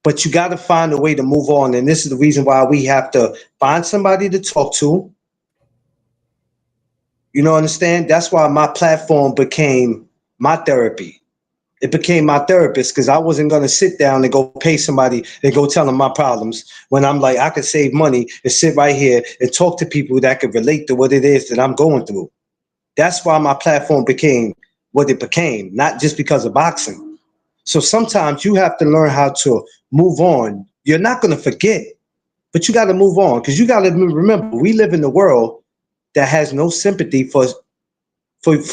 B: but you got to find a way to move on. And this is the reason why we have to find somebody to talk to. You know, understand? That's why my platform became my therapy. It became my therapist because I wasn't going to sit down and go pay somebody and go tell them my problems when I'm like, I could save money and sit right here and talk to people that could relate to what it is that I'm going through. That's why my platform became what it became, not just because of boxing. So sometimes you have to learn how to move on. You're not going to forget, but you got to move on because you got to remember we live in a world that has no sympathy for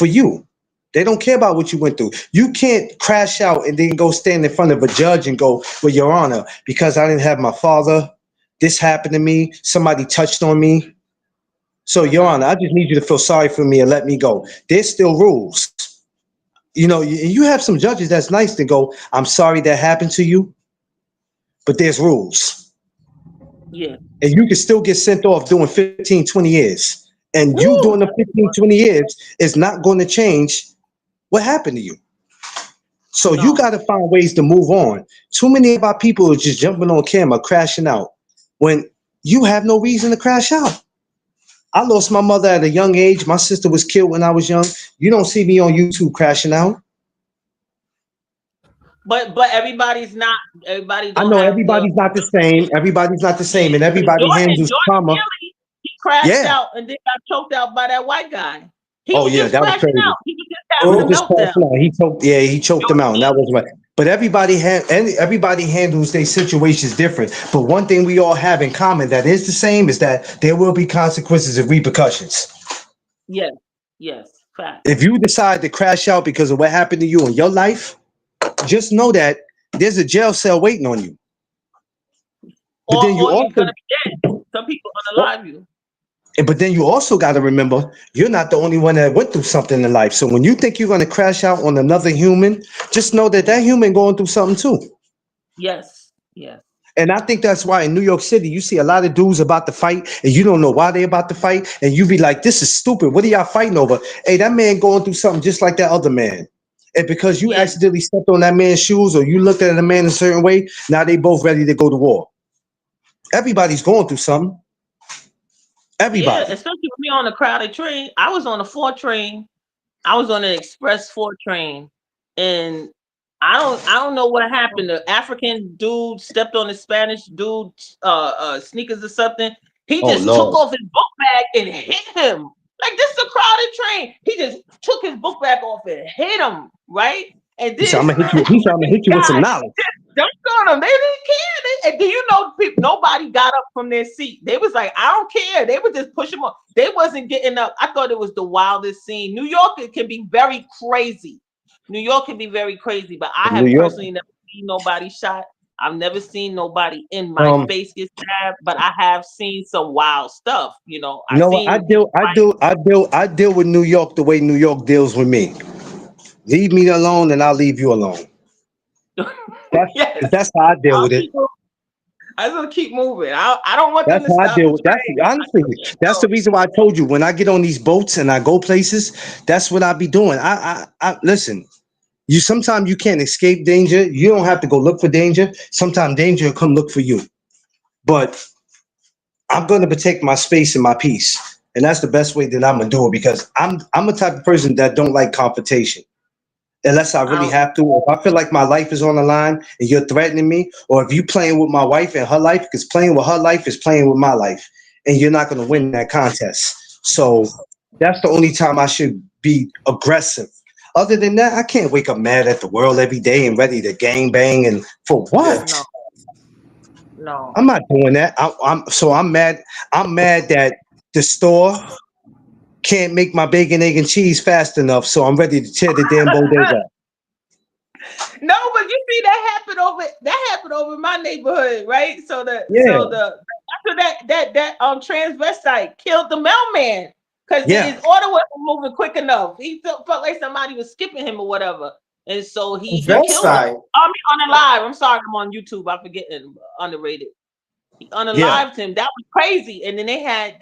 B: you. They don't care about what you went through. You can't crash out and then go stand in front of a judge and go, well, Your Honor, because I didn't have my father, this happened to me, somebody touched on me. So, Your
D: Mhm.
B: Honor, I just need you to feel sorry for me and let me go. There's still rules. You know, you have some judges that's nice to go, I'm sorry that happened to you. but there's rules.
D: Yeah.
B: And you can still get sent off doing 15, 20 years. And you
D: Woo!
B: doing the 15, 20 years is not going to change what happened to you. So you
D: No.
B: got to find ways to move on. Too many of our people are just jumping on camera, crashing out when you have no reason to crash out. I lost my mother at a young age. My sister was killed when I was young. You don't see me on YouTube crashing out.
D: But everybody's not. Everybody
B: I
D: don't
B: know
D: have the.
B: everybody's not the same. Everybody's not the same, and
D: Because
B: everybody handles
D: Jordan
B: trauma.
D: Kelly, he crashed
B: Yeah.
D: out and then got choked out by that white guy. He
B: Oh
D: was
B: yeah,
D: just
B: that was
D: crashing
B: crazy.
D: out. He was just
B: He
D: having
B: was
D: a
A: Oh,
B: just
D: meltdown.
B: crashing out. He choked. Yeah, he choked them out, and that was right. But everybody handles their situations different. But one thing we all have in common that is the same is that there will be consequences and repercussions.
D: Yes, yes, fact.
B: If you decide to crash out because of what happened to you in your life, just know that there's a jail cell waiting on you. But then you
D: Or you're
B: also,
D: gonna be dead. Some people unalive you.
B: but then you also got to remember you're not the only one that went through something in life. So when you think you're going to crash out on another human, just know that that human going through something too.
D: Yes, yes.
B: And I think that's why in New York City, you see a lot of dudes about to fight and you don't know why they about to fight. And you be like, this is stupid. What are y'all fighting over? Hey, that man going through something just like that other man. And because you
D: Yeah.
B: accidentally stepped on that man's shoes or you looked at a man a certain way, now they both ready to go to war. Everybody's going through something.
D: Yeah,
B: Everybody.
D: especially with me on the crowded train. I was on a 4 train. I was on an express 4 train, and I don't know what happened. The African dude stepped on the Spanish dude sneakers or something. He
B: Oh,
D: just took
B: Lord.
D: off his book bag and hit him. Like, this is a crowded train. He just took his book bag off and hit him, right? And
B: He said,
D: then
B: I'm gonna hit you. He said, I'm gonna hit you with some
D: guys
B: knowledge.
D: dunked on them. They didn't care. And do you know people? Nobody got up from their seat. They was like, I don't care. They would just push them up. They wasn't getting up. I thought it was the wildest scene. New York, it can be very crazy. New York can be very crazy, but I
B: New
D: have
B: York.
D: personally never seen nobody shot. I've never seen nobody in my face get stabbed, but I have seen some wild stuff. You know,
B: You
D: I've
B: know what?
D: seen
B: I deal with New York the way New York deals with me. Leave me alone and I'll leave you alone.
D: yes.
B: That's how I deal
D: I'll
B: with it.
D: keep moving. I'm gonna keep moving. I don't want them
B: That's
D: to
B: how I
D: stop
B: deal
D: the
B: with. That's
D: train.
B: honestly. That's the reason why I told you when I get on these boats and I go places. That's what I be doing. I listen. You sometimes you can't escape danger. You don't have to go look for danger. Sometimes danger will come look for you. But I'm going to protect my space and my peace, and that's the best way that I'm gonna do it because I'm a type of person that don't like confrontation unless I really
D: I
B: have to. If I feel like my life is on the line and you're threatening me, or if you playing with my wife and her life, because playing with her life is playing with my life, and you're not going to win that contest. So that's the only time I should be aggressive. Other than that, I can't wake up mad at the world every day and ready to gang bang and for
A: yeah.
B: what?
D: no, no.
B: I'm not doing that. I'm mad. I'm mad that the store can't make my bacon, egg, and cheese fast enough, so I'm ready to tear the damn bodega.
D: No, but you see that happened over my neighborhood, right?
B: Yeah,
D: After that transvestite killed the mailman because his
B: yeah.
D: order wasn't moving quick enough. He felt like somebody was skipping him or whatever, and so he
A: Invest
D: killed him.
A: side.
D: I mean, unalive. I'm sorry, I'm on YouTube. I forget it. Underrated. He
B: Yeah.
D: unalived him. That was crazy. And then they had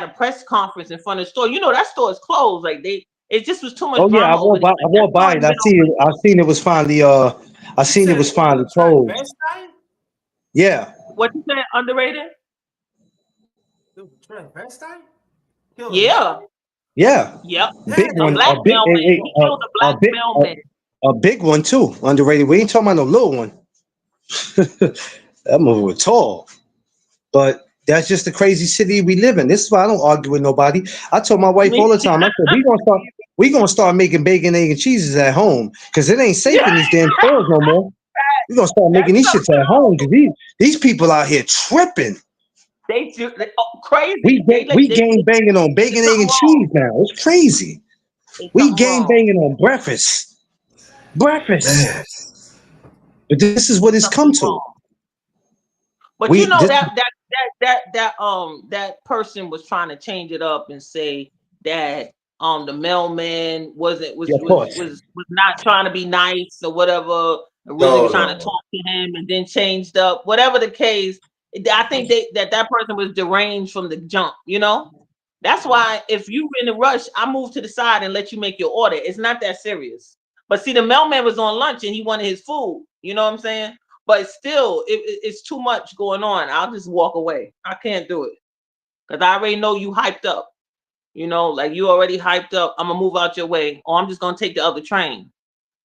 D: a press conference in front of the store. You know that store is closed. Like it just was too much
B: Oh yeah,
D: drama over there.
B: I
D: Like, that
B: walked
D: store
B: by
D: ain't
B: it. I
D: been
B: seen
D: open.
B: it. I seen it was finally. I
A: You
B: seen it
A: said
B: was
A: it killed
B: finally
A: a
B: closed.
A: transvestite?
B: Yeah,
D: What you said? Underrated?
A: Killed a transvestite? Killed a
D: Yeah.
A: mailman?
B: yeah.
D: Yep.
B: Big
A: Damn.
D: A
B: one.
D: black mailman. He killed a
B: A
D: black
B: big,
D: mailman.
B: a big one too. Underrated. We ain't talking about no little one. That movie was tall. But that's just the crazy city we live in. This is why I don't argue with nobody. I told my wife all
D: Me.
B: the time. I said we gonna start making bacon, egg, and cheeses at home because it ain't safe
D: Yeah,
B: in these damn stores no more. We gonna start
D: that's
B: making these
D: so
B: shits at home because these people out here tripping.
D: crazy.
B: We game banging on
D: There's
B: bacon, egg,
D: something
B: and
D: wrong.
B: cheese now. It's crazy.
D: There's
B: We
D: something
B: game
D: wrong.
B: banging on breakfast.
A: Man.
B: But this is what it's come
D: Something
B: to.
D: wrong. But you
B: We
D: know
B: this,
D: that person was trying to change it up and say that the mailman wasn't was
B: yeah, of
D: was
B: course.
D: was was not trying to be nice or whatever. really
A: No,
D: trying
A: no,
D: to
A: no.
D: talk to him and then changed up. Whatever the case, I think that person was deranged from the jump. You know, that's why if you in a rush, I move to the side and let you make your order. It's not that serious. But see, the mailman was on lunch and he wanted his food. You know what I'm saying? But still, it's too much going on. I'll just walk away. I can't do it because I already know you hyped up. You know, like you already hyped up. I'm gonna move out your way, or I'm just gonna take the other train.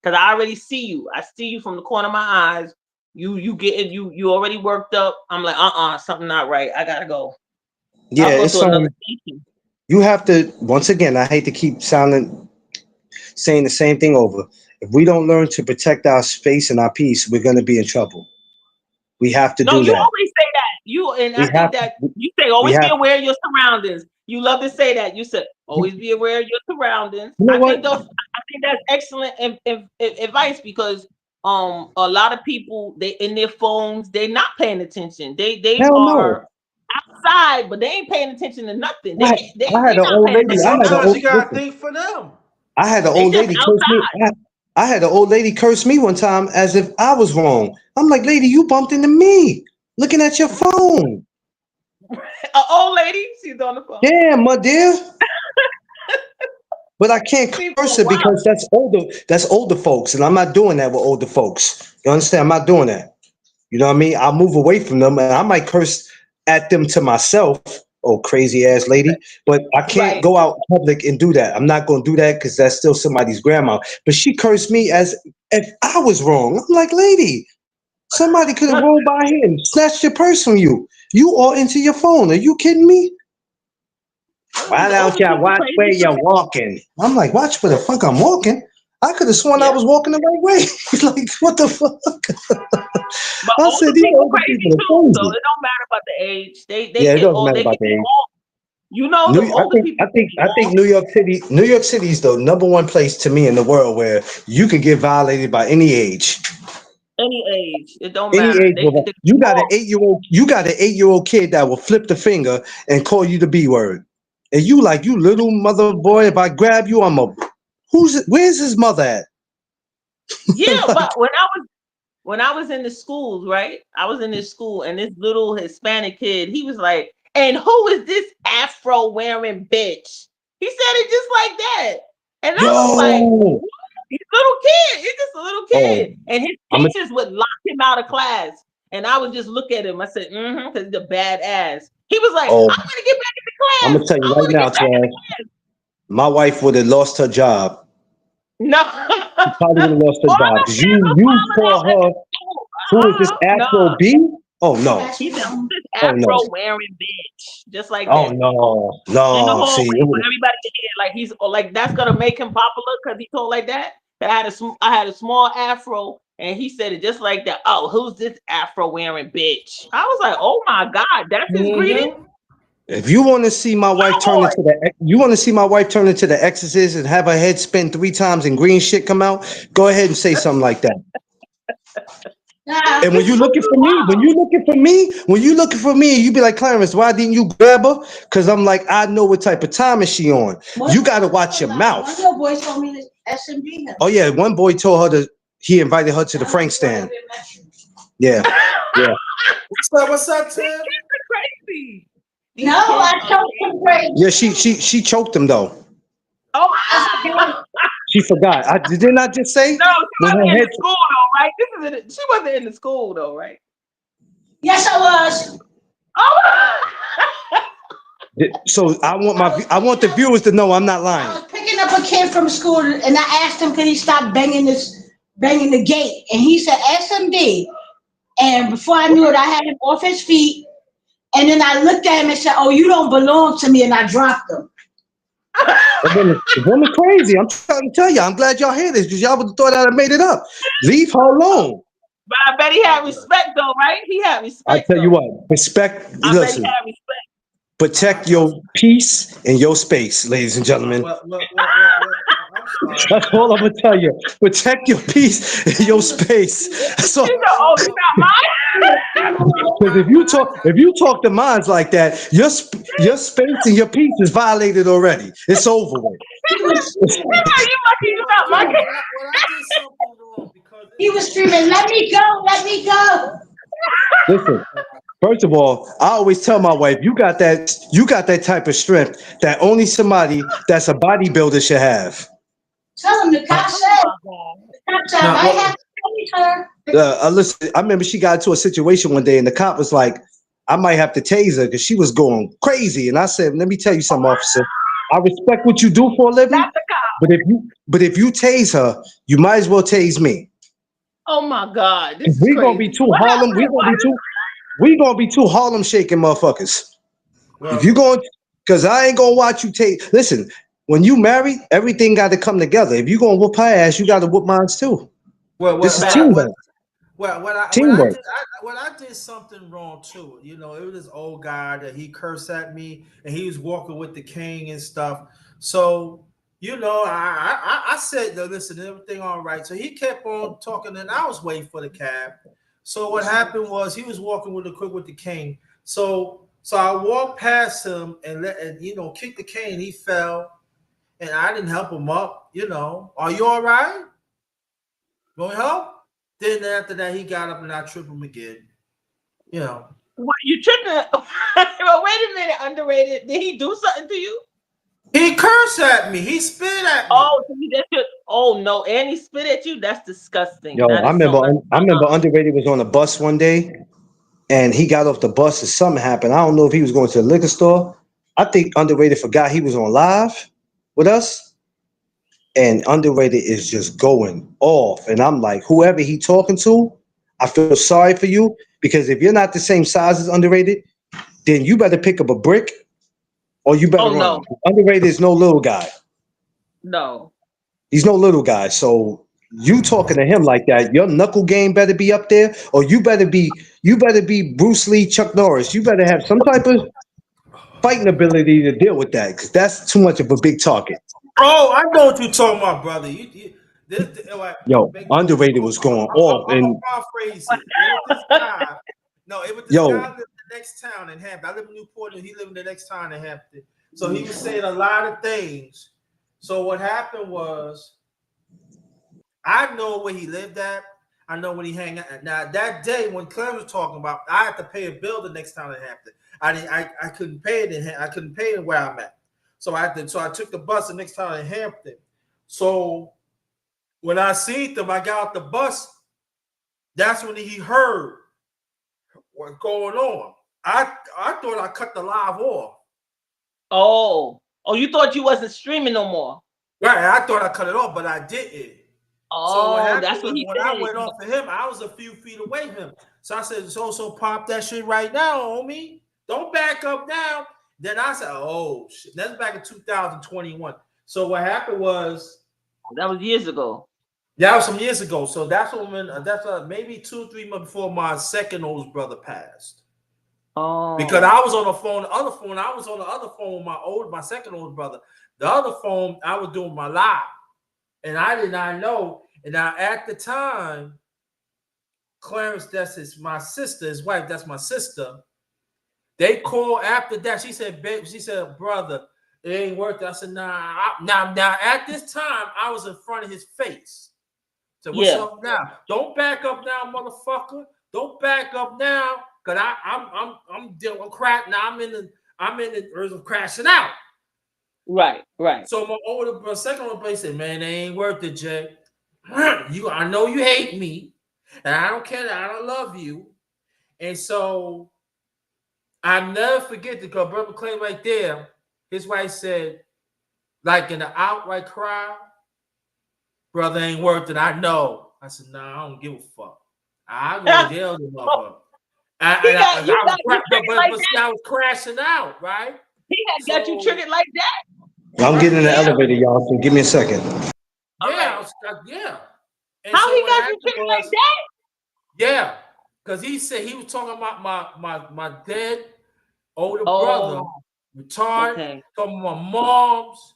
D: Cause I already see you. I see you from the corner of my eyes. You getting you already worked up. I'm like, something not right. I gotta go.
C: Yeah,
D: I'll go
C: it's
D: to another station.
C: you have to once again, I hate to keep saying the same thing over. If we don't learn to protect our space and our peace, we're gonna be in trouble. We have to
D: No,
C: do
D: you
C: that.
D: always say that. You and I
C: We
D: think
C: have
D: that
C: to,
D: you say
C: we
D: always be
C: have
D: aware of your surroundings. You love to say that. You said always be aware of your surroundings.
C: you know
D: I
C: what?
D: think those. I think that's excellent advice because a lot of people they in their phones they're not paying attention. They
C: Hell no.
D: are outside, but they ain't paying attention to nothing.
C: I, I had an
D: Not
C: old
D: paying
C: lady.
A: And
D: attention.
A: sometimes you gotta think for them.
C: I had an
D: They
C: old
D: just
C: lady curse me.
D: outside.
C: I had an old lady curse me one time as if I was wrong. I'm like, lady, you bumped into me looking at your phone.
D: An old lady, she's on the phone.
C: Yeah, my dear. But I can't
D: People
C: curse
D: are
C: her
D: wild.
C: because that's older. That's older folks, and I'm not doing that with older folks. You understand? I'm not doing that. You know what I mean? I'll move away from them, and I might curse at them to myself. Oh, crazy ass lady! But I can't
D: Right.
C: go out in public and do that. I'm not going to do that because that's still somebody's grandma. But she cursed me as if I was wrong. I'm like, lady, somebody could have rolled by here and snatched your purse from you. You all into your phone. Are you kidding me? Why
D: These
C: don't
D: older
C: y'all
D: people
C: watch where
D: crazy for
C: you're walking? I'm like, watch where the fuck I'm walking. I could have sworn I
D: yeah.
C: was walking the right way. Like, what the fuck?
D: But
C: I said,
D: older
C: these
D: people
C: older
D: crazy
C: people are
D: too, so
C: crazy.
D: it don't matter about the age. They
C: Yeah, it
D: get
C: doesn't
D: all
C: matter
D: they
C: about
D: can
C: the
D: be
C: age.
D: all. You know, them older people can be
C: I think
D: all
C: New York City is the number one place to me in the world where you can get violated by any age.
D: any age. It don't
C: Any
D: matter.
C: age of
D: They
C: you got an
D: all
C: 8-year-old, kid that will flip the finger and call you the B word. And you like, you little mother boy, if I grab you, where's his mother at?
D: yeah.
C: Like,
D: But when I was in the schools, right? I was in this school, and this little Hispanic kid, he was like, "And who is this Afro wearing bitch?" He said it just like that, and I was like,
C: yo,
D: he's a little kid. He's just a little
C: oh,
D: kid. And his
C: I'm gonna
D: teachers would lock him out of class. And I would just look at him. I said, because he's a badass. He was like,
C: oh,
D: I want to get back into
C: I'm
D: class.
C: gonna tell you
D: I
C: right
D: want to
C: now,
D: get back into
C: Trav, my wife would have lost her job.
D: No.
C: She probably would have lost her
D: All
C: job
D: them
C: because
D: kids was
C: you
D: hollering
C: call
D: out at
C: her,
D: the school.
C: who is this
D: No.
C: Afro B? Oh no,
D: He said, who's this
C: oh no,
D: Afro wearing bitch? Just like
C: oh
D: that.
C: no,
D: In the
C: no. See,
D: hallway for everybody to hear. Like he's like that's gonna make him popular because he told like that. I had a small afro, and he said it just like that. Oh, who's this afro wearing bitch? I was like, oh my god, that's his greeting.
A: Mm-hmm.
C: if you want to see my wife turn
D: Cowboy.
C: into you want to see my wife turn into the Exorcist and have her head spin 3 times and green shit come out, go ahead and say something like that. And when you looking for me, you be like, Clarence, why didn't you grab her? Because I'm like, I know what type of time is she on. You got to watch your mouth.
E: One little boy told me this SMD.
C: Oh yeah, one boy told her he invited her to the Frank stand. Yeah, yeah.
A: What's up,
D: These
A: Tim?
D: kids are crazy. These
E: No,
D: kids
E: I
D: are
E: told him great.
C: Yeah, she choked him though.
D: Oh,
C: She forgot. Didn't I just say
D: no, she
C: when
D: wasn't
C: her
D: in
C: head?
D: the school though, right? She wasn't in the school though, right?
E: Yes, I was.
D: Oh,
C: So I want the viewers to know I'm not
E: I
C: lying.
E: was picking up a kid from school, and I asked him, could he stop banging the gate? And he said SMD. And before I knew it, I had him off his feet. And then I looked at him and said, "Oh, you don't belong to me," and I dropped him.
C: The woman crazy. I'm trying to tell you. I'm glad y'all hear this because y'all would have thought I'd have made it up. Leave her alone.
D: but I bet he had respect though, right? He had
C: I
D: respect
C: tell you
D: though.
C: what. Respect.
D: I bet he
C: Listen.
D: had respect.
C: Protect your peace and your space, ladies and gentlemen.
A: I'm sorry.
C: That's all I'm gonna tell you. Protect your peace and your space. So,
D: You know, oh, you not mine.
C: because if you talk to minds like that, your space and your peace is violated already. It's over with.
E: He was
D: You lucky you not my kid.
A: When I did something wrong, because
E: He was screaming, "Let me go, let me go."
C: Listen, first of all, I always tell my wife, you got that type of strength that only somebody that's a bodybuilder should have.
E: Tell him the cop
D: Oh
E: said.
D: my God.
E: The cop said, I
A: Now,
E: might
A: well,
E: have to tase her.
C: Listen, I remember she got into a situation one day, and the cop was like, "I might have to tase her because she was going crazy." And I said, "Let me tell you something, officer. I respect what you do for a living,
D: Not the cop.
C: but if you tase her, you might as well tase me.
D: Oh my God.
C: If
D: This is
C: we gonna be
D: crazy.
C: too
D: What
C: Harlem,
D: happened? What?
C: we gonna be too Harlem shaking motherfuckers. If you
A: well,
C: going, because I ain't gonna watch you take. Listen, when you married, everything got to come together. If you gonna whoop her ass, you got to whoop mine too.
A: well,
C: This is
D: Fact.
C: teamwork.
A: when I
C: Teamwork.
A: did when I did something wrong too. You know, it was this old guy that he cursed at me, and he was walking with the cane and stuff. So you know, I said, no, listen, everything all right. So he kept on talking, and I was waiting for the cab. So what happened was he was walking with the quick with the cane. So I walked past him and you know kicked the cane. He fell, and I didn't help him up. You know, are you all right? Going help? Then after that, he got up and I tripped him again. You know,
D: What, you tripping? Well, wait a minute. Underrated. Did he do something to you?
A: he cursed at me. He spit at me.
D: Oh, so he just oh no, and he spit at you. That's disgusting.
C: Yo,
D: That is so
C: I remember Underrated was on a bus one day, and he got off the bus and something happened. I don't know if he was going to the liquor store. I think Underrated forgot he was on live with us, and Underrated is just going off. And I'm like, whoever he talking to, I feel sorry for you because if you're not the same size as Underrated, then you better pick up a brick or you better
D: Oh
C: run.
D: no,
C: Underrated is no little guy.
D: no.
C: He's no little guy. So you talking to him like that, your knuckle game better be up there, or you better be Bruce Lee, Chuck Norris. You better have some type of fighting ability to deal with that, because that's too much of a big target.
A: Oh, I know what you're talking about, brother. Like,
C: Yo, Underrated was going off,
A: I'm gonna
C: and
A: paraphrase it. It was this guy. No, it was this
C: yo,
A: guy lived in the next town in Hampton. I live in Newport, and he lived in the next town in Hampton. So he was saying a lot of things. So what happened was, I know where he lived at. I know when he hang out. Now that day when Clarence was talking about, I had to pay a bill the next town in Hampton. I couldn't pay it I couldn't pay it where I'm at. So I took the bus the next town in Hampton. So when I seen them, I got out the bus. That's when he heard what's going on. I thought I cut the live off.
D: Oh, you thought you wasn't streaming no more.
A: Right, I thought I cut it off, but I didn't. So what
D: Oh,
A: happened
D: that's what
A: was
D: he
A: when I
D: said.
A: went off of him, I was a few feet away from him. So I said, so pop that shit right now, homie. Don't back up now. Then I said, oh shit. That's back in 2021. So what happened was
D: That was years ago.
A: that was some years ago. So that's maybe 2-3 months before my second oldest brother passed.
D: Oh,
A: Because I was on the phone, I was on the other phone with my second oldest brother. The other phone, I was doing my live. And I did not know. And now at the time, Clarence, my sister, his wife, that's my sister. They called after that. She said, babe, brother, it ain't worth it. I said, nah. Now, at this time, I was in front of his face. So what's up now? Don't back up now, motherfucker. Don't back up now. Cause I'm dealing crack. Now I'm in the earth of crashing out.
D: right.
A: So my second older brother said, man, they ain't worth it, Jay. I know you hate me, and I don't care that I don't love you. And so I never forget because Brother Clay right there, his wife said, like in the outright cry, brother ain't worth it. I know. I said, nah, I don't give a fuck. I go to jail to motherfucker. I was crashing out, right?
D: He had got you triggered like that.
C: I'm getting in the
A: Yeah.
C: elevator, y'all. So give me a second.
A: Yeah, yeah. And
D: How
A: so
D: he
A: what
D: got you
A: happened
D: triggered
A: was,
D: like that?
A: yeah, because he said he was talking about my dead older brother, retired,
D: Okay.
A: talking about my mom's.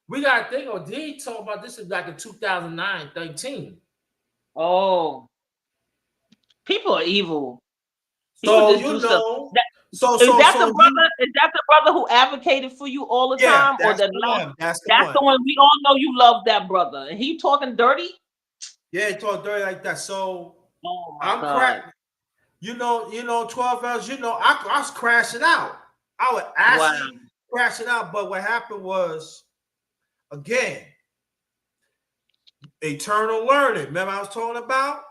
A: We got to think of he talking about this is like in 2009, 13.
D: Oh, people are evil. People
A: So
D: just do
A: you
D: stuff.
A: know,
D: Is that the brother? Is that the brother who advocated for you all the
A: yeah,
D: time, or
A: that's
D: the
A: the
D: last?
A: one. That's the
D: That's
A: one.
D: the one. We all know you love that brother, and he talking dirty.
A: Yeah, he talk dirty like that. So
D: Oh my
A: I'm
D: God.
A: crack. 12 hours. I was crashing out. I was
D: Wow.
A: actually crashing out. But what happened was, again, eternal learning. Remember I was talking about?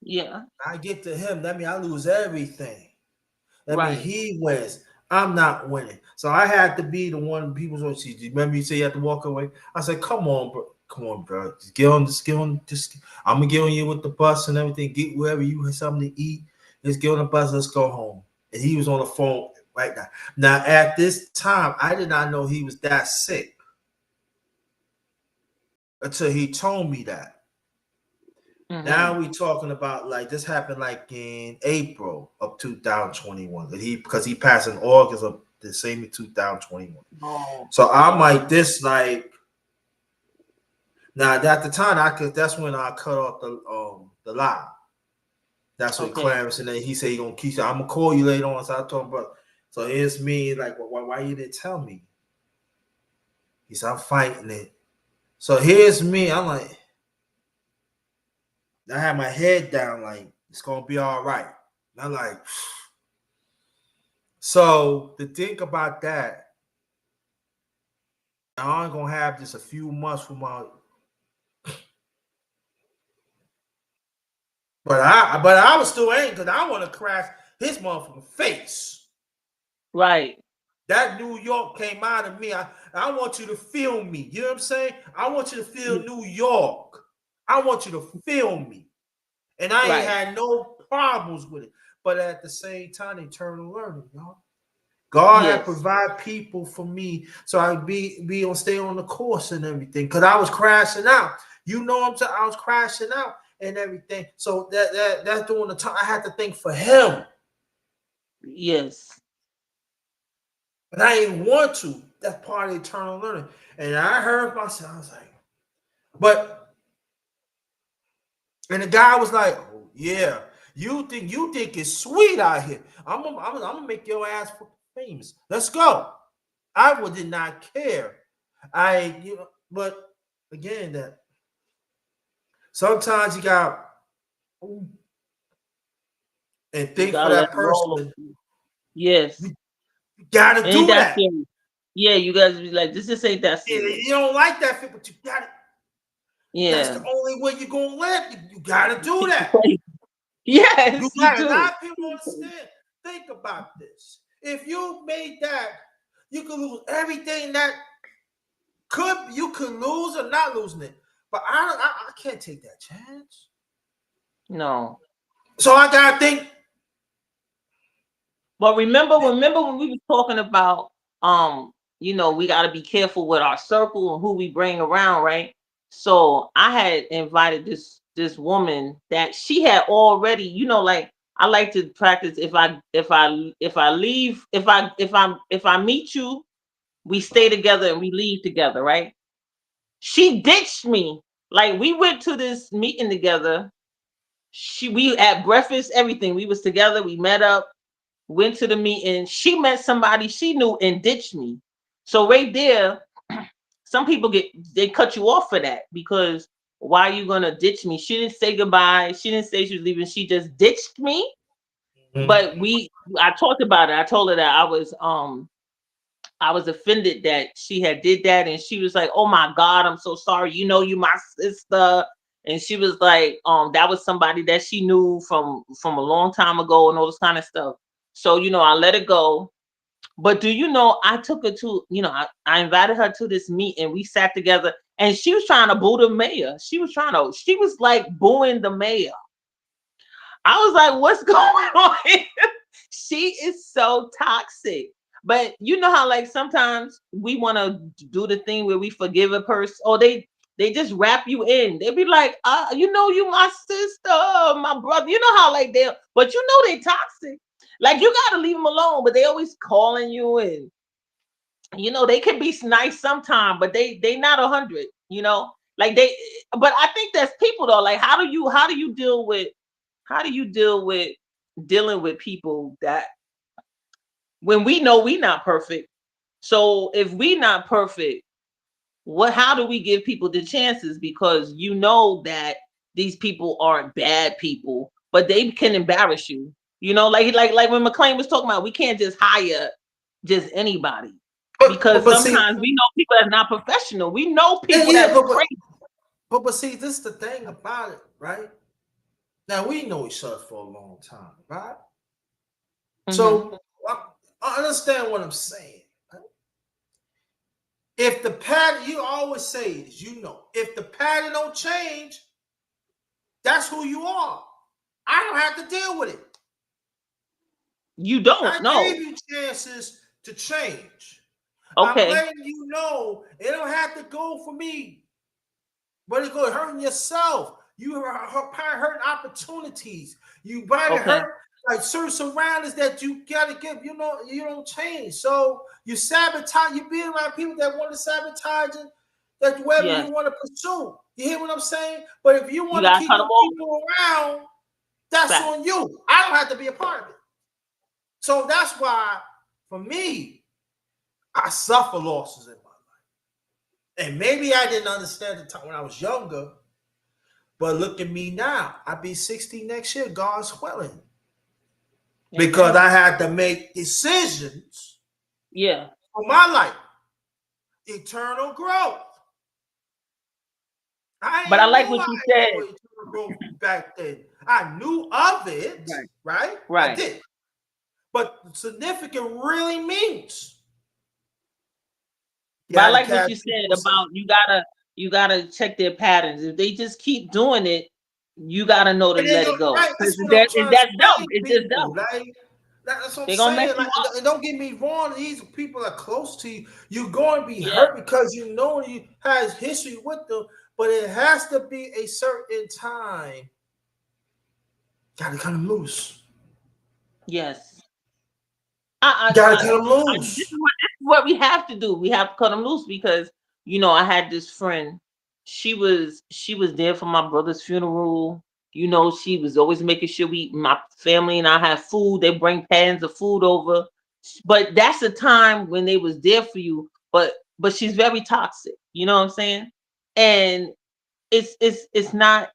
D: Yeah.
A: I get to him. That means I lose everything. That means
D: Right.
A: he wins. I'm not winning. So I had to be the one people say, "Do you remember you say you have to walk away?" I said, come on, bro. Come on, bro. Just get on. I'm gonna get on you with the bus and everything. Get wherever you have something to eat. Just get on the bus. Let's go home. And he was on the phone right now. Now at this time, I did not know he was that sick until he told me that.
D: Mm-hmm.
A: Now we talking about like this happened like in April of 2021. Because he passed in August of the same 2021.
D: Oh,
A: So I'm
D: oh,
A: like this like now at the time that's when I cut off the line. That's when
D: okay.
A: Clarence and then he said he gonna keep I'm gonna call you later on. So I told him, bro. So here's me like why you didn't tell me? He said I'm fighting it. So here's me. I'm like I had my head down like it's gonna be all right. And I'm like so to think about that, I'm gonna have just a few months for my but I was still angry because I want to crash his motherfucking face.
D: Right.
A: That New York came out of me. I want you to feel me. You know what I'm saying? I want you to feel
D: Yeah.
A: New York. I want you to feel me. And I ain't
D: Right.
A: had no problems with it. But at the same time, eternal learning, y'all. God had
D: Yes.
A: provided people for me so I be on stay on the course and everything. Cause I was crashing out. You know what I'm saying? I was crashing out and everything. So that's during the time I had to think for him.
D: Yes.
A: But I didn't want to. That's part of eternal learning. And I heard myself, I was like, but and the guy was like, oh, yeah, you think it's sweet out here. I'm gonna make your ass famous. Let's go. Did not care. But again, that sometimes you got and
D: You
A: think for
D: gotta let
A: that
D: it roll.
A: person.
D: Yes.
A: You gotta
D: Ain't
A: do
D: that
A: that.
D: scary? Yeah, you guys be like, this just ain't that
A: You
D: serious.
A: don't like that, but you got it. That's
D: Yeah.
A: the only way you're gonna live. You gotta do that. You
D: Yes, you
A: got a
D: do.
A: lot of people understand. Think about this. If you made that, you could lose everything that you could lose or not losing it. But I can't take that chance.
D: No.
A: So I gotta think.
D: But remember when we were talking about we gotta be careful with our circle and who we bring around, right? So I had invited this woman that she had already, like I like to practice if I meet you, we stay together and we leave together, right? She ditched me. Like we went to this meeting together. We at breakfast, everything. We was together, we met up, went to the meeting. She met somebody she knew and ditched me. So right there, some people they cut you off for that because why are you gonna ditch me? She didn't say goodbye. She didn't say she was leaving. She just ditched me.
A: Mhm.
D: But I talked about it. I told her that I was offended that she had did that, and she was like, "Oh my God, I'm so sorry. You my sister." And she was like, that was somebody that she knew from a long time ago, and all this kind of stuff. So I let it go. But do you know, I took her to, I invited her to this meet, and we sat together, and she was trying to boo the mayor. She was like booing the mayor. I was like, what's going on here? She is so toxic. But you know how like sometimes we want to do the thing where we forgive a person, or they just wrap you in. They be like, you my sister, my brother. You know how like but they toxic. Like you gotta leave them alone, but they always calling you, and they can be nice sometimes, but they not 100. Like but I think that's people though. Like how do you deal with dealing with people that when we know we not perfect? So if we not perfect, how do we give people the chances? Because that these people aren't bad people, but they can embarrass you. You know, like when McLean was talking about, we can't just hire just anybody because
A: but see,
D: sometimes we know people that's not professional. We know people
A: yeah,
D: that's crazy.
A: but see, this is the thing about it, right? Now we know each other for a long time, right? So I understand what I'm saying. Right? If the pattern, you always say is, you know, if the pattern don't change, that's who you are. I don't have to deal with it.
D: You don't
A: I
D: know.
A: gave you chances to change. I'm
D: Okay.
A: letting you know it don't have to go for me, but it's going to hurt yourself. You are probably hurting opportunities. You probably
D: Okay.
A: hurt like certain surroundings that you got to give. You know, you don't change. So you sabotage. You be around people that want to sabotage it, that whatever
D: Yes.
A: you want to pursue. You hear what I'm saying? But if you
D: You
A: want to
D: gotta
A: keep
D: cut
A: them
D: them off.
A: people around, that's
D: Fact.
A: on you. I don't have to be a part of it. So that's why, for me, I suffer losses in my life. And maybe I didn't understand the time when I was younger, but look at me now. I'll be 60 next year, God's willing. Because I had to make decisions for my life. Eternal growth.
D: But I
A: I
D: like
A: knew
D: what
A: I
D: you
A: had
D: said.
A: no eternal growth back then. I knew of it, right? I
D: Right.
A: did. But significant really means you
D: But I
A: got to
D: like what
A: catch
D: you said
A: people aside.
D: about you gotta check their patterns. If they just keep doing it, you gotta know to
A: And they
D: let
A: go,
D: it go.
A: right,
D: Because
A: that's what I'm trying to
D: that's dumb.
A: explain to
D: It's just
A: people.
D: dumb.
A: Like, that's what I'm
D: They're gonna mess
A: saying.
D: you
A: Like,
D: up.
A: and don't get me wrong, these people are close to you. You're going to be
D: Yeah.
A: hurt because you know you has history with them, but it has to be a certain time. Gotta cut them loose.
D: Yes.
A: Gotta cut them
D: This
A: loose.
D: is what we have to do. We have to cut them loose because I had this friend. She was there for my brother's funeral. She was always making sure my family and I have food. They bring pans of food over. But that's a time when they was there for you. But she's very toxic. You know what I'm saying? And it's not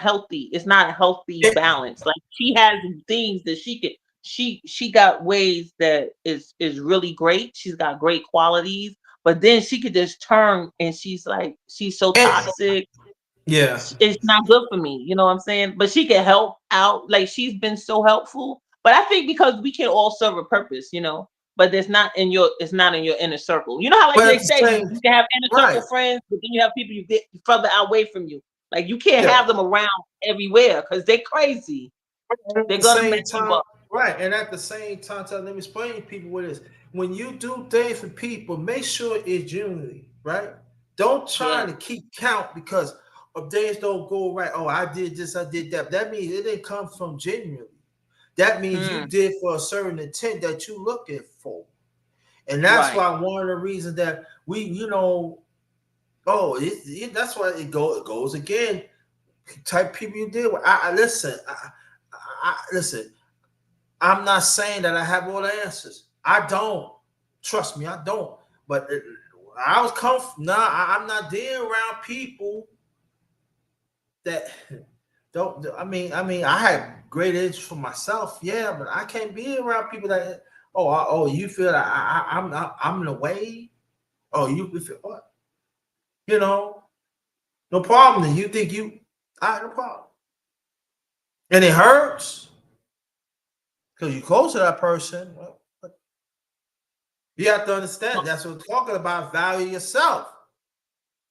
D: healthy. It's not a healthy balance. Like she has things that she got ways that is really great. She's got great qualities, but then she could just turn and she's so
A: And,
D: toxic.
A: yeah.
D: It's not good for me. You know what I'm saying? But she can help out. Like she's been so helpful. But I think because we can all serve a purpose. But it's not in your inner circle. You know how like
A: But
D: they
A: at the
D: say
A: same
D: you can have inner
A: right.
D: circle friends, but then you have people you get further away from you. Like you can't
A: Yeah.
D: have them around everywhere because they're crazy.
A: At
D: They're
A: the
D: gonna
A: same
D: mess you
A: time,
D: up.
A: right. And at the same time, let me explain to people what it is. When you do things for people, make sure it's genuinely, right? Don't try
D: Yeah.
A: to keep count because of things don't go right. Oh, I did this, I did that. That means it didn't come from genuinely. That means you did for a certain intent that you looking for. And that's
D: Right.
A: why one of the reasons that that's why it goes again. Type people you deal with. I listen. Listen. I'm not saying that I have all the answers. I don't. Trust me, I don't. But I was comfortable. Nah, I'm not dealing around people that don't. I had great interest for myself, yeah, but I can't be around people that. You feel that I'm in the way. Oh, you feel what? No problem. Then you think you, no problem, and it hurts because you're close to that person. Well, you have to understand that's what we're talking about. Value yourself.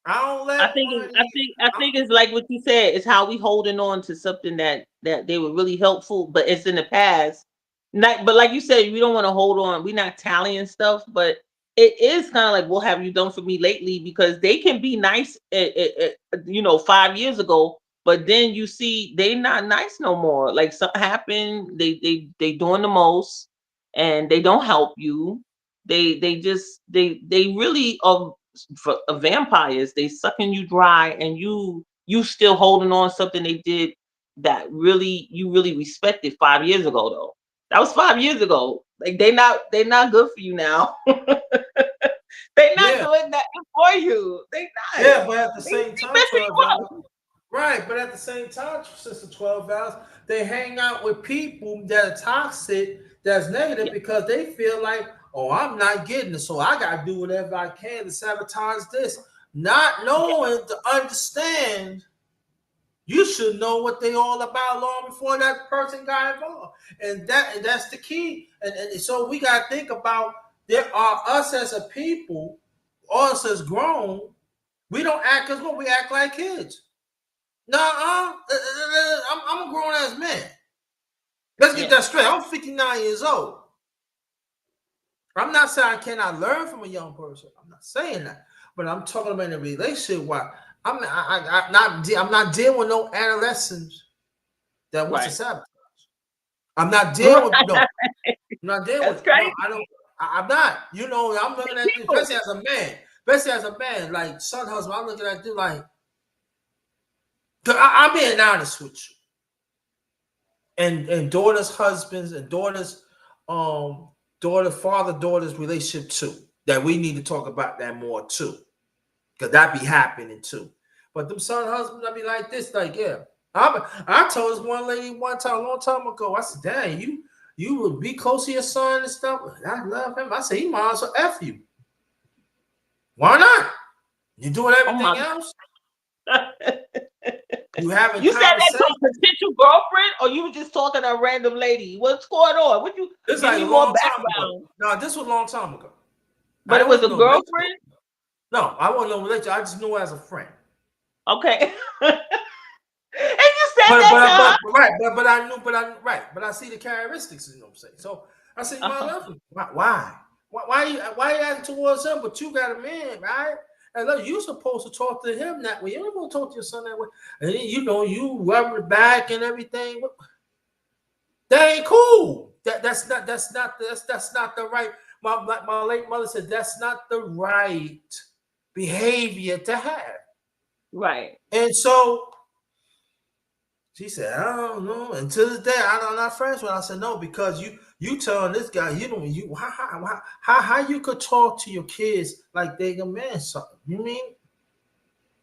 A: I don't
D: I
A: let
D: think
A: one
D: it,
A: of
D: I
A: these.
D: think I think it's like what you said. It's how we holding on to something that they were really helpful, but it's in the past. But like you said, we don't want to hold on. We're not tallying stuff, but it is kind of like, what have you done for me lately? Because they can be nice, 5 years ago, but then you see they not nice no more. Like something happened, they doing the most, and they don't help you. They really are for vampires. They sucking you dry, and you still holding on something they did that you really respected 5 years ago though. That was 5 years ago. Like they not good for you now. They not
A: Yeah,
D: doing that for you. They not.
A: yeah, but at the
D: They
A: same time,
D: messing you up.
A: Right, but at the same time, Sister 12 Hours, they hang out with people that are toxic, that's negative,
D: Yeah.
A: because they feel like, oh, I'm not getting it, so I got to do whatever I can to sabotage this. Not knowing to understand, you should know what they all about long before that person got involved. And that's the key. And so we got to think about, there are us as a people, us as grown, we don't act as what we act like kids. No, I'm a grown ass man. Let's get
D: Yeah.
A: that straight. I'm 59 years old. I'm not saying I cannot learn from a young person. I'm not saying that, but I'm talking about in a relationship where I'm not dealing with no adolescents that wants to
D: Right.
A: sabotage. I'm not dealing with
D: Right.
A: no. I'm not dealing
D: That's
A: with no.
D: crazy.
A: I don't. I'm not. You know, I'm looking at you,
D: People.
A: especially as a man. Especially as a man, like son husband. I'm looking at you like, I'm being honest with you. And daughters' husbands and daughters, father-daughter's relationship too. That we need to talk about that more too. Because that be happening too. But them son husbands, I be like this, like, yeah. I told this one lady one time, a long time ago, I said, dang, you would be close to your son and stuff. I love him. I said, he might as well F you. Why not? You doing
D: Oh my.
A: everything else? You having
D: You said that to
A: conversation.
D: a potential girlfriend, or you were just talking to a random lady? What's going on? What you
A: This
D: give
A: like
D: me
A: a
D: more
A: long time ago.
D: background?
A: No, this was a long time ago.
D: But
A: I
D: it was a
A: wasn't no relationship.
D: girlfriend?
A: No, I wasn't no relationship. I just knew her as a friend.
D: Okay. And you said
A: But
D: that to her?
A: right, but I knew, but I see the characteristics. You know what I'm saying? So I said, my
D: Uh-huh.
A: love, why you acting towards him? But you got a man, right? And look, you supposed to talk to him that way. You don't supposed to talk to your son that way. And then, you rub it back and everything. That ain't cool. That's not the right. My late mother said that's not the right behavior to have.
D: Right.
A: And so she said, I don't know. And to this day, I'm not friends with her. I said, no, because you telling this guy, how you could talk to your kids like they a man something. You mean?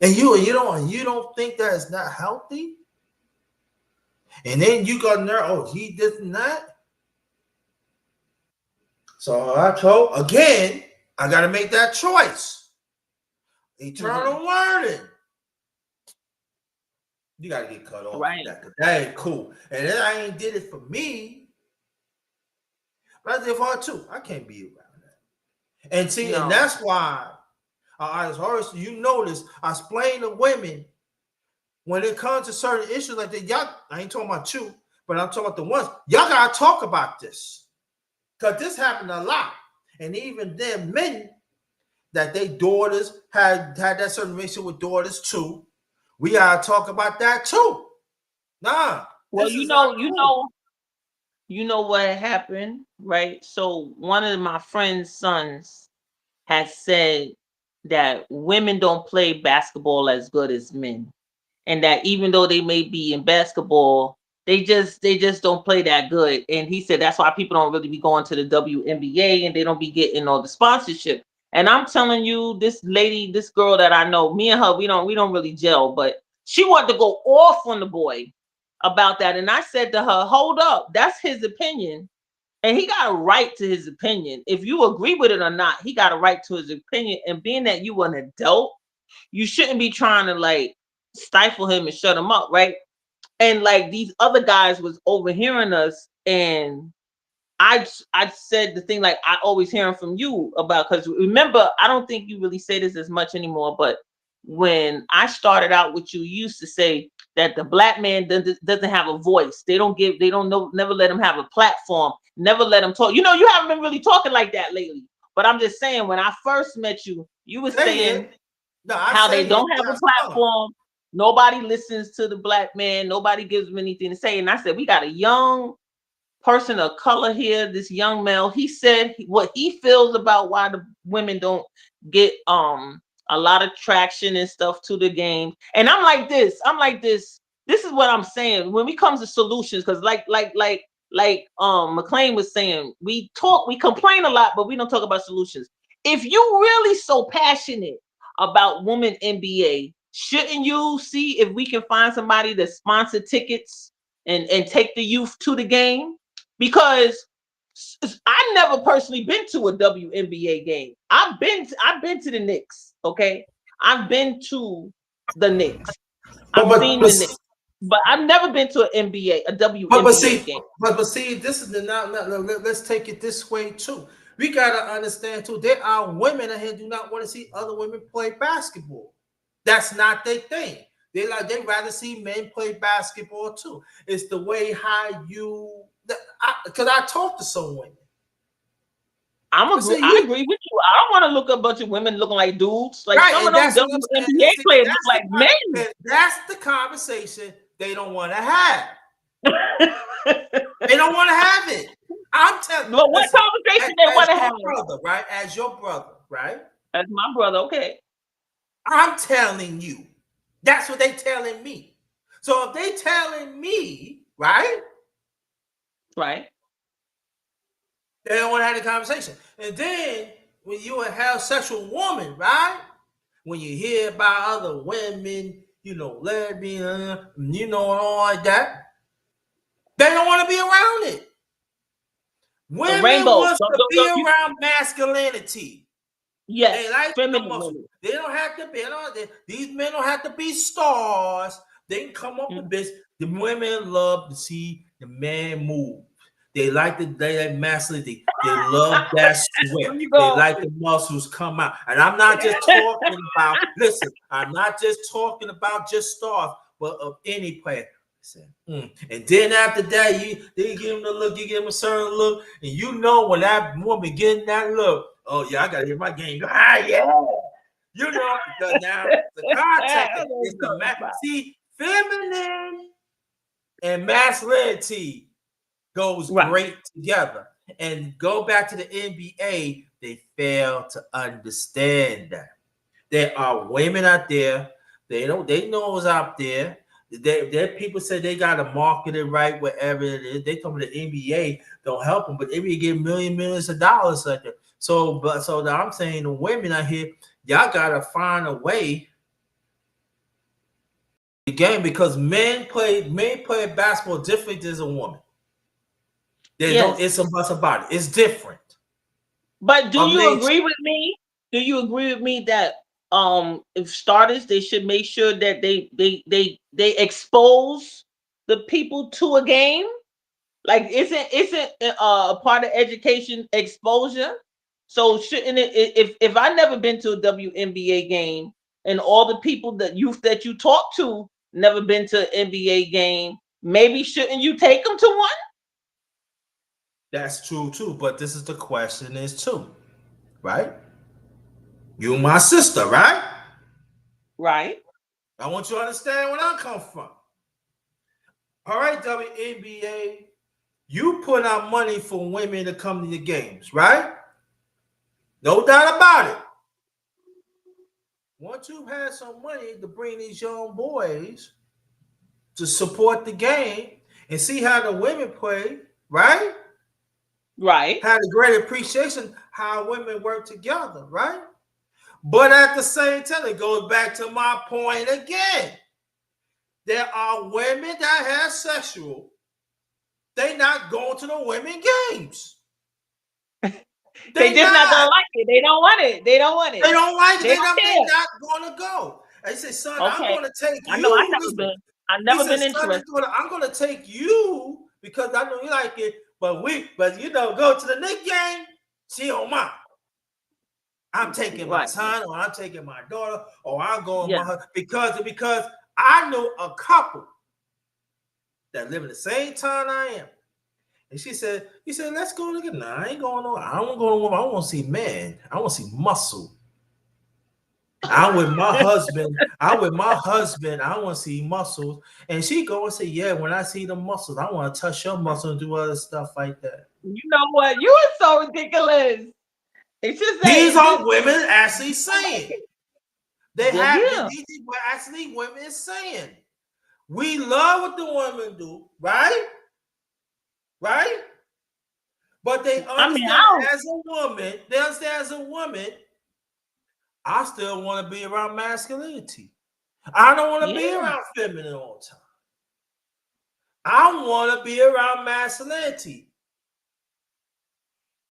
A: And you don't think that is not healthy? And then you got nerve, oh, he did not. So I told again, I gotta make that choice. Eternal learning. You gotta get cut off
D: Right.
A: with that. That ain't cool. And then I ain't did it for me. But I did for her too. I can't be around that. And see, and
D: No.
A: that's why as Horace, you notice, I explain to women when it comes to certain issues like that, y'all, I ain't talking about you, but I'm talking about the ones, y'all gotta talk about this. Because this happened a lot. And even then, men that they daughters had that certain relationship with daughters too. We gotta talk about that too. Nah,
D: Well,
A: this is not cool.
D: you know what happened, right? So one of my friend's sons has said that women don't play basketball as good as men, and that even though they may be in basketball, they just don't play that good. And he said that's why people don't really be going to the WNBA and they don't be getting all the sponsorship. And I'm telling you, this lady, this girl that I know, me and her, we don't really gel, but she wanted to go off on the boy about that. And I said to her, hold up, that's his opinion. And he got a right to his opinion. If you agree with it or not, he got a right to his opinion. And being that you an adult, you shouldn't be trying to like stifle him and shut him up, right? And like these other guys was overhearing us, and I said the thing like I always hearing from you about, because remember, I don't think you really say this as much anymore, but when I started out with you, you used to say that the black man doesn't have a voice. They don't know, never let him have a platform, never let him talk. You know, you haven't been really talking like that lately. But I'm just saying, when I first met you, you were
A: Say
D: saying
A: it. No, I
D: how
A: say
D: they
A: it.
D: don't have a
A: That's fine.
D: platform. Nobody listens to the black man. Nobody gives him anything to say. And I said, we got a young person of color here, this young male. He said what he feels about why the women don't get a lot of traction and stuff to the game. And I'm like this. This is what I'm saying. When we comes to solutions, because like McLean was saying, we complain a lot, but we don't talk about solutions. If you really so passionate about women NBA, shouldn't you see if we can find somebody to sponsor tickets and take the youth to the game? Because I never personally been to a WNBA game. I've been to the Knicks. Okay, I've been to the Knicks. I've seen the Knicks, but I've never been to an NBA, a WNBA game.
A: But see, this is the let's take it this way too. We gotta understand too. There are women out here do not want to see other women play basketball. That's not their thing. They rather see men play basketball too. It's the way how you because I talked to some women.
D: I agree with you. I don't want to look at a bunch of women looking like dudes. Like
A: right,
D: some of those WNBA players look like men.
A: And that's the conversation they don't want to have. They don't want to have it. I'm telling you.
D: But what conversation they want to have?
A: Brother, right? As your brother, right?
D: As my brother, okay.
A: I'm telling you. That's what they telling me. So if they telling me, right?
D: Right.
A: They don't want to have the conversation. And then when you're a heterosexual woman, right? When you hear about other women, you know, lesbian, you know, and all like that, they don't want to be around it. Women want to be around masculinity.
D: Yes,
A: they like the They don't have to be. These men don't have to be stars. They can come up with this. The women love to see the man move. They like masculinity. They love that sweat. They like the muscles come out. And I'm not just talking about. Listen, I'm not just talking about just stars, but of any player. And then after that, they give him the look, you give him a certain look, and you know when that woman getting that look, oh yeah, I gotta hear my game. Yeah. You know, because now the contact is the see, feminine and masculinity goes great together. And go back to the NBA, they fail to understand that. There are women out there, they know what's out there. Their people say they got to market it right wherever it is. They told me the NBA don't help them, but NBA get millions of dollars like that. So I'm saying the women out here, y'all gotta find a way the game because men play basketball differently than a woman. It's a bus about it. It's different.
D: But do you agree with me? Do you agree with me that if starters they should make sure that they expose the people to a game? Like isn't a part of education exposure? So shouldn't it if I never been to a WNBA game and all the people that you talk to never been to an NBA game, maybe shouldn't you take them to one?
A: That's true too, but this is the question is too, right? You my sister, right?
D: Right.
A: I want you to understand where I come from. All right, WNBA, you put out money for women to come to your games, right? No doubt about it. Once you've had some money to bring these young boys to support the game and see how the women play, right?
D: Right.
A: Had a great appreciation how women work together, right? But at the same time, it goes back to my point again. There are women that have sexual. They not going to the women games.
D: They just not gonna like it. They don't want it. They don't want it.
A: They don't like it. They're not gonna go. I say, son, I'm gonna take you.
D: I know I've never been interested.
A: I'm gonna take you because I know you like it. But you know, go to the Knicks game. She on mine. I'm taking my son, or I'm taking my daughter, or I'm going my husband because I know a couple that live in the same town I am. And he said, let's go look at it. Nah, I ain't going on. I don't go to woman. I want to see man. I want to see muscle. I'm with my husband. I want to see muscles. And she go and say, yeah, when I see the muscles, I want to touch your muscle and do other stuff like that.
D: You know what? You are so ridiculous. It's just that
A: these are women actually saying. These people actually women saying. We love what the women do, right? Right? But they understand as a woman, I still want to be around masculinity. I don't want to be
D: Yeah.
A: around feminine all the time. I want to be around masculinity.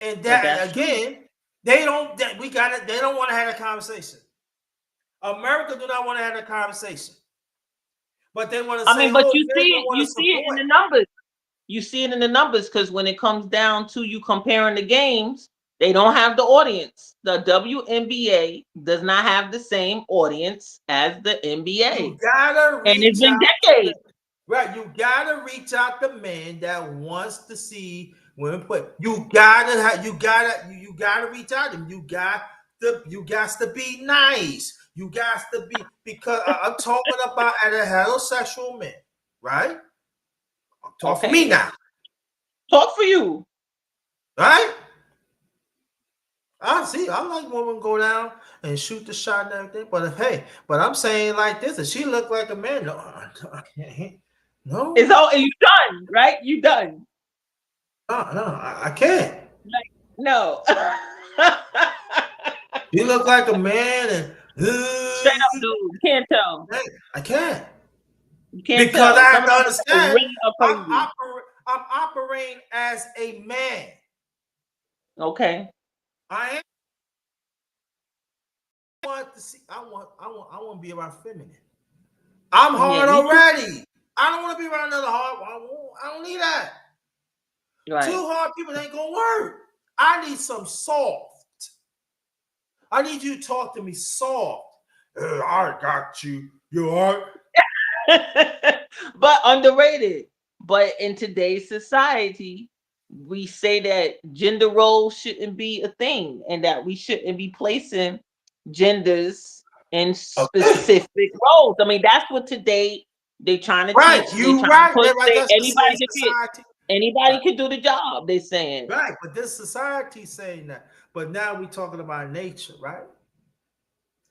A: And that again, they don't. We got it. They don't want to have a conversation. America do not want to have a conversation, but they want to say,
D: but
A: "Oh,
D: you
A: men
D: see
A: don't
D: it.
A: want
D: You
A: to
D: see it in
A: support."
D: the numbers. You see it in the numbers because when it comes down to you comparing the games, they don't have the audience. The WNBA does not have the same audience as the NBA.
A: You gotta
D: and it's
A: reach
D: been
A: out.
D: decades.
A: Right, you gotta reach out to men that wants to see women play. You gotta reach out to them. You got to be nice. You got to be, because I'm talking about at a heterosexual man, right? Talk for me now,
D: Talk for you.
A: right? I like women go down and shoot the shot and everything. But I'm saying like this: if she look like a man, no, no,
D: It's all you done, right? You done.
A: I can't.
D: Like, no.
A: You look like a man, and
D: Straight up, dude. You can't tell.
A: I can't.
D: You can't
A: Because
D: tell.
A: I
D: Some
A: have
D: of
A: to
D: them
A: understand
D: really are crazy.
A: I'm operating as a man.
D: Okay.
A: I want to see. I want to be around feminine. I'm hard already. I don't want to be around another hard. I don't need that.
D: Right.
A: Two hard people ain't gonna work. I need some soft. I need you to talk to me soft. I got you. You all right?
D: But underrated. But in today's society, we say that gender roles shouldn't be a thing and that we shouldn't be placing genders in specific roles. I mean, that's what today they're trying to
A: Right,
D: teach.
A: you right. That's
D: Anybody
A: the society.
D: anybody can do the job, they're saying.
A: Right, but this society saying that. But now we're talking about nature, right?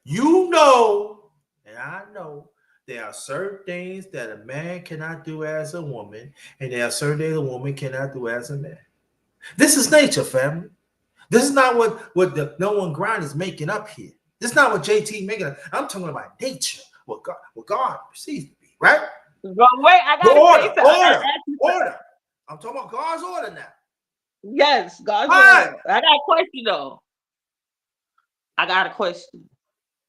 A: You know, and I know there are certain things that a man cannot do as a woman, and there are certain things a woman cannot do as a man. This is nature, family. This is not what the No One Grind is making up here. This is not what JT making up. I'm talking about nature, what God perceives to be, right?
D: But wait, I gotta say something.
A: Order. I'm talking about God's order now.
D: Yes, God's order. I got a question though. I got a question.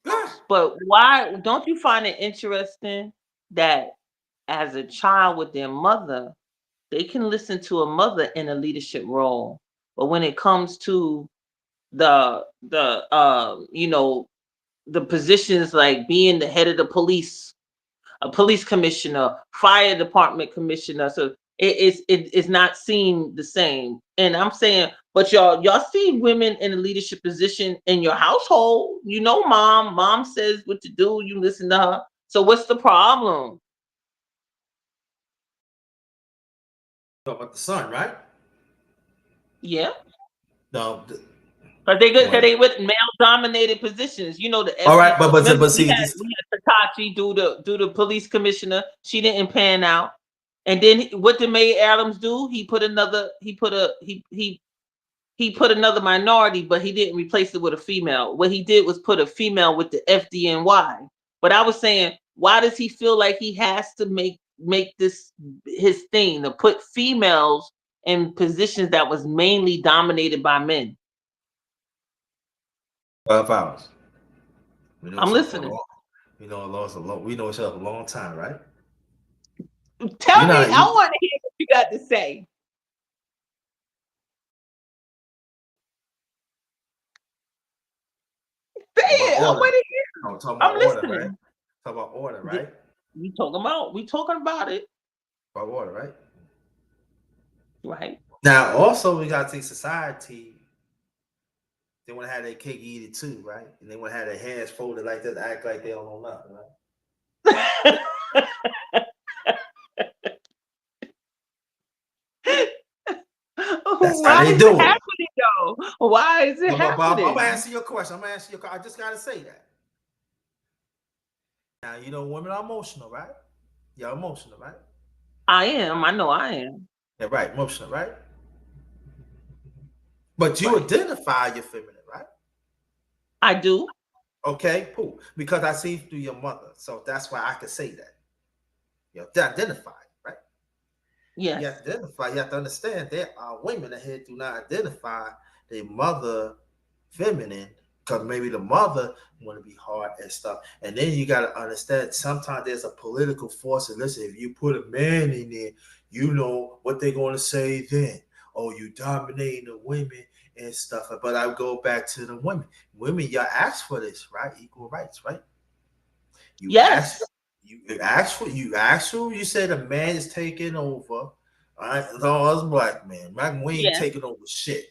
A: Yes.
D: But why don't you find it interesting that as a child with their mother, they can listen to a mother in a leadership role, but when it comes to the the positions like being the head of the police, a police commissioner, fire department commissioner, so it's not seen the same. And I'm saying, but y'all see women in a leadership position in your household. You know, mom says what to do, you listen to her. So what's the problem?
A: Talk about the son, right?
D: Yeah,
A: No.
D: because they with male dominated positions. You know, the
A: All right, but
D: we
A: see
D: had
A: this.
D: Takachi do the police commissioner. She didn't pan out. And then what did May Adams do? He put another minority, but he didn't replace it with a female. What he did was put a female with the FDNY. But I was saying, why does he feel like he has to make this his thing to put females in positions that was mainly dominated by men?
A: 12 hours.
D: I'm listening.
A: We know each other a long time, right?
D: Tell me, I want to hear what you got to say. Say it. I want to hear. I'm listening.
A: Order, right? Talk about order, right?
D: We talking about it.
A: About order, right?
D: Right.
A: Now, also, we got to take society. They want to have their cake eat it too, right? And they want to have their hands folded like that, act like they don't know nothing, right? That's
D: Why
A: how they
D: is
A: do
D: it
A: it.
D: happening, though? Why is it happening?
A: I'm gonna answer your question. I just gotta say that. Now, you know, women are emotional, right? You're emotional, right?
D: I am. I know I am.
A: Yeah, right. Emotional, right? But you identify you're feminine, right?
D: I do.
A: Okay, cool. Because I see through your mother, so that's why I can say that. You know, to identify, right?
D: Yes.
A: You have to identify. You have to understand there are women that here do not identify their mother feminine because maybe the mother want to be hard and stuff. And then you got to understand sometimes there's a political force. And listen, if you put a man in there, you know what they're going to say then. Oh, you dominating the women and stuff. But I go back to the women. Women, y'all ask for this, right? Equal rights, right? You
D: Yes.
A: ask, you said a man is taking over. All right, it's all us black men. We ain't
D: Yes.
A: taking over shit.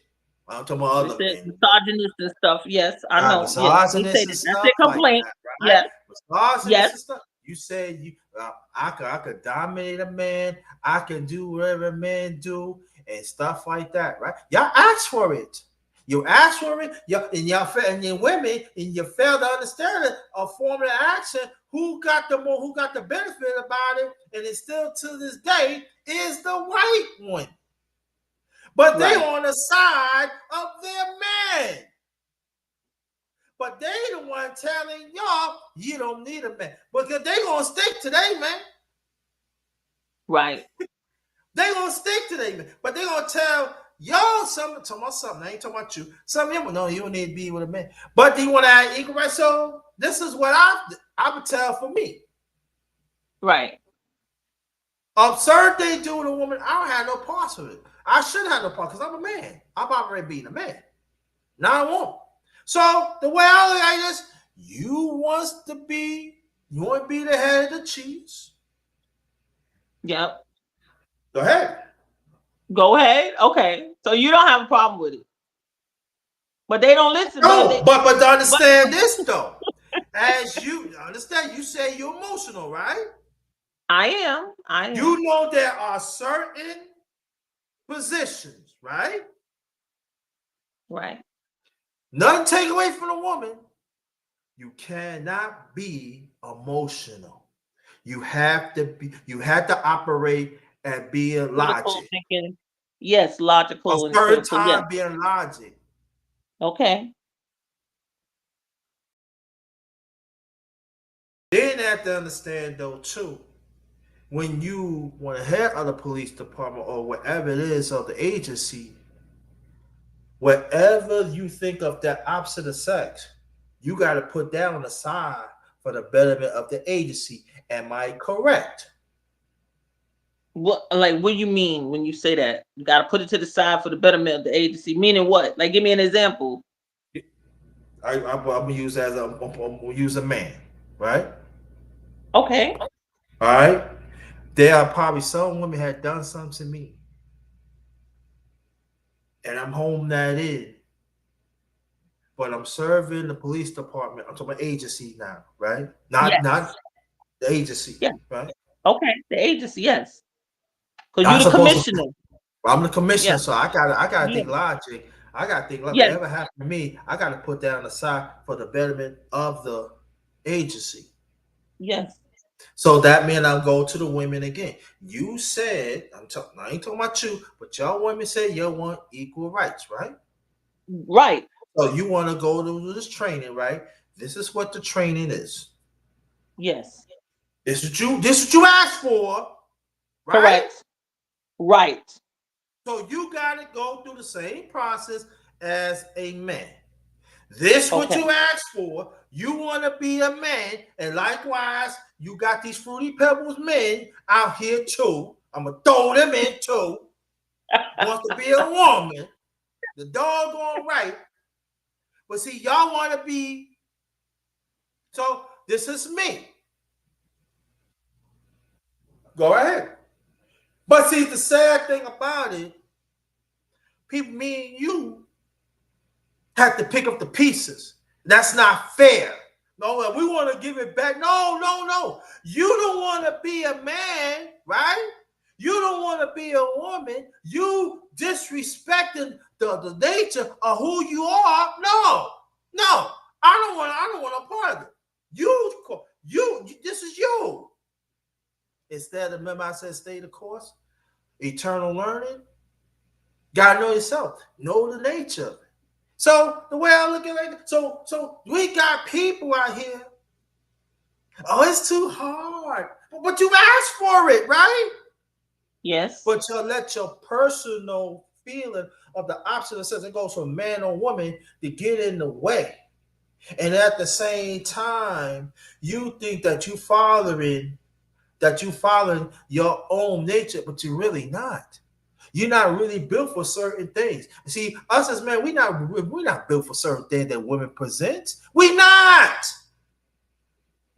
A: I'm talking about
D: We
A: other
D: said
A: men.
D: misogynist and stuff. Yes, I know. Yes, they say
A: Misogynist and
D: that. That's their
A: stuff like
D: complaint.
A: that, right?
D: Yes.
A: Misogynist
D: Yes.
A: and stuff. You said I could dominate a man. I can do whatever a man do and stuff like that, right? Y'all ask for it. You ask for it, and your women, and you fail to understand it, a form of action. Who got the benefit about it, and it's still to this day is the white one. But they
D: Right.
A: on the side of their man. But they the one telling y'all you don't need a man. Because they gonna stick to their man.
D: Right.
A: They gonna stick to their man. But they gonna tell y'all something. Talking about something. I ain't talking about you. Some of them no, you don't need to be with a man. But they want to have equal rights. So this is what I would tell for me.
D: Right.
A: Absurd they do with a woman, I don't have no parts of it. I shouldn't have no parts because I'm a man. I'm already being a man. Now I won't. So the way I look at this, you want to be the head of the cheese.
D: Yep.
A: Go ahead.
D: Go ahead. Okay. So you don't have a problem with it. But they don't listen.
A: No, but to understand this though, as you understand, you say you're emotional, right?
D: I am.
A: You know there are certain positions, right?
D: Right.
A: Nothing take away from the woman. You cannot be emotional. You have to operate and be a
D: Critical
A: logic.
D: thinking. Yes,
A: A
D: logical and
A: certain
D: critical. Yes.
A: time being logic.
D: Okay.
A: Then have to understand though too, when you want to head of the police department or whatever it is of the agency, whatever you think of that opposite of sex, you got to put that on the side for the betterment of the agency. Am I correct?
D: What do you mean when you say that? You gotta put it to the side for the betterment of the agency. Meaning what? Like give me an example.
A: I'm gonna use I'm gonna use a man, right?
D: Okay.
A: All right. There are probably some women had done something to me, and I'm home that in. But I'm serving the police department. I'm talking about agency now, right?
D: Yes.
A: Not the agency,
D: Yeah.
A: right?
D: Okay. The agency, yes. Because
A: I'm
D: you're the
A: supposed to.
D: commissioner.
A: I'm the commissioner,
D: Yeah.
A: so I gotta
D: Yeah.
A: think logic. I gotta think like
D: Yes.
A: whatever happened to me, I gotta put that on the side for the betterment of the agency.
D: Yes.
A: So that meant I'll go to the women again. You said I ain't talking about you, but y'all women said you want equal rights, right?
D: Right.
A: So you want to go to this training, right? This is what the training is.
D: Yes.
A: This what you asked for, right?
D: Correct. Right.
A: So you gotta go through the same process as a man. This what
D: Okay.
A: you asked for. You want to be a man, and likewise, you got these fruity pebbles men out here too. I'm gonna throw them in too. Wants to be a woman, the doggone right. But see, y'all want to be. So this is me. Go ahead. But see, the sad thing about it, people, me and you, have to pick up the pieces. That's not fair. No, we want to give it back. No, no, no. You don't want to be a man, right? You don't want to be a woman. You disrespecting the nature of who you are. No, no. I don't want a part of it. This is you. Instead of, remember I said stay the course, eternal learning. Gotta know yourself. Know the nature of it. So the way I look at it, so we got people out here. Oh, it's too hard. But you asked for it, right?
D: Yes.
A: But you let your personal feeling of the opposite says it goes from man or woman to get in the way. And at the same time, you think that you following your own nature, but you're really not. You're not really built for certain things. See, us as men, we're not built for certain things that women present. We not.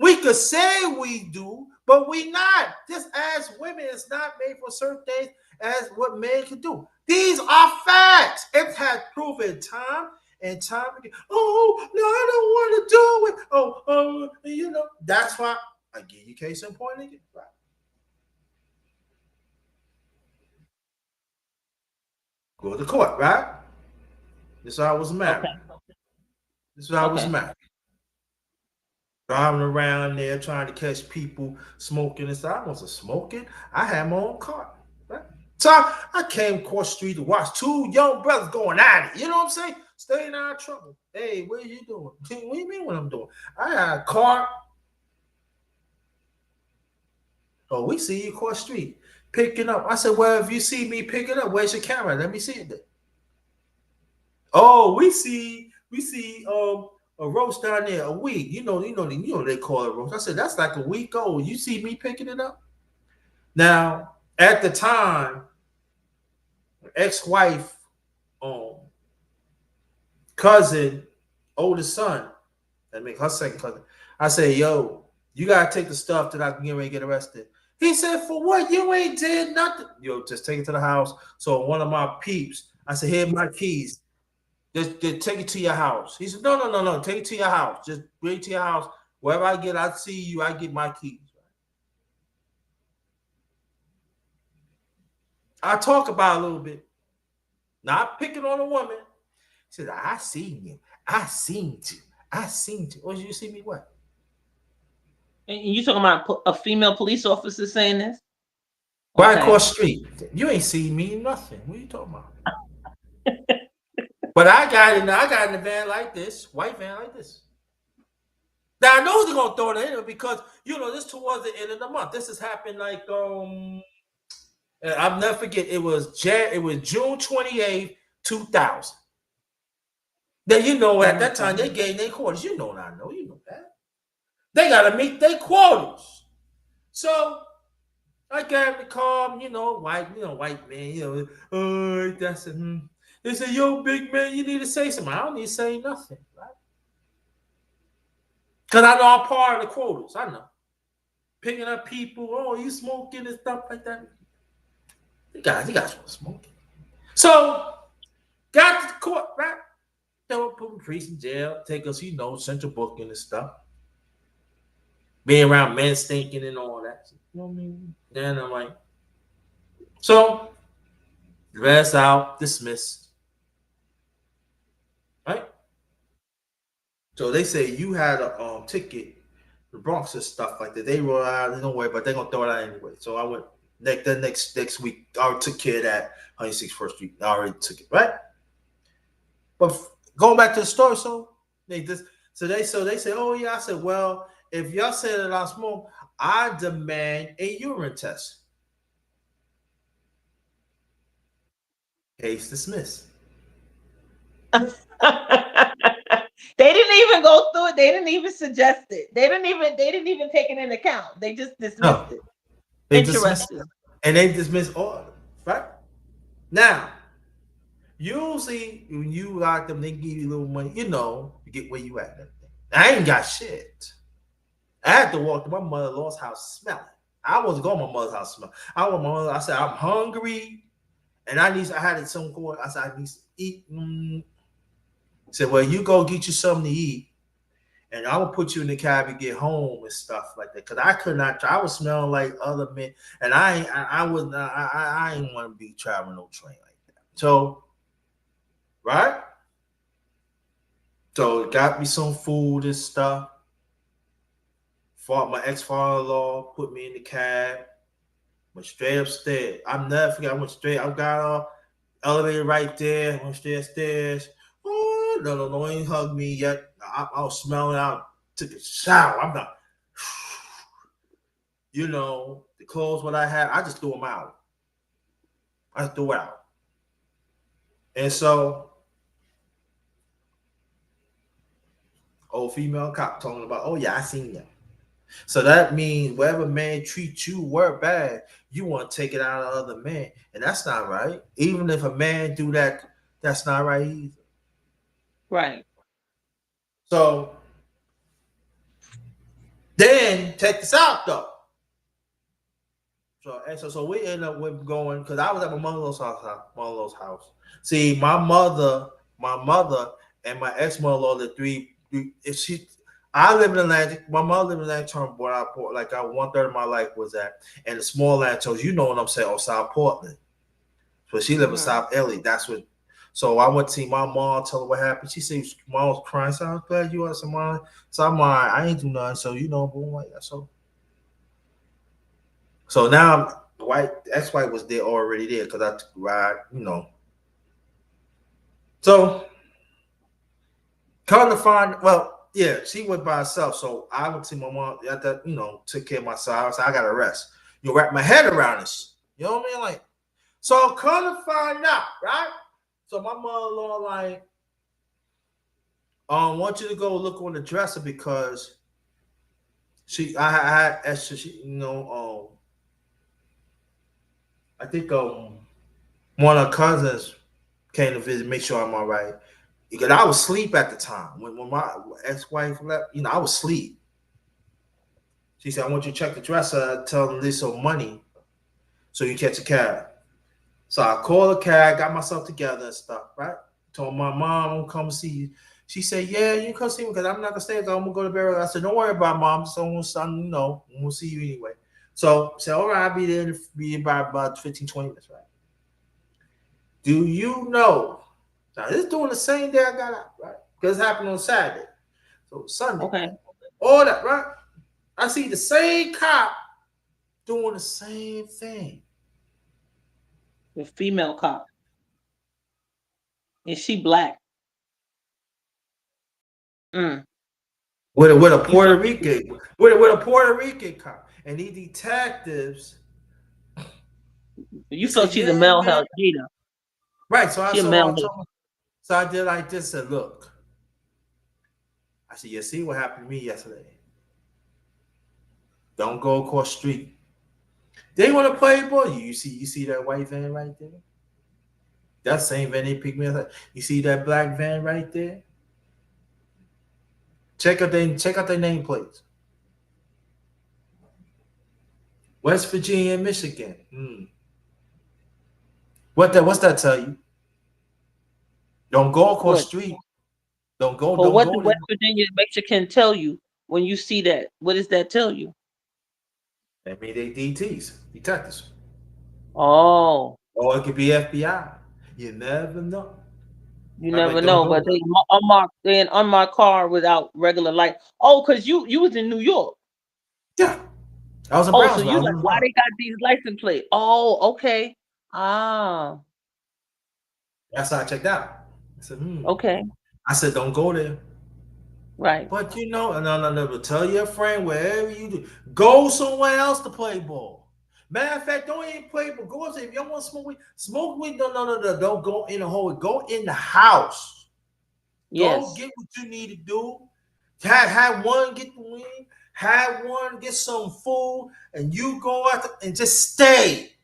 A: We could say we do, but we not. Just as women is not made for certain things as what men can do. These are facts. It has proven time and time again. Oh no, I don't want to do it. That's why I give you case in point again. Right. Go to court, right? This is how I was married.
D: Okay.
A: This is how I was
D: Okay.
A: married. Driving around there trying to catch people smoking and stuff. I wasn't smoking. I had my own car. Right? So I came across the street to watch two young brothers going at it. You know what I'm saying? Staying out of trouble. Hey, what are you doing? What do you mean what I'm doing? I had a car. Oh, we see you across the street picking up. I said, well, if you see me picking up, where's your camera? Let me see it then. Oh, we see a roast down there a week. You know they call it roast. I said that's like a week old. You see me picking it up. Now at the time, ex-wife, cousin, oldest son, I mean her second cousin. I said, yo, you gotta take the stuff that I can get ready to get arrested. He said, for what? You ain't did nothing. Yo, just take it to the house. So one of my peeps, I said, here are my keys. Just take it to your house. He said, no. Take it to your house. Just bring it to your house. Wherever I get, I see you. I get my keys. I talk about it a little bit. Not picking on a woman. He said, I seen you. I seen you. I seen you. Or you see me what?
D: And you talking about a female police officer saying this?
A: Right across the street. You ain't seen me nothing. What are you talking about? But I got in the van like this, white van like this. Now I know they're gonna throw it in because this towards the end of the month. This has happened like I'll never forget. It was June 28th, 2000. Then at that time they gave their quarters. You know what I know. You know that. They gotta meet their quarters. So I got the car, white man, that's it. They say, yo, big man, you need to say something. I don't need to say nothing, right? Because I know I'm part of the quotas. I know. Picking up people, oh, you smoking and stuff like that. You guys want to smoke. So, got to the court, right? They were putting priests in jail, take us, central booking and stuff. Being around men stinking and all that. You know what I mean? Then I'm like, so, rest out, dismissed. Right? So they say you had a ticket, the Bronx and stuff like that. They roll out, don't worry, but they're gonna throw it out anyway. So I went next week. I already took care of that 106 First Street. I already took it, right? But going back to the story, so they say, oh yeah. I said, well, if y'all say that I smoke, I demand a urine test. Case dismissed.
D: They didn't even go through it. They didn't even suggest it. They didn't even take it into account. They just dismissed it.
A: They dismissed it. And they dismissed all of it, right? Now, usually when you lock them, they give you a little money, to get where you at. I ain't got shit. I had to walk to my mother-in-law's house smelling. I wasn't going to my mother's house smelling. I said, I'm hungry. And I had some going. I said, I need to eat. Said, well, you go get you something to eat, and I will put you in the cab and get home and stuff like that. Because I could not. I was smelling like other men, and I ain't want to be traveling no train like that. So, right? So got me some food and stuff. Fought my ex-father-in-law, put me in the cab, went straight upstairs. I'm never forget. I went straight. I got off elevator right there. Went straight upstairs. Oh, No, no, ain't hugged me yet. I was smelling out. Took a shower. I'm not. You know, the clothes what I had, I just threw them out. I threw out. And so, old female cop talking about, oh yeah, I seen them. So that means whatever man treats you word bad, you want to take it out of other men, and that's not right. Even if a man do that, that's not right either.
D: Right.
A: So then check this out though. So we end up with going because I was at my mother-in-law's house. See, my mother, and my ex-mother-in-law, the three. If she, I live in Atlantic. My mother lived in Atlantic. Where I like I 1/3 of my life was at, and the small Lantos. You know what I'm saying? On South Portland. So she lived in South Ellie. That's what. So I went to see my mom. Tell her what happened. She said mom was crying. So I was glad you had some mom. So I'm like, I ain't do nothing. So boom, like that. So now white ex-wife was there already there because I took a ride. So come to find, well, yeah, she went by herself. So I went to my mom at that, took care of myself. So I got to rest. Wrap my head around this. You know what I mean? Like, so come to find out, right? So my mother-in-law like, I want you to go look on the dresser because I had extra, I think one of her cousins came to visit, make sure I'm all right. Because I was asleep at the time. When my ex-wife left, I was asleep. She said, I want you to check the dresser, tell them there's some money so you catch a cab. So I called a cab, got myself together and stuff, right? Told my mom I'm gonna come see you. She said, yeah, you can come see me because I'm not gonna stay. I'm gonna go to bed. I said, don't worry about it, mom. So son, we'll see you anyway. So I said, all right, I'll be there by about 15, 20 minutes, right? Do you know? Now this is doing the same day I got out, right? Because it happened on Saturday. So Sunday.
D: Okay.
A: All that, right? I see the same cop doing the same thing.
D: The female cop. Is she black?
A: With a Puerto Rican, with a Puerto Rican cop. And these detectives.
D: You felt she's a male hater.
A: Right. So I did like this and look. I said, you see what happened to me yesterday. Don't go across the street. They want to play ball. You see that white van right there? That same van they picked me up. You see that black van right there? Check out their nameplates. West Virginia and Michigan. What's that tell you? Don't go across the street. Don't go.
D: But
A: don't
D: what
A: go
D: the West Virginia Mexican tell you when you see that? What does that tell you?
A: That means they DTs, detectives.
D: Oh.
A: Or it could be FBI. You never know.
D: You never know, but they unmarked car without regular light. Oh, because you was in New York.
A: Yeah. I was in Brownsville.
D: So you like, why they got these license plates? Oh, okay. Ah.
A: That's how I checked out. I said,
D: Okay.
A: I said, don't go there.
D: Right.
A: But no. Tell your friend wherever you do, go somewhere else to play ball. Matter of fact, don't even play ball. Go if you don't want to smoke weed, smoke weed. No. Don't go in the hole. Go in the house.
D: Yes.
A: Go get what you need to do. Have one get the weed. Have one get some food, and you go out and just stay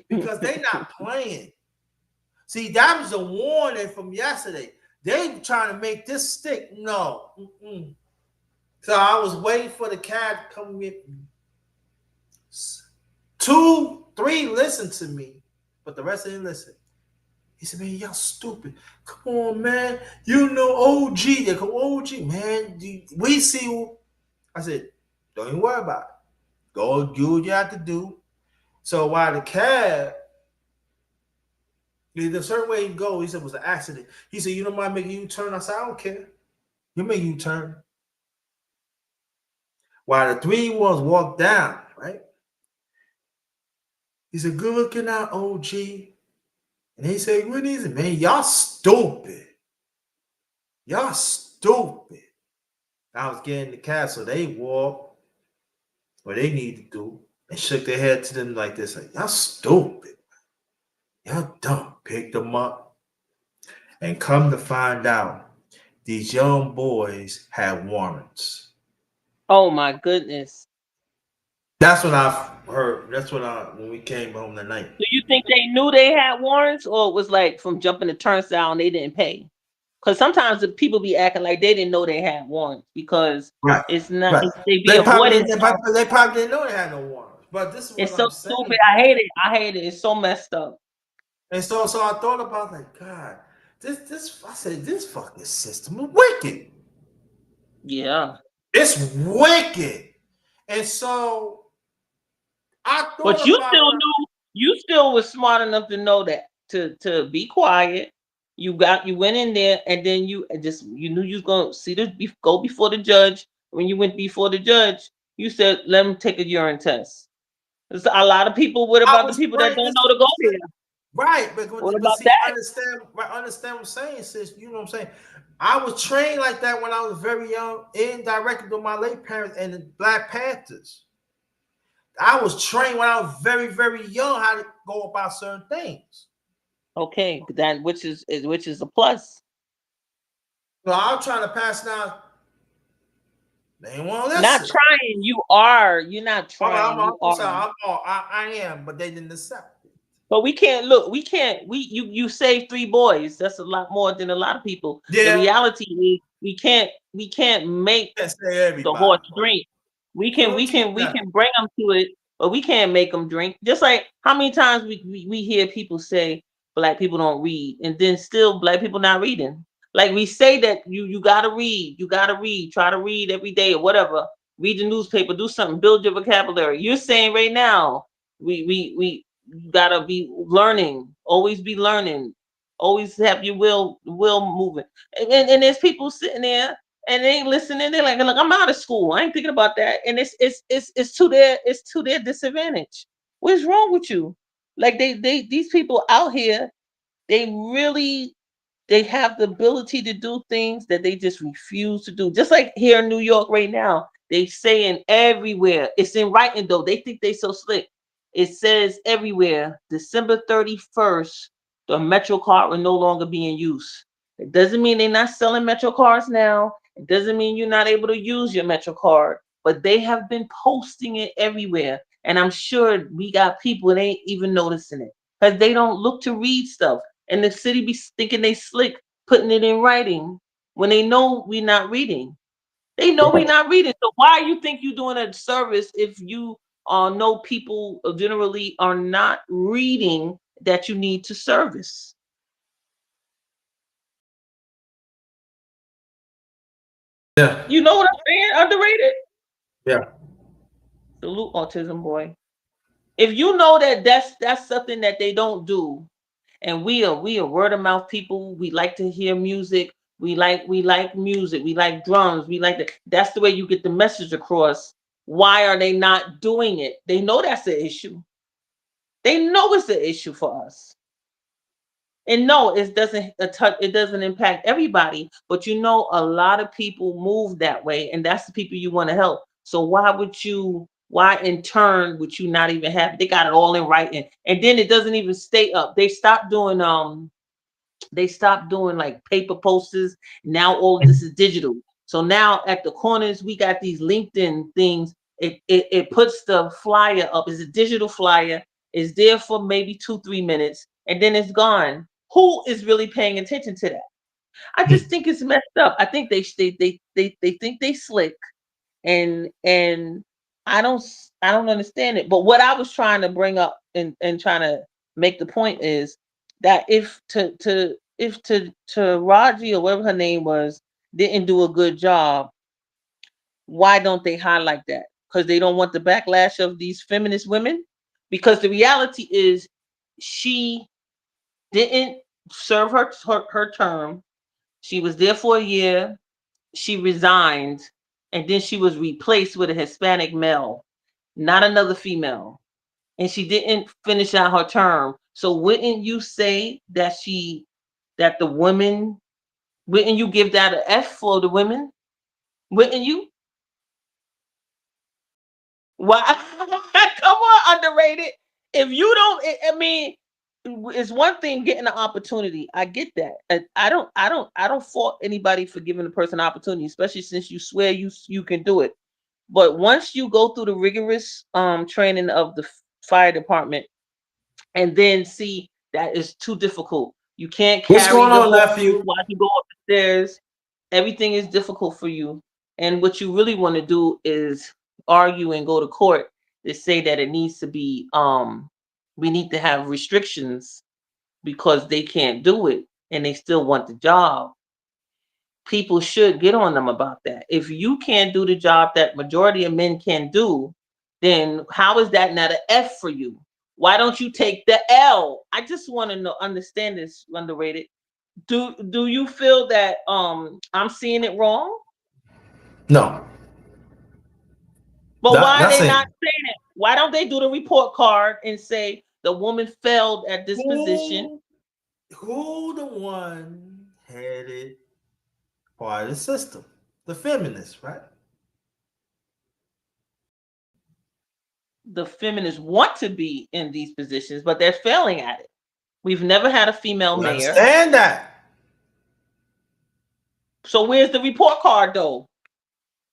A: because they're not playing. See, that was a warning from yesterday. They trying to make this stick. No. So I was waiting for the cab to come get me. 2, 3 listened to me, but the rest didn't listen. He said, man, y'all stupid. Come on, man. You know OG. They go, OG, man. We see you. I said, don't even worry about it. Go do what you have to do. So while the cab, there's a certain way you go, he said it was an accident. He said, you don't mind making you turn? I said, I don't care. You make you turn. While the 3 ones walked down, right? He said, good looking out, OG. And he said, what is it, man? Y'all stupid. Y'all stupid. I was getting the cab, so they walked what they need to do and shook their head to them like this, like, y'all stupid. Y'all dumb. Picked them up and come to find out these young boys had warrants.
D: Oh my goodness.
A: That's what I heard. That's what when we came home that night.
D: Do you think they knew they had warrants, or it was like from jumping the turnstile and they didn't pay? Because sometimes the people be acting like they didn't know they had warrants because
A: Right.
D: it's not.
A: Right.
D: They be avoiding.
A: They probably didn't know they had no warrants. But this is what
D: It's so
A: I'm
D: stupid.
A: saying.
D: I hate it. I hate it. It's so messed up.
A: And so I thought about like, God, this I said this fucking system is wicked.
D: Yeah.
A: It's wicked. And so I thought
D: But you
A: about
D: still knew. You still was smart enough to know that to be quiet. You went in there and then you knew you was gonna go before the judge. When you went before the judge, you said, "Let me take a urine test." There's a lot of people. What
A: I
D: about the
A: was
D: people that
A: trained
D: don't
A: this
D: know to go there?
A: right,
D: What
A: but
D: about
A: see,
D: that?
A: understand what I'm saying, sis. You know what I'm saying? I was trained like that when I was very young, indirectly to my late parents and the Black Panthers. I was trained when I was very, very young how to go about certain things.
D: Okay, that which is a plus.
A: So I'm trying to pass now. They ain't want to
D: Not
A: listen.
D: trying. You are. You're not trying. You
A: I'm
D: are.
A: sorry. I am, but they didn't accept it.
D: But we can't look. We can't. You saved 3 boys. That's a lot more than a lot of people. The
A: Yeah,
D: reality is we can't make
A: can't say
D: the
A: everybody.
D: horse drink. We
A: So
D: can
A: don't teach that.
D: bring them to it, but we can't make them drink. Just like how many times we hear people say black people don't read, and then still black people not reading. Like we say that you gotta read, try to read every day or whatever. Read the newspaper, do something, build your vocabulary. You're saying right now we gotta be learning, always be learning, always have your will moving. And there's people sitting there and they ain't listening. They're like, look, I'm out of school. I ain't thinking about that. And it's to their disadvantage. What's wrong with you? Like these people out here, they really they have the ability to do things that they just refuse to do. Just like here in New York right now, they saying everywhere. It's in writing though. They think they so slick. It says everywhere, December 31st, the Metro card will no longer be in use. It doesn't mean they're not selling Metro cards now. It doesn't mean you're not able to use your Metro card, but they have been posting it everywhere. And I'm sure we got people that ain't even noticing it because they don't look to read stuff. And the city be thinking they slick, putting it in writing when they know we're not reading. They know we're not reading. So why you think you're doing a service if you know people generally are not reading that you need to service?
A: Yeah,
D: You know what I'm saying? Underrated.
A: yeah.
D: Salute autism boy. If you know that that's something that they don't do, and we are word of mouth people. We like to hear music. We like music. We like drums. We like that's the way you get the message across. Why are they not doing it? They know that's an issue. They know it's an issue for us. And no, it doesn't impact everybody, but you know a lot of people move that way, and that's the people you want to help. So why in turn would you not even have they got it all in writing, and then it doesn't even stay up. They stopped doing like paper posters. Now all of this is digital. So now at the corners, we got these LinkedIn things. It puts the flyer up. It's a digital flyer. It's there for maybe 2-3 minutes, and then it's gone. Who is really paying attention to that? I just think it's messed up. I think they think they slick, and I don't understand it. But what I was trying to bring up and trying to make the point is that if Raji or whatever her name was didn't do a good job, why don't they highlight that? Because they don't want the backlash of these feminist women. Because the reality is, she didn't serve her term. She was there for a year. She resigned, and then she was replaced with a Hispanic male, not another female. And she didn't finish out her term. So wouldn't you say that the women Wouldn't you give that an F for the women? Wouldn't you? Why? Come on, underrated. If you don't, I mean, it's one thing getting an opportunity. I get that. I don't fault anybody for giving a person an opportunity, especially since you swear you can do it. But once you go through the rigorous training of the fire department, and then see that is too difficult. You can't
A: What's
D: carry
A: going
D: the
A: on,
D: hose
A: nephew?
D: while you go up the stairs. Everything is difficult for you. And what you really want to do is argue and go to court to say that it needs to be we need to have restrictions because they can't do it and they still want the job. People should get on them about that. If you can't do the job that majority of men can do, then how is that not an F for you? Why don't you take the L? I just want to know, understand this, underrated. Do you feel that I'm seeing it wrong?
A: No,
D: But why are
A: not
D: they
A: saying
D: not saying it? Why don't they do the report card and say the woman failed at this position?
A: who the one headed part of the system, the feminists, right?
D: The feminists want to be in these positions, but they're failing at it. We've never had a female
A: We
D: mayor.
A: understand that.
D: So where's the report card though?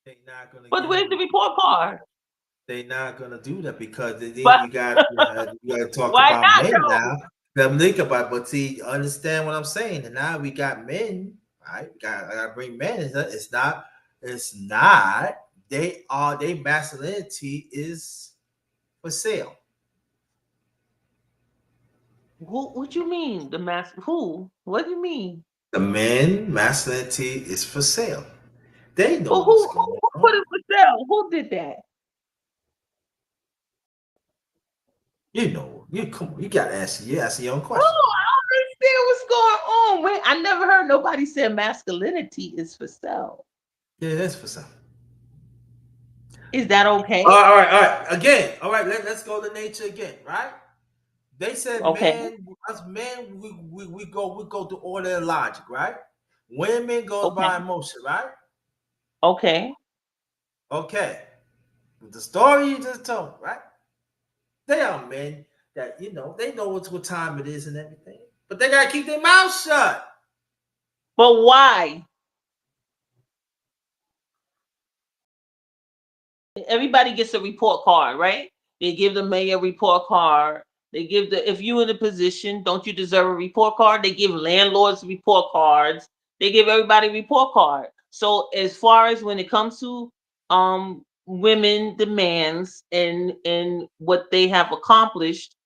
A: They're not gonna
D: But
A: get
D: where's
A: it.
D: the report card?
A: They're not gonna do that because then
D: But
A: you got to talk
D: why
A: about
D: not
A: men
D: though?
A: now. Them think about, but see, understand what I'm saying. And now we got men, right? I gotta bring men. It's not. Their masculinity is for sale.
D: What you mean? The mass who? What do you mean?
A: The men masculinity is for sale. They know
D: But
A: what's going
D: who put
A: on.
D: it for sale? Who did that?
A: You know, you come. You gotta answer. You answer your own
D: Oh,
A: question.
D: I don't understand what's going on. Wait, I never heard nobody say masculinity is for sale.
A: Yeah, that's for sale.
D: Is that okay?
A: All right. Again, all right. Let's go to nature again, right? They said,
D: Okay,
A: man, us men, we go through order and logic, right? Women goes
D: okay,
A: by emotion, right?
D: okay.
A: Okay. The story you just told, right? They are men that they know what time it is and everything, but they gotta keep their mouth shut.
D: But why? Everybody gets a report card, right? They give the mayor a report card. They give if you in a position, don't you deserve a report card? They give landlords report cards. They give everybody a report card. So as far as when it comes to women demands and what they have accomplished,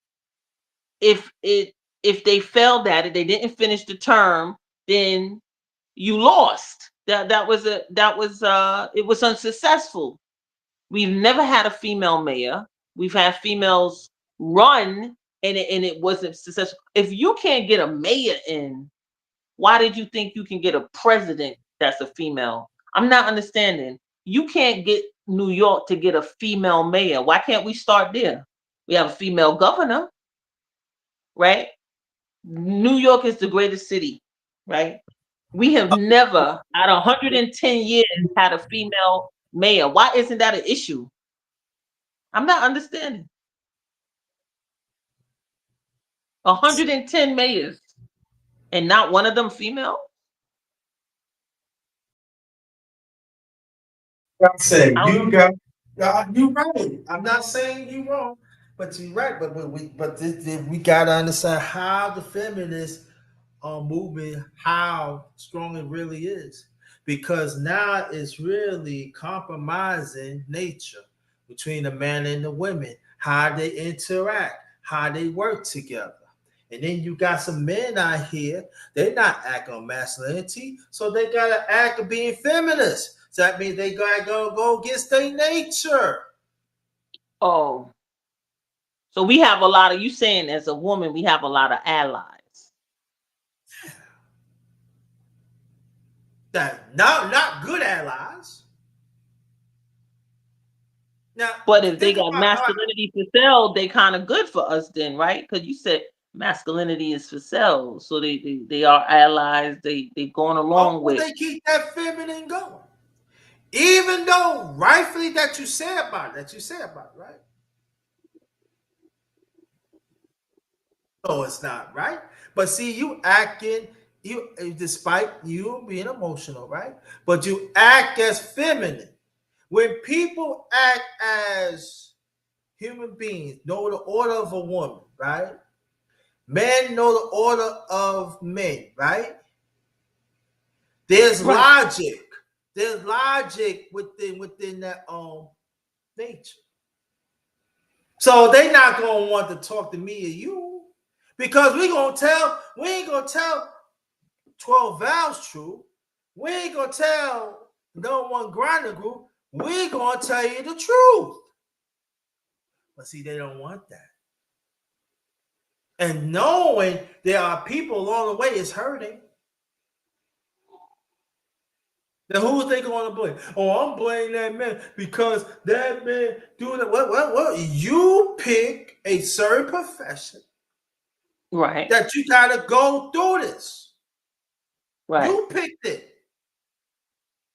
D: if they failed at it, they didn't finish the term, then you lost. It was unsuccessful. We've never had a female mayor. We've had females run and it wasn't successful. If you can't get a mayor in, why did you think you can get a president that's a female? I'm not understanding. You can't get New York to get a female mayor. Why can't we start there? We have a female governor, right? New York is the greatest city, right? We have never, out of 110 years, had a female mayor. Why isn't that an issue? I'm not understanding. 110 mayors and not one of them female?
A: I'm saying
D: I don't
A: you right. I'm not saying you wrong, but you're right. We gotta understand how the feminists movement, how strong it really is, because now it's really compromising nature between the man and the women, how they interact, how they work together. And then you got some men out here, they not act on masculinity, so they gotta act of being feminist. So that means they gotta go against their nature.
D: oh. So we have a lot of you saying as a woman, we have a lot of allies.
A: That not good allies. Now
D: But if they
A: think
D: got
A: about all right.
D: masculinity for sale, they kind of good for us then, right? Because you said masculinity is for sale. So they are allies. They've gone along
A: But
D: with.
A: they keep that feminine going. Even though rightfully that you say about it, right? No, it's not, right? But see, you acting, you despite you being emotional, right? But you act as feminine. When people act as human beings, know the order of a woman, right? Men know the order of men, right? There's
D: Right.
A: logic. There's logic within that nature. So they not gonna want to talk to me or you because we ain't gonna tell 12 vows true. We ain't gonna tell no one grinder group. We gonna tell you the truth. But see, they don't want that. And knowing there are people along the way is hurting. Now who's they going to blame? Oh, I'm blaming that man because that man doing it. Well, you pick a certain profession
D: Right.
A: that you got to go through this.
D: Right.
A: You picked it.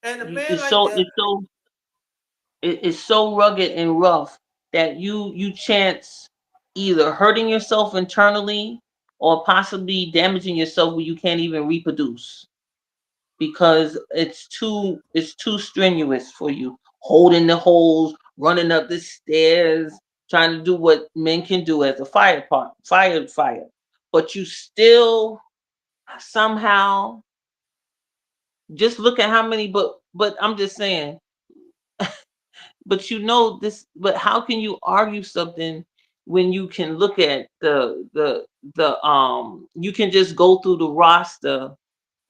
A: And a man
D: It's
A: like that.
D: it's so rugged and rough that you chance either hurting yourself internally or possibly damaging yourself where you can't even reproduce because it's too strenuous for you, holding the holes, running up the stairs, trying to do what men can do as a firefighter, but you still somehow just look at how many. But I'm just saying, but you know this. But how can you argue something when you can look at the you can just go through the roster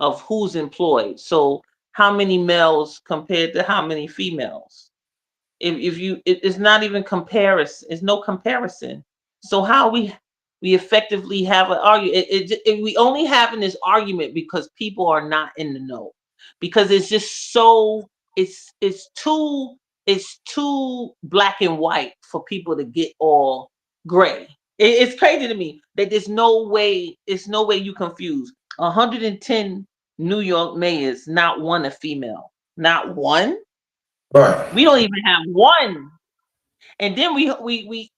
D: of who's employed. So how many males compared to how many females? If you it's not even comparison. It's no comparison. So how we effectively have an argument? We only having this argument because people are not in the know. Because it's just so it's too black and white for people to get all gray. It's crazy to me that there's no way. It's no way you confuse 110 New York mayors, not one a female, not one.
A: Right.
D: We don't even have one. And then we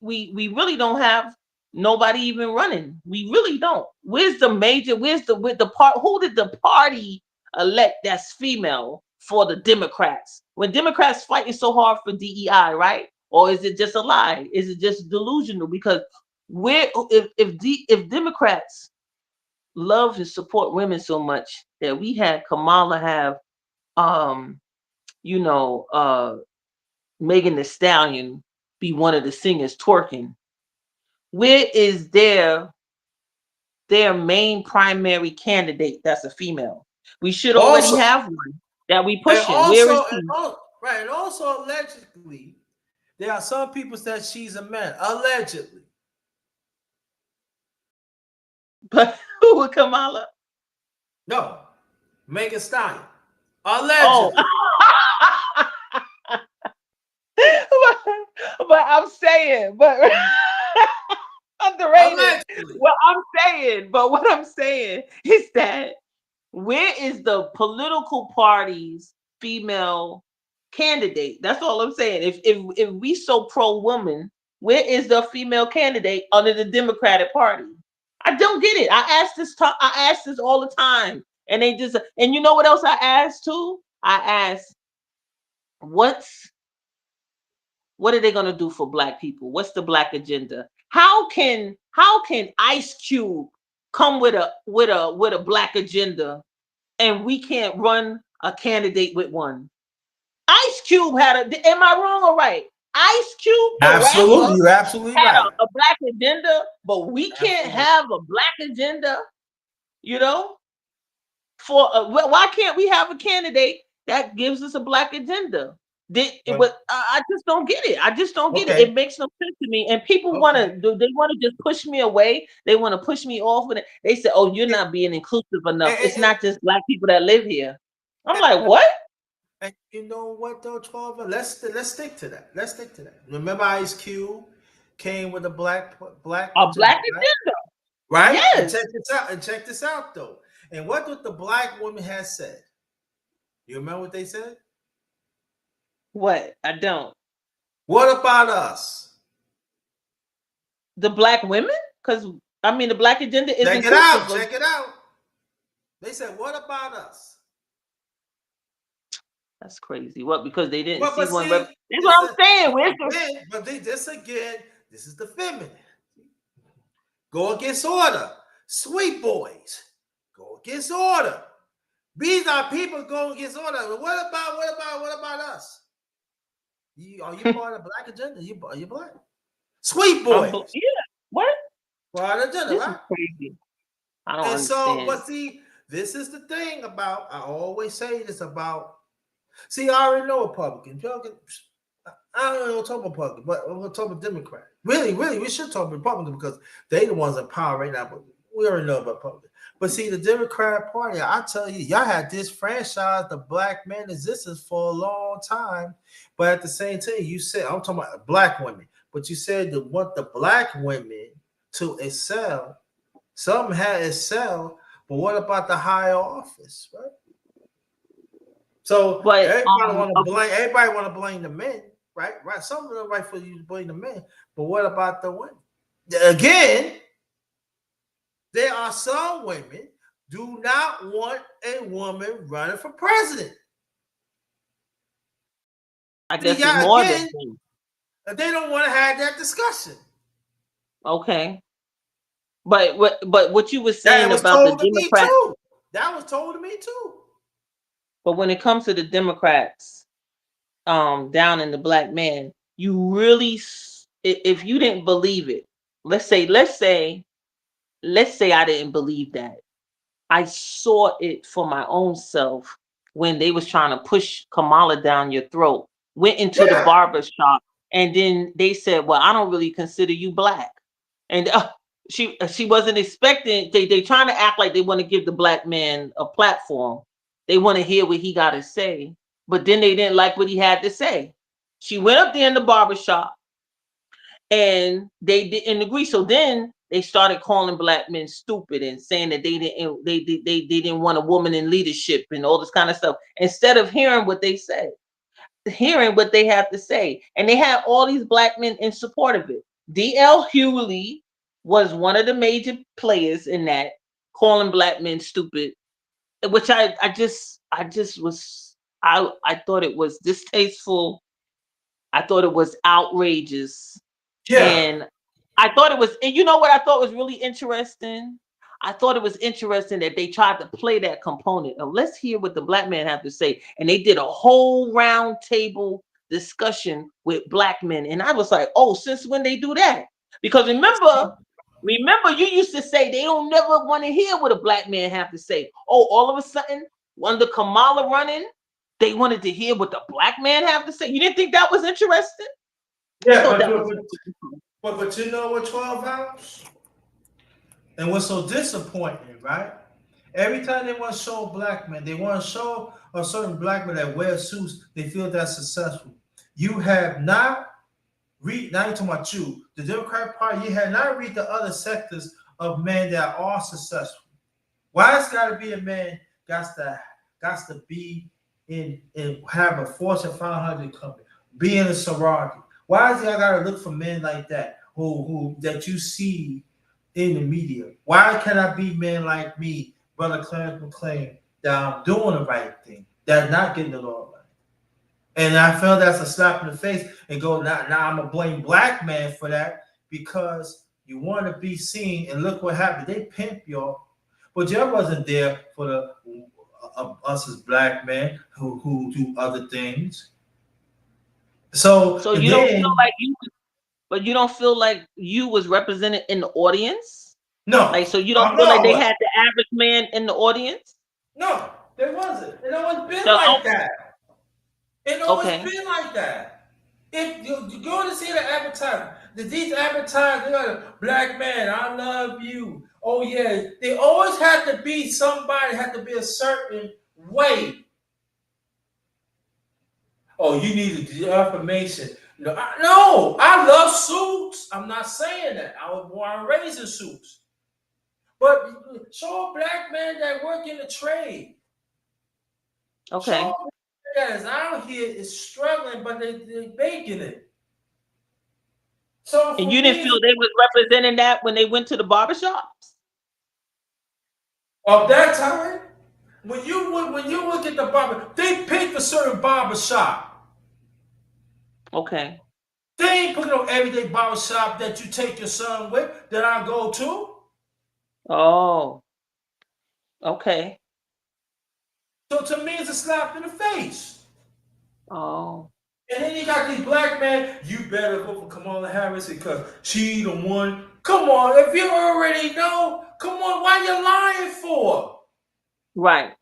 D: really don't have nobody even running. We really don't. Where's the major? Where's the with the part? Who did the party elect that's female for the Democrats? When Democrats fighting so hard for DEI, right? Or is it just a lie? Is it just delusional? Because where if Democrats love and support women so much that we had Kamala have um you know Megan the Stallion be one of the singers twerking. Where is their main primary candidate that's a female? We should already
A: Also,
D: have one that we
A: and
D: pushing. Where is
A: also,
D: she?
A: right, and also allegedly, there are some people that she's a man. Allegedly.
D: But who would Kamala?
A: No. Megan Stallion.
D: Oh,
A: Allegedly.
D: but I'm saying, but underrated.
A: Allegedly.
D: What I'm saying is that where is the political party's female candidate? That's all I'm saying. If we so pro woman, where is the female candidate under the Democratic Party? I don't get it. I ask this all the time, and they just and you know what else I asked too? I asked what are they gonna do for black people? What's the black agenda? How can Ice Cube come with a black agenda and we can't run a candidate with one? Ice Cube am I wrong or right? Ice Cube, the rapper,
A: Absolutely. You're absolutely
D: had
A: right.
D: a black agenda, but we can't
A: Absolutely.
D: have a black agenda, you know? Why can't we have a candidate that gives us a black agenda? But I just don't get it. I just don't get it.
A: Okay.
D: It makes no sense to me. And people
A: Okay.
D: they want to just push me away. They want to push me off with it. They say, "Oh, you're not being inclusive enough. It's
A: And,
D: not just black people that live here." I'm
A: and,
D: like, what?
A: and you know what though, 12? Let's stick to that. Let's stick to that. Remember Ice Cube came with a black
D: A black
A: agenda, right?
D: agenda?
A: right?
D: Yes.
A: And check this out though. And what did the black woman has said? You remember what they said?
D: What? I don't.
A: What about us?
D: The black women? Because I mean, the black agenda is
A: Check it
D: inclusive.
A: out. Check it out. They said, "What about us?"
D: That's crazy. What? Because they didn't
A: Well,
D: see
A: but
D: one.
A: see,
D: That's what I'm saying. Where's the
A: again, this again, this is the feminine. Go against order. Sweet boys, go against order. These are people going against order. What about us? Are you part of the black agenda? Are you black? Sweet boys.
D: yeah. What?
A: Part of the agenda,
D: This is
A: right?
D: crazy. I don't
A: And so,
D: understand.
A: but see, this is the thing about, I always say this about, see, I already know Republicans. I don't know talk about Republicans, but we're talking about Democrats. Really, we should talk about Republicans because they the ones in power right now, but we already know about Republicans. But see, the Democrat Party, I tell you, y'all had disfranchised the black man existence for a long time. But at the same time, you said, I'm talking about black women, but you said that want the black women to excel. Some had excel, but what about the higher office, right? So
D: But
A: everybody want to blame the men, right? Right. Some of them right for you to blame the men, but what about the women? Again, there are some women do not want a woman running for president.
D: I guess it's more
A: again,
D: than
A: they don't want to have that discussion.
D: okay. But what you were saying
A: That was
D: about the
A: told to me
D: Democrats,
A: too. That was told to me too.
D: but when it comes to the Democrats, down in the black man, you really, if you didn't believe it, let's say I didn't believe that. I saw it for my own self when they was trying to push Kamala down your throat. Went into the barber shop, and then they said, "Well, I don't really consider you black." And she wasn't expecting. They trying to act like they want to give the black man a platform. They want to hear what he got to say, but then they didn't like what he had to say. She went up there in the barber shop, and they didn't agree. So then they started calling black men stupid and saying that they didn't want a woman in leadership and all this kind of stuff. Instead of hearing what they said, hearing what they have to say, and they had all these black men in support of it. D.L. Hewley was one of the major players in that, calling black men stupid, which I thought it was distasteful. I thought it was outrageous.
A: Yeah.
D: And I thought it was, and you know what I thought was really interesting? I thought it was interesting that they tried to play that component of let's hear what the black man have to say. And they did a whole round table discussion with black men. And I was like, oh, since when they do that? Because remember, you used to say they don't never want to hear what a black man have to say. Oh, all of a sudden, under Kamala running, they wanted to hear what the black man have to say. You didn't think that was interesting?
A: Yeah, but you know what, 12 hours? And what's so disappointing, right? Every time they want to show black men, they want to show a certain black man that wears suits, they feel that's successful. You have not read, now you're talking about you, the Democratic Party, you have not read the other sectors of men that are successful. Why it's got to be a man got to be in have a Fortune 500 company, be in a sorority? Why is it I got to look for men like that who that you see in the media? Why can't I be men like me, Brother Clarence McLean, that I'm doing the right thing, that not getting it all right? And I feel that's a slap in the face and go, now I'm going to blame black man for that because you want to be seen. And look what happened. They pimp y'all. But y'all wasn't there for the us as black men who do other things. So
D: you don't feel like you, but you don't feel like you was represented in the audience?
A: No.
D: Like, so you don't feel like they had the average man in the audience?
A: No, there wasn't. It always been like that. It always been like that. If you go to see the advertisement, these advertisers, they are black man, I love you. Oh yeah, they always have to be somebody, have to be a certain way. Oh, you need the affirmation. No, I love suits. I'm not saying that. I was born and raised in suits. But show a black man that work in the trade.
D: Okay.
A: Show a black man that is out here is struggling, but they're making it. So
D: And
A: for
D: you didn't
A: me,
D: feel they was representing that when they went to the barbershops?
A: of that time, when you look at the barber, they pick a certain barber shop.
D: Okay.
A: They ain't putting on everyday barber shop that you take your son with that I go to.
D: Oh, okay.
A: So to me, it's a slap in the face.
D: Oh.
A: And then you got these black men, you better vote for Kamala Harris because she the one. Come on, if you already know, come on, why you lying for?
D: Right.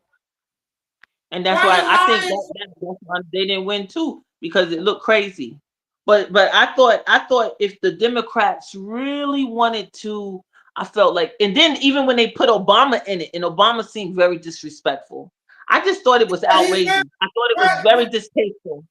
D: And that's
A: Why
D: why
A: you
D: I think
A: lying
D: that's why they didn't win too, because it looked crazy. But I thought if the Democrats really wanted to, I felt like, and then even when they put Obama in it, and Obama seemed very disrespectful. I just thought it was
A: for? He
D: outrageous.
A: got
D: I thought it was
A: right,
D: very distasteful.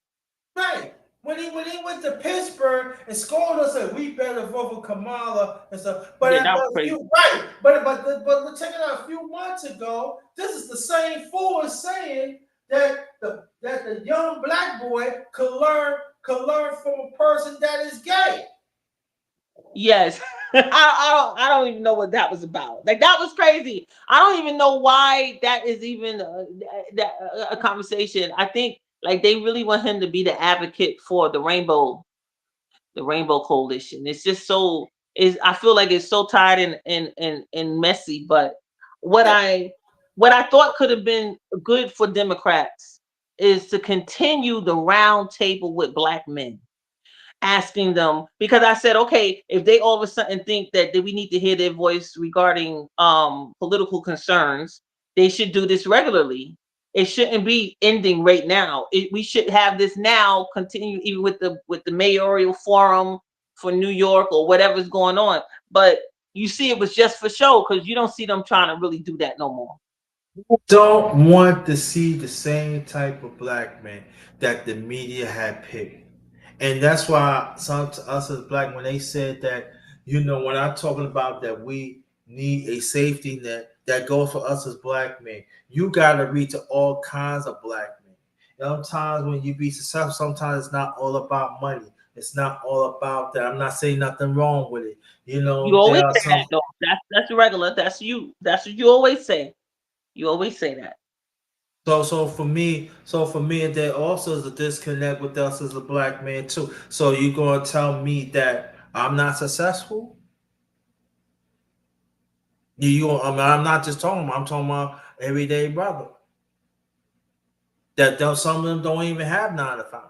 A: right. When he went to Pittsburgh and scolded us, said we better vote for Kamala and stuff. But
D: Yeah, that was
A: a
D: crazy.
A: few right, but check it out. A few months ago, this is the same fool saying that the young black boy could learn from a person that is gay.
D: Yes. I don't even know what that was about. Like, that was crazy. I don't even know why that is even a conversation. I think like they really want him to be the advocate for the Rainbow Coalition. It's just so is I feel like it's so tired and messy. But what I thought could have been good for Democrats is to continue the round table with black men, asking them, because I said, okay, if they all of a sudden think that we need to hear their voice regarding political concerns, they should do this regularly. It shouldn't be ending right now. We should have this now continue, even with the mayoral forum for New York or whatever's going on. But you see, it was just for show, because you don't see them trying to really do that no more.
A: Don't want to see the same type of black man that the media had picked. And that's why some to us as black, when they said that, when I'm talking about that we need a safety net that goes for us as black men, you got to reach to all kinds of black men. Sometimes when you be successful, sometimes it's not all about money. It's not all about that. I'm not saying nothing wrong with it.
D: You
A: There
D: always
A: are
D: say
A: some.
D: that though. That's regular. That's you. That's what you always say. You always say that.
A: So for me, there also is a disconnect with us as a black man too. So you gonna tell me that I'm not successful? I mean, I'm not just talking about. I'm talking about everyday brother. Some of them don't even have 9 to 5.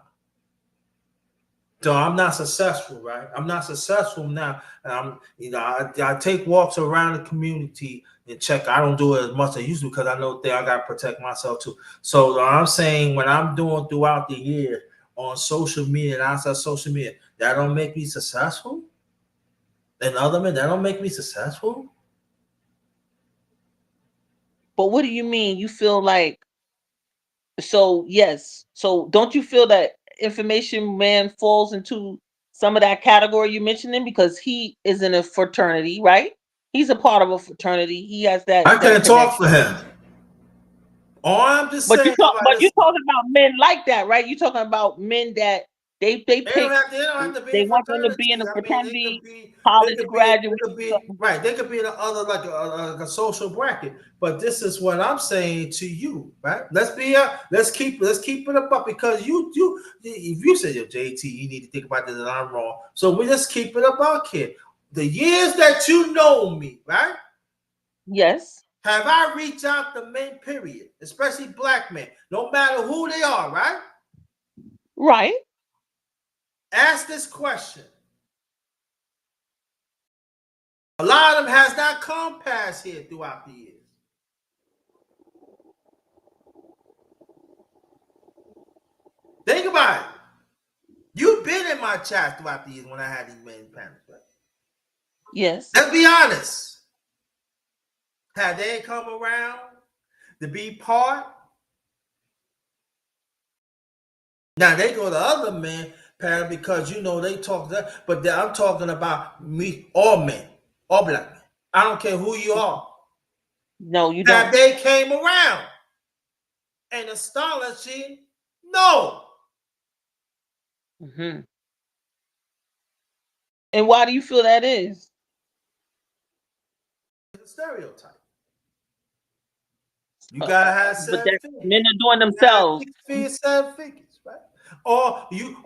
A: So I'm not successful, right? I'm not successful now. And I take walks around the community and check. I don't do it as much as I used to because I know that I got to protect myself too. So I'm saying when I'm doing throughout the year on social media and outside social media, that don't make me successful. And other men, that don't make me successful.
D: But what do you mean? You feel like, so yes. So don't you feel that information man falls into some of that category you mentioned him, because he is in a fraternity, right? He's a part of a fraternity. He has
A: I
D: that
A: can't talk for
D: connection.
A: him. All I'm just saying about
D: But you
A: this.
D: talking about men like that, right? You talking about men that they
A: They don't
D: pick,
A: have to. They don't have to be
D: they
A: in
D: want them to be in a
A: fraternity. I mean, they could
D: fraternity,
A: be. They
D: college
A: could be. They
D: graduate.
A: could be right. They could be in another like a social bracket. But this is what I'm saying to you, right? Let's keep it up because if you say yo JT, you need to think about this and I'm wrong. So we just keep it up, kid. The years that you know me, right?
D: Yes.
A: Have I reached out to men? Period, especially black men, no matter who they are, right?
D: Right.
A: Ask this question. A lot of them has not come past here throughout the years. Think about it. You've been in my chat throughout the years when I had these main panels. Right?
D: Yes.
A: Let's be honest. Had they come around to be part? Now they go to other men panel because they talk that, but I'm talking about me, all men, all black men. I don't care who you are.
D: No, you
A: That
D: don't.
A: they came around. And astrology, no.
D: Hmm. And why do you feel that is?
A: It's a stereotype. You gotta have
D: But
A: 7
D: that
A: figures.
D: men are doing
A: You gotta have
D: themselves.
A: 6 figures, 7 figures, right? Or you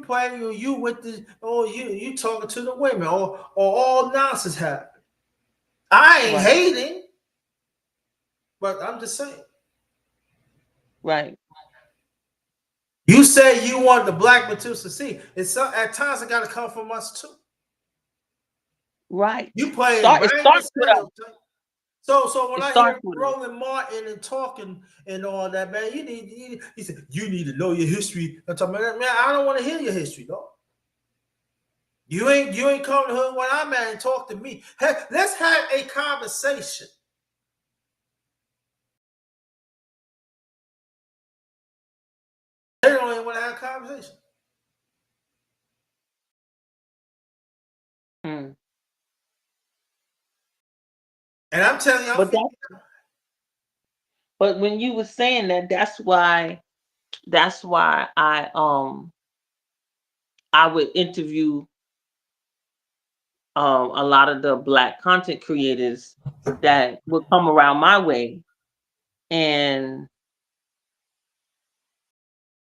A: playing you with the you talking to the women or all nonsense happen. I ain't
D: Right.
A: hating, but I'm just saying.
D: Right.
A: You say you want the black man to succeed. It's at times it gotta come from us too.
D: Right.
A: You playing
D: It
A: blanket
D: starts with us.
A: stereotype. So when
D: It
A: I
D: starts
A: hear
D: with us.
A: Roland Martin and talking and all that, man, he said you need to know your history. I'm talking about, man, I don't want to hear your history, though. You ain't come to her when I'm at and talk to me. Hey, let's have a conversation. They don't even want to have a conversation.
D: Hmm.
A: And I'm telling you, I'm
D: But
A: 50.
D: but when you were saying that, that's why I would interview a lot of the black content creators that would come around my way, and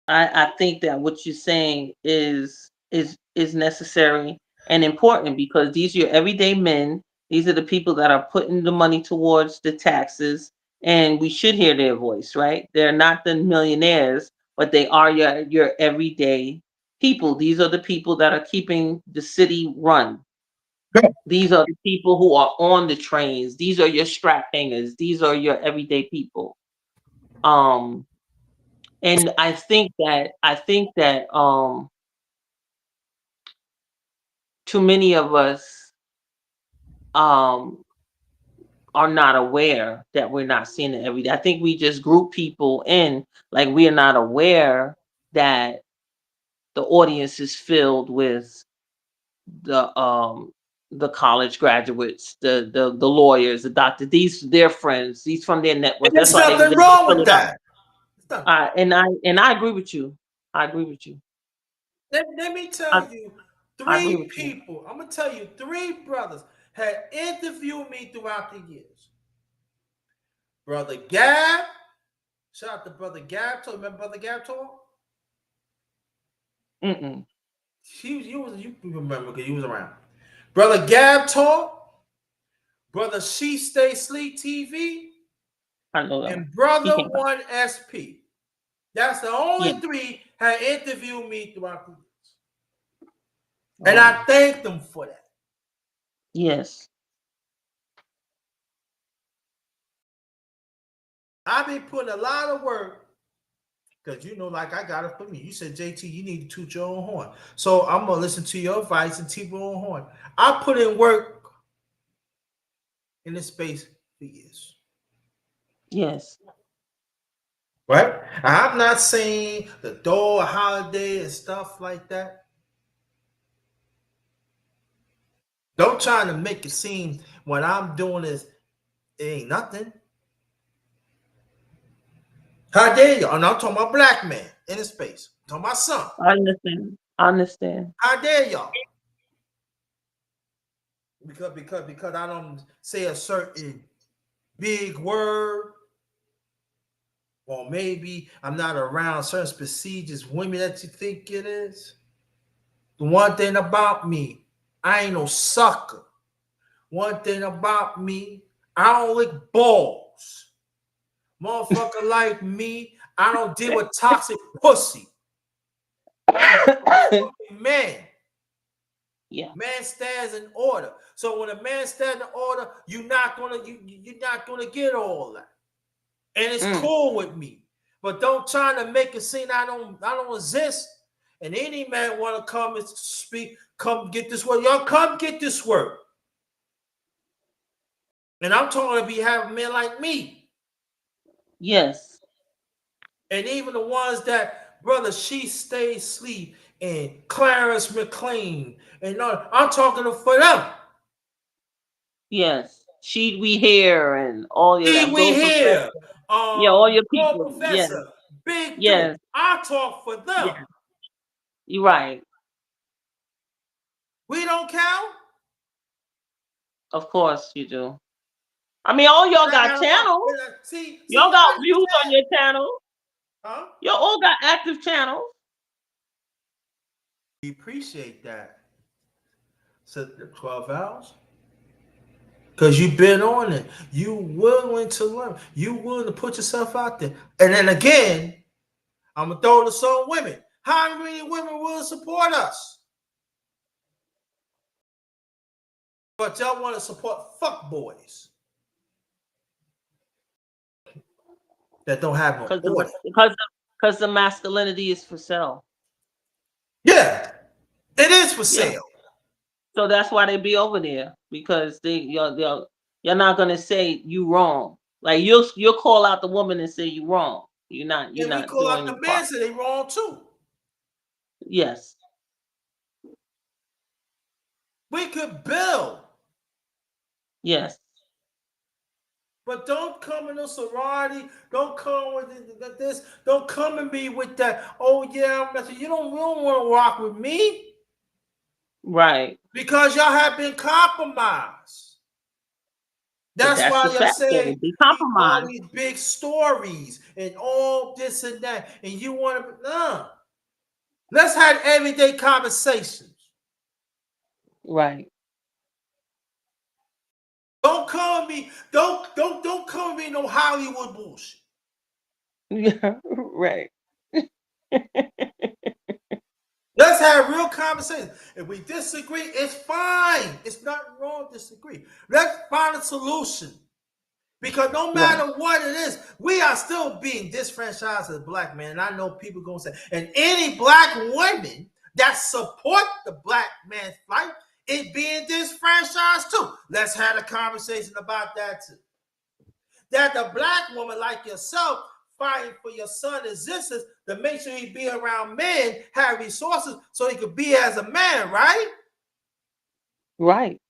D: I think that what you're saying is necessary and important, because these are your everyday men. These are the people that are putting the money towards the taxes, and we should hear their voice, right? They're not the millionaires, but they are your everyday people. These are the people that are keeping the city run. These are the people who are on the trains. These are your strap hangers. These are your everyday people. Um, and I think that too many of us um are not aware that we're not seeing it every day. I think we just group people in, like we are not aware that the audience is filled with the college graduates, the lawyers, the doctors, these their friends, these from their
A: And
D: networks. That's
A: there's
D: why they was
A: nothing
D: able to
A: wrong
D: fill
A: with
D: it up.
A: that. There's nothing.
D: And I agree with you. I agree with you.
A: Let me
D: I,
A: tell you,
D: I agree
A: 3
D: with you.
A: people, I'm going to tell you, 3 brothers had interviewed me throughout the years. Brother Gab, shout out to Brother Gab. Remember Brother Gab talk?
D: Mm-mm.
A: You remember because you was around. Brother Gab talk, Brother She Stay Sleep TV,
D: I know them.
A: and
D: He
A: Brother
D: came out.
A: 1SP. That's the
D: Yeah.
A: only 3 had interviewed me throughout the years. And
D: Oh,
A: I thank them for that.
D: yes.
A: I've been putting a lot of work because like I got it for me. You said, JT, you need to toot your own horn. So I'm gonna listen to your advice and toot my own horn. I put in work in this space for years.
D: Yes.
A: Right? I'm not saying the door holiday and stuff like that. Don't try to make it seem what I'm doing is it ain't nothing. How dare you? And I'm talking about black man in the space. I'm talking about son.
D: I understand. I understand.
A: How dare y'all? Because I don't say a certain big word, or maybe I'm not around certain prestigious women that you think it is. The one thing about me, I ain't no sucker. One thing about me, I don't lick balls. Motherfucker like me, I don't deal with toxic pussy. I'm a motherfucking man.
D: Yeah.
A: Man stands in order. So when a man stands in order, you're not gonna get all that. And it's
D: Mm.
A: cool with me. But don't try to make it seem I don't exist. And any man want to come and speak, come get this word. Y'all come get this word. And I'm talking to be having men like me.
D: Yes.
A: And even the ones that, brother, She Stays Sleep and Clarence McLean. And I'm talking for them.
D: Yes. Sheed We Hear and all of that.
A: We
D: Go Professor.
A: here.
D: Yeah, all your
A: Go
D: people. Yes,
A: Professor, Big Dude.
D: yes,
A: I talk for them.
D: yes. You're right.
A: We don't count.
D: Of course you do. I mean, all y'all
A: And I
D: got
A: got a lot.
D: channels.
A: See,
D: Y'all
A: you
D: got views on
A: understand?
D: your channel.
A: Huh?
D: Y'all all got active channels.
A: We appreciate that. So the 12 hours. Because you've been on it. You willing to learn. You willing to put yourself out there. And then again, I'm gonna throw this on women. How many women will support us? But y'all want to support fuck boys that don't have no order.
D: Because the masculinity is for sale.
A: Yeah, it is for
D: Yeah.
A: sale.
D: So that's why they be over there, because you're not gonna say you wrong. Like you'll call out the woman and say you wrong. You're not
A: And we call out
D: doing
A: the
D: your
A: men,
D: part.
A: so they wrong too.
D: Yes.
A: We could build.
D: Yes.
A: But don't come in a sorority. Don't come with this. Don't come at me with that. Oh yeah, I'm messing. You don't want to rock with me
D: Right.
A: because y'all have been compromised.
D: But
A: That's
D: that's
A: why
D: the
A: y'all
D: fact that
A: say
D: it be
A: all
D: compromised.
A: these big stories and all this and that, and you want to let's have everyday conversations.
D: Right.
A: Don't call me. Don't call me no Hollywood bullshit.
D: Yeah. Right.
A: Let's have real conversations. If we disagree, it's fine. It's nothing wrong to disagree. Let's find a solution. Because no
D: Right.
A: matter what it is, we are still being disfranchised as black men. And I know people going to say, and any black women that support the black man's fight is being disfranchised too. Let's have a conversation about that too. That the black woman like yourself fighting for your son's existence to make sure he be around men, have resources so he could be as a man, right?
D: Right.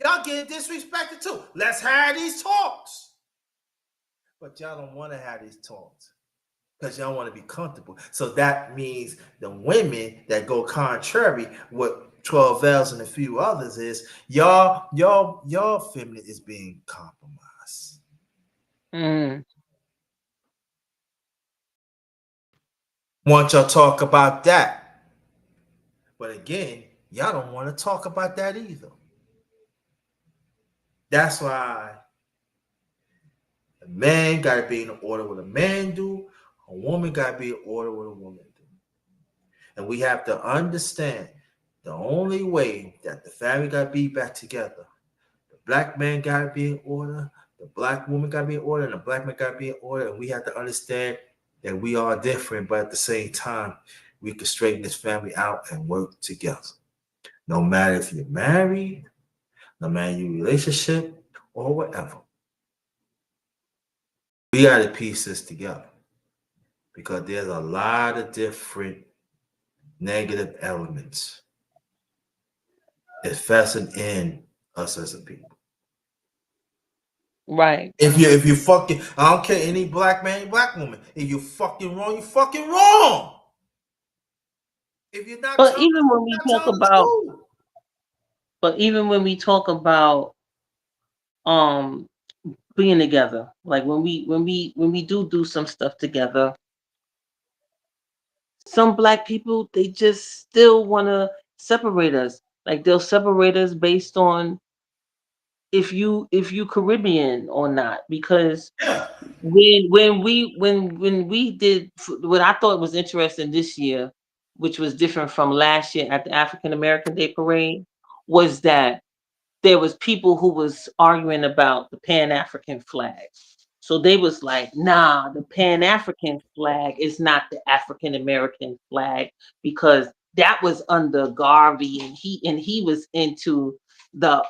A: Y'all getting disrespected too. Let's have these talks. But y'all don't want to have these talks because y'all want to be comfortable. So that means the women that go contrary what 12 Vels and a few others is, y'all feminine is being compromised.
D: Mm.
A: Want y'all talk about that. But again, y'all don't want to talk about that either. That's why a man got to be in order what a man do. A woman got to be in order what a woman do. And we have to understand the only way that the family got to be back together, the black man got to be in order, the black woman got to be in order, and the black man got to be in order. And we have to understand that we are different, but at the same time, we can straighten this family out and work together. No matter if you're married, no matter your relationship, or whatever. We got to piece this together because there's a lot of different negative elements infesting in us as a people.
D: Right.
A: If you fucking, I don't care any black man, black woman. If you fucking wrong, you fucking wrong. If you're not
D: But
A: telling
D: even when
A: you're
D: we
A: not
D: talk
A: telling the
D: about
A: truth.
D: but even when we talk about um being together, like when we do some stuff together, some black people, they just still want to separate us. Like they'll separate us based on if you Caribbean or not, because
A: Yeah.
D: when we did what I thought was interesting this year, which was different from last year at the African American Day Parade, was that there was people who was arguing about the Pan-African flag. So they was like, nah, the Pan-African flag is not the African American flag, because that was under Garvey, and he was into the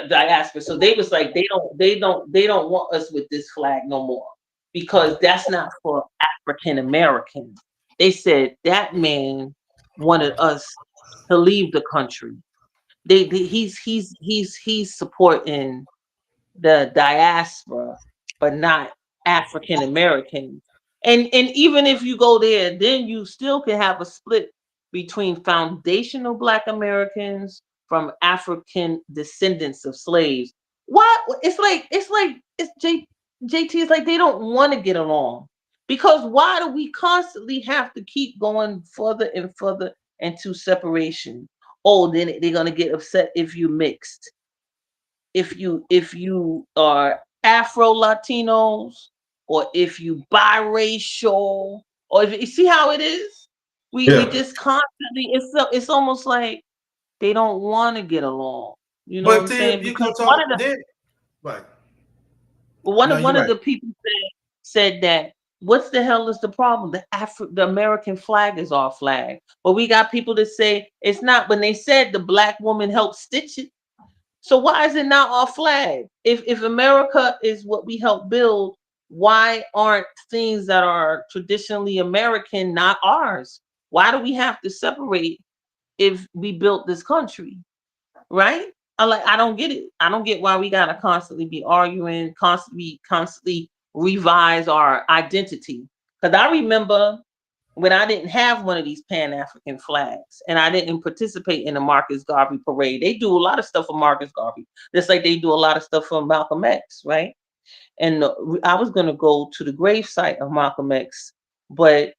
D: diaspora. So they was like, they don't want us with this flag no more, because that's not for African Americans. They said that man wanted us to leave the country. he's supporting the diaspora, but not African Americans. And even if you go there, then you still can have a split between foundational Black Americans from African descendants of slaves. Why? JT. It's like they don't want to get along, because why do we constantly have to keep going further and further into separation? Oh, then they're gonna get upset if you mixed, if you are Afro Latinos, or if you biracial, or if you see how it is, we
A: Yeah.
D: just constantly, it's almost like they don't want to get along. You know what
A: But
D: I'm
A: then
D: saying?
A: you
D: Because
A: gonna talk then, right? No, you're
D: one of
A: right.
D: the people said that, what's the hell is the problem? The American flag is our flag, but we got people that say it's not. When they said the Black woman helped stitch it, so why is it not our flag? If America is what we help build, why aren't things that are traditionally American not ours? Why do we have to separate if we built this country? Right? I don't get it. I don't get why we gotta constantly be arguing, constantly revise our identity. Because I remember when I didn't have one of these Pan-African flags and I didn't participate in the Marcus Garvey parade. They do a lot of stuff for Marcus Garvey, just like they do a lot of stuff for Malcolm X, right? And I was going to go to the gravesite of Malcolm X, but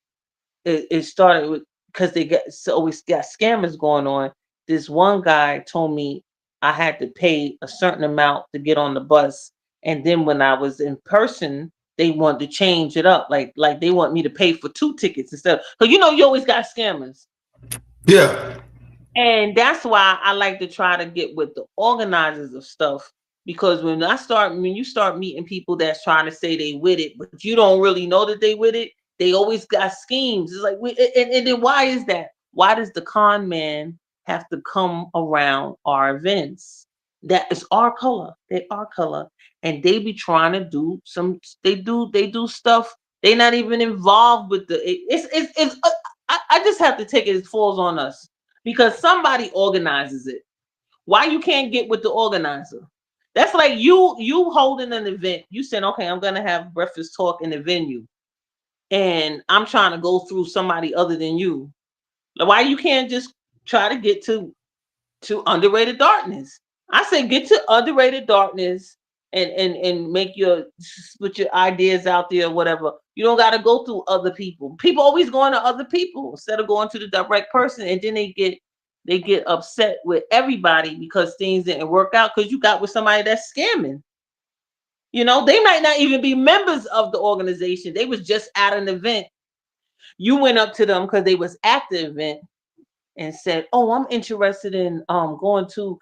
D: it started with, because they always got scammers going on. This one guy told me I had to pay a certain amount to get on the bus, and then when I was in person, they wanted to change it up, like they want me to pay for two tickets instead. Because you always got scammers.
A: Yeah.
D: And that's why I like to try to get with the organizers of stuff, because when you start meeting people that's trying to say they with it, but you don't really know that they with it, they always got schemes. It's like, and then why is that? Why does the con man have to come around our events? That is our color. They are color, and they be trying to do some. They do stuff. They not even involved with the. It's. I just have to take it. It falls on us, because somebody organizes it. Why you can't get with the organizer? That's like you holding an event. You saying, okay, I'm gonna have breakfast talk in the venue, and I'm trying to go through somebody other than you. Like, why you can't just try to get to underrated darkness? I say get to underrated darkness, and make put your ideas out there, or whatever. You don't got to go through other people. People always going to other people instead of going to the direct person, and then they get upset with everybody because things didn't work out because you got with somebody that's scamming. They might not even be members of the organization. They was just at an event. You went up to them because they was at the event and said, "Oh, I'm interested in going to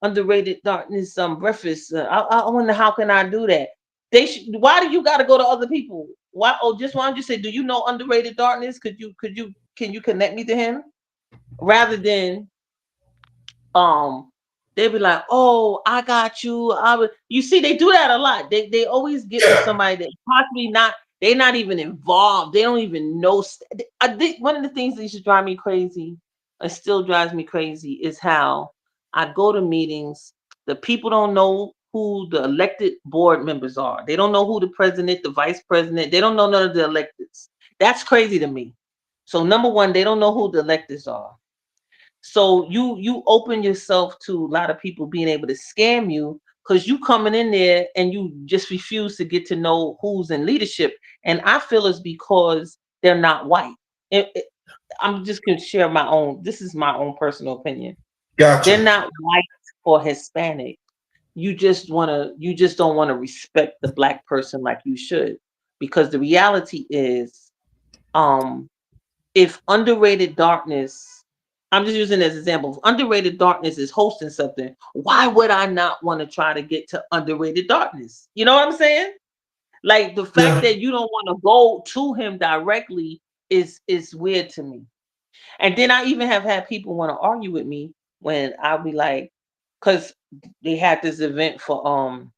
D: underrated darkness breakfast. I wonder how can I do that." Why do you got to go to other people? Why? Oh, just why don't you say, "Do you know underrated darkness? Can you connect me to him?" Rather than um they be like, "Oh, I got you. You see, they do that a lot. They always get with
A: Yeah.
D: somebody that possibly not. They're not even involved. They don't even know. I think one of the things that used to drive me crazy, it still drives me crazy, is how I go to meetings. The people don't know who the elected board members are. They don't know who the president, the vice president. They don't know none of the electeds. That's crazy to me. So number one, they don't know who the electeds are. So you open yourself to a lot of people being able to scam you, because you coming in there and you just refuse to get to know who's in leadership. And I feel it's because they're not white. I'm just gonna share my own. This is my own personal opinion.
A: Gotcha.
D: They're not white or Hispanic. You just don't want to respect the Black person like you should, because the reality is, um if underrated darkness, I'm just using this example, if underrated darkness is hosting something, why would I not want to try to get to underrated darkness? You know what I'm saying? Like, the fact
A: Yeah.
D: that you don't want to go to him directly is weird to me. And then I even have had people want to argue with me when I'll be like, because they had this event for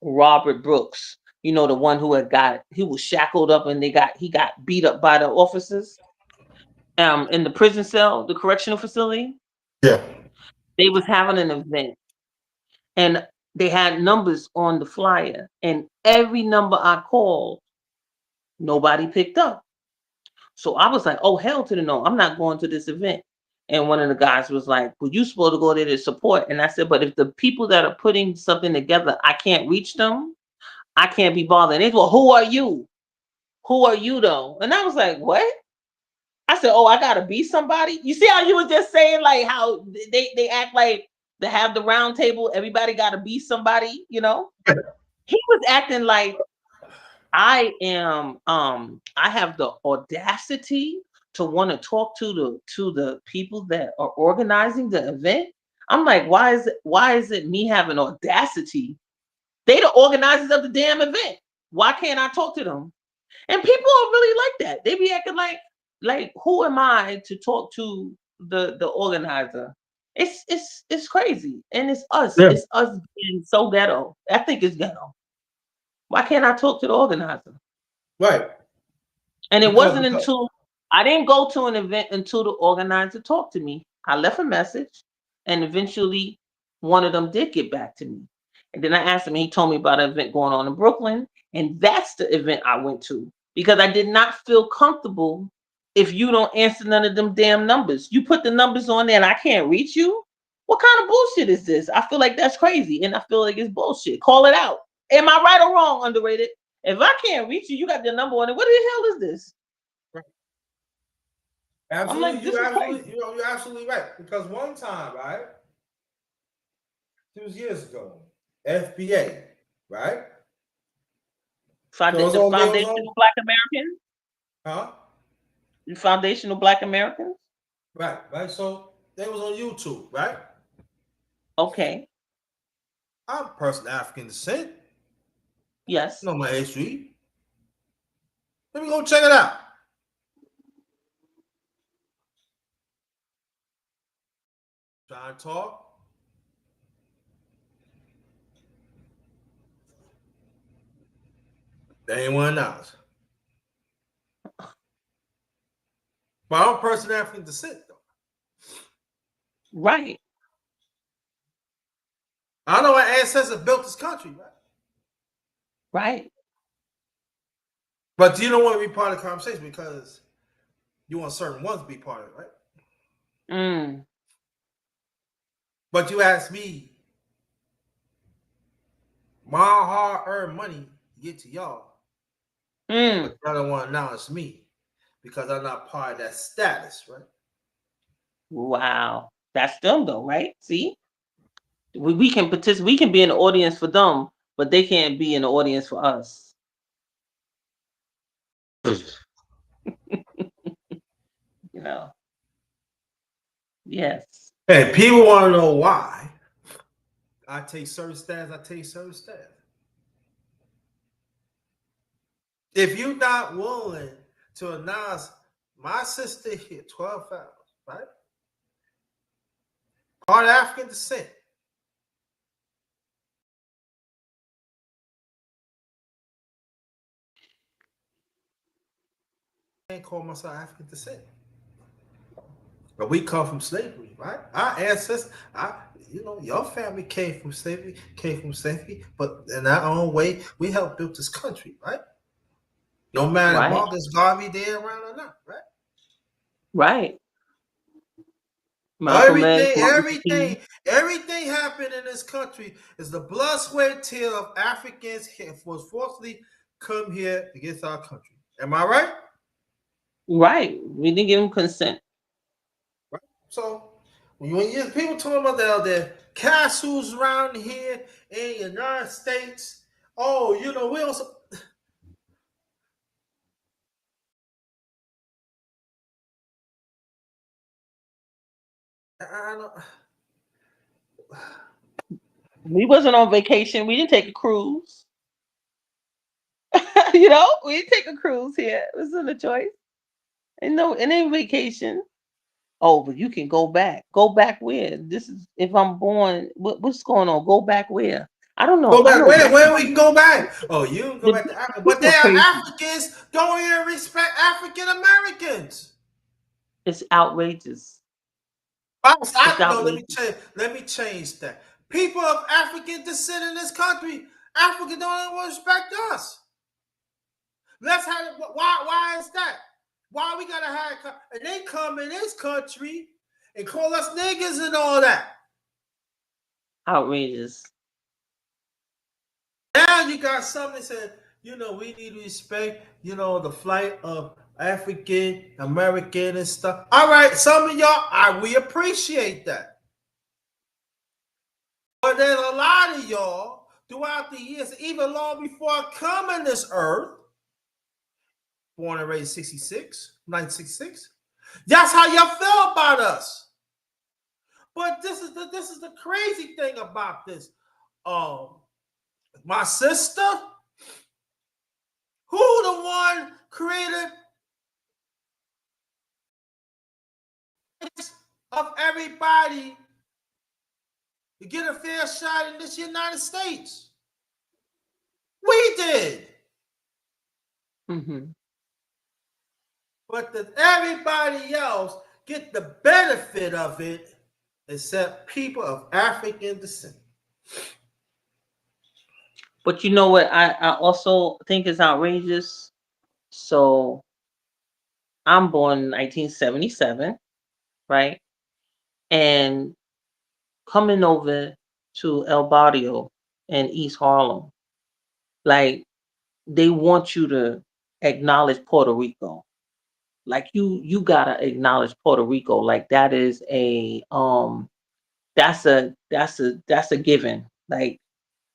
D: Robert Brooks, the one he was shackled up, and he got beat up by the officers in the prison cell, the correctional facility.
A: Yeah.
D: They was having an event, and they had numbers on the flyer, and every number I called, nobody picked up. So I was like, oh, hell to the no, I'm not going to this event. And one of the guys was like, well, you supposed to go there to support. And I said, but if the people that are putting something together, I can't reach them, I can't be bothered. And they said, well, who are you? Who are you though? And I was like, what? I said, oh, I gotta be somebody. You see how you were just saying like how they act like they have the round table, everybody gotta be somebody, you know? He was acting like I am I have the audacity to want to talk to the people that are organizing the event. I'm like, why is it me having audacity? They the organizers of the damn event. Why can't I talk to them? And people are really like that. They be acting like who am I to talk to the organizer? It's crazy. And it's us.
A: Yeah.
D: It's us being so ghetto. I think it's ghetto. Why can't I talk to the organizer?
A: Right.
D: And it
A: Because,
D: wasn't until I didn't go to an event until the organizer talked to me. I left a message, and eventually one of them did get back to me. And then I asked him, and he told me about an event going on in Brooklyn. And that's the event I went to because I did not feel comfortable if you don't answer none of them damn numbers. You put the numbers on there and I can't reach you. What kind of bullshit is this? I feel like that's crazy. And I feel like it's bullshit. Call it out. Am I right or wrong, underrated? If I can't reach you, you got the number on it. What the hell is this?
A: absolutely,
D: I'm like, this is crazy.
A: you're absolutely right. Because one time, right, 2 years ago, FBA, right?
D: The Foundational Black Americans?
A: Huh?
D: The Foundational Black Americans?
A: Right. So they was on YouTube, right?
D: Okay.
A: I'm a person of African descent.
D: Yes.
A: Know my history. Let me go check it out. Trying to talk. They ain't one else. But I'm a person of African descent, though.
D: Right.
A: I know our ancestors built this country, right?
D: Right.
A: But you don't want to be part of the conversation because you want certain ones to be part of it, right?
D: Mm.
A: But you ask me, my hard-earned money to get to y'all. But y'all don't want to acknowledge me because I'm not part of that status, right?
D: Wow. That's them though, right? See? We can participate, we can be an audience for them, but they can't be an audience for us. You know. Yes.
A: Hey, people want to know why I take certain stats. If you're not willing to announce my sister here, 12 hours, right? Part of African descent. I can't call myself African descent. But we come from slavery, right? Our ancestors, your family came from slavery, but in our own way, we helped build this country, right? No matter
D: Right.
A: Marcus Garvey there around or not, right?
D: Right.
A: Everything happened in this country is the blood, sweat, tear of Africans was forcibly come here against our country. Am I right?
D: Right. We didn't give them consent.
A: Right. So when you people talking about the castles around here in the United States, oh, we also. I don't.
D: We wasn't on vacation. We didn't take a cruise. We didn't take a cruise here. It wasn't a choice. And no, it ain't vacation. Oh, but you can go back. Go back where? This is if I'm born. What's going on? Go back where? I don't know.
A: Go back.
D: I know
A: Where we can go back? Oh, you can go back to Africa. But
D: people
A: they are
D: crazy.
A: Africans. Don't even respect African Americans.
D: It's outrageous.
A: No, let me change that. People of African descent in this country, Africa don't even respect us. Let's have it. Why is that? Why we gotta have? And they come in this country and call us niggas and all that.
D: Outrageous.
A: Now you got something that said, you know, we need to respect, you know, the flight of African American and stuff. All right, some of y'all, we appreciate that. But there's a lot of y'all throughout the years, even long before I come in this earth, born and raised 1966. That's how y'all feel about us. But this is the crazy thing about this. My sister, who the one created of everybody to get a fair shot in this United States? We did.
D: Mm-hmm.
A: But that everybody else get the benefit of it except people of African descent.
D: But you know what I also think is outrageous? So I'm born in 1977, right? And coming over to El Barrio in East Harlem, like they want you to acknowledge Puerto Rico. Like you gotta acknowledge Puerto Rico. Like that is that's a given. Like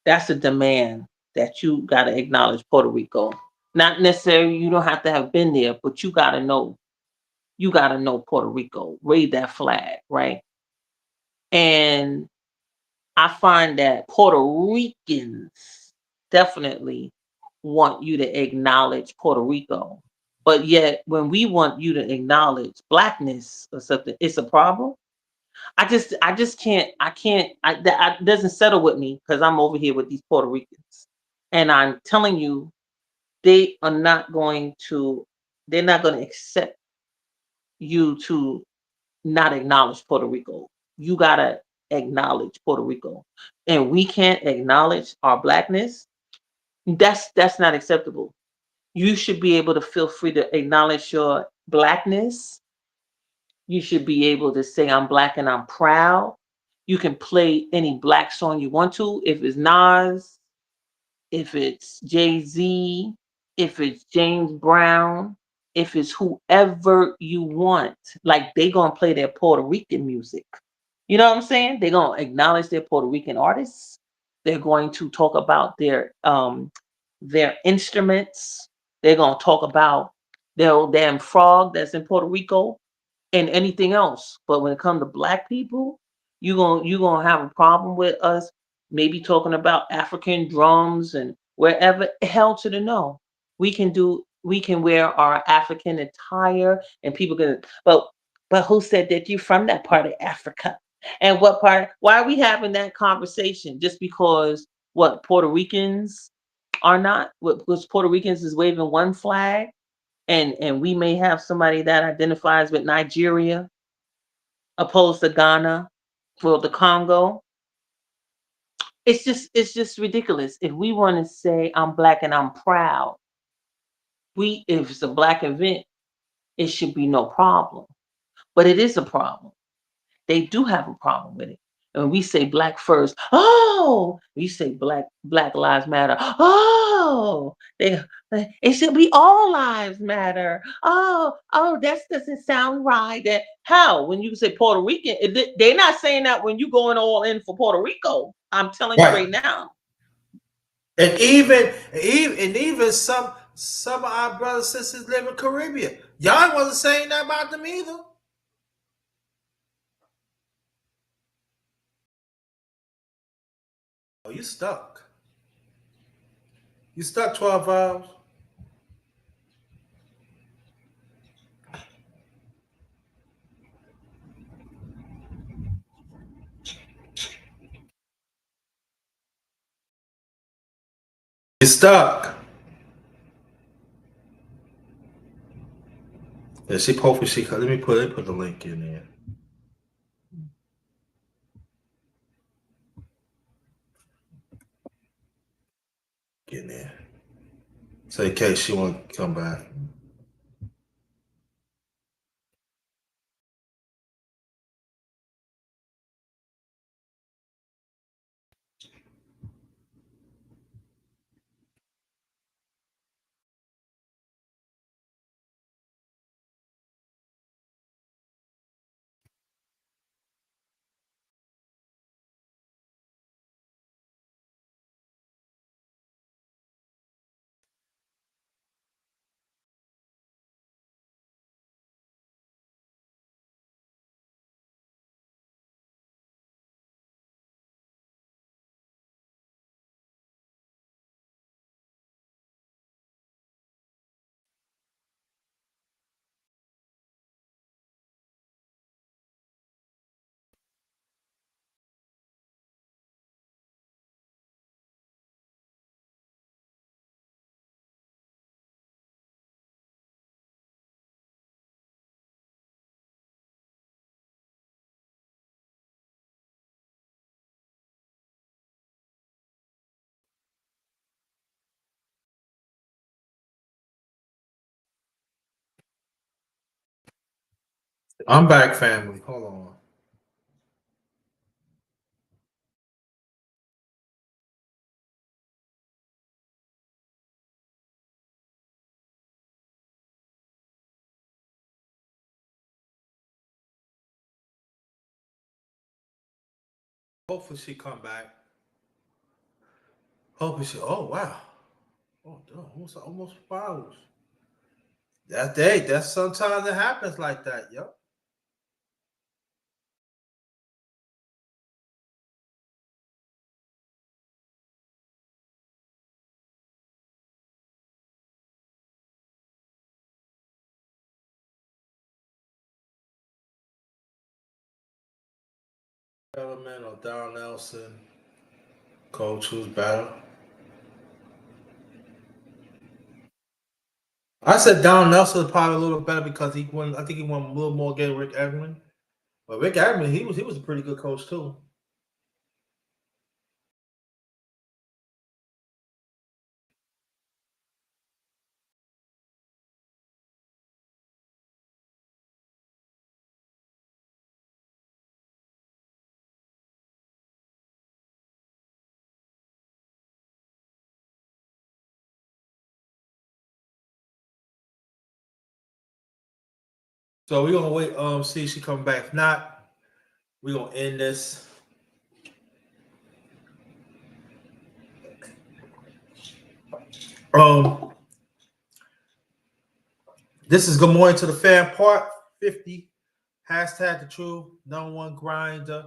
D: that's a demand that you gotta acknowledge Puerto Rico. Not necessarily you don't have to have been there, but you gotta know Puerto Rico. Raise that flag, right? And I find that Puerto Ricans definitely want you to acknowledge Puerto Rico. But yet, when we want you to acknowledge blackness or something, it's a problem. I just can't. That doesn't settle with me because I'm over here with these Puerto Ricans, and I'm telling you, they are not going to. They're not going to accept you to not acknowledge Puerto Rico. You gotta acknowledge Puerto Rico, and we can't acknowledge our blackness. That's not acceptable. You should be able to feel free to acknowledge your blackness. You should be able to say I'm black and I'm proud. You can play any black song you want to. If it's Nas, if it's Jay-Z, if it's James Brown, if it's whoever you want, like they gonna play their Puerto Rican music. You know what I'm saying? They're gonna acknowledge their Puerto Rican artists. They're going to talk about their instruments. They're gonna talk about their old damn frog that's in Puerto Rico and anything else. But when it comes to black people, you gonna have a problem with us maybe talking about African drums and wherever. Hell to the no. We can wear our African attire and people can but who said that you're from that part of Africa? And what part? Why are we having that conversation? Just because what Puerto Ricans are not? Because Puerto Ricans is waving one flag, and we may have somebody that identifies with Nigeria opposed to Ghana, well, the Congo. It's just ridiculous. If we want to say I'm black and I'm proud, if it's a black event, it should be no problem. But it is a problem. They do have a problem with it. And when we say black first, oh, we say Black Lives Matter. Oh, it should be all lives matter. Oh, that doesn't sound right. That how when you say Puerto Rican, they're not saying that when you going all in for Puerto Rico. I'm telling you right now.
A: And even some of our brothers and sisters live in Caribbean. Y'all wasn't saying that about them either. Oh, you stuck. You stuck 12 hours. You stuck. Yeah, hopefully let me put the link in there. Get in there. So in case she want to come back. I'm back, family. Hold on. Hopefully she come back. Hopefully she. Oh wow. Oh, damn, almost 4 hours. That day. That's sometimes it happens like that. Yep. Element or Don Nelson. Coach, who's better? I said Don Nelson is probably a little better because he won. I think he won a little more game Rick Edelman. But Rick Edelman, he was a pretty good coach too. So we're gonna wait. See if she come back. If not, we're gonna end this. Um, this is good morning to the fan part 50. Hashtag the truth. No one grinder.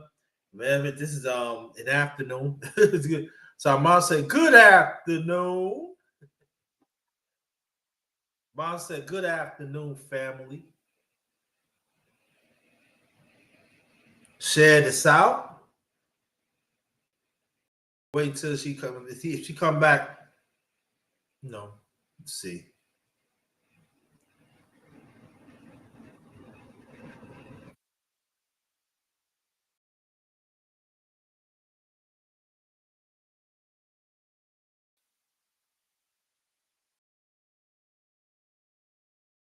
A: Man, this is an afternoon. It's good. So I'm gonna say good afternoon. Mom said good afternoon, family. Share this out. Wait till she come. If she come back, no. Let's see.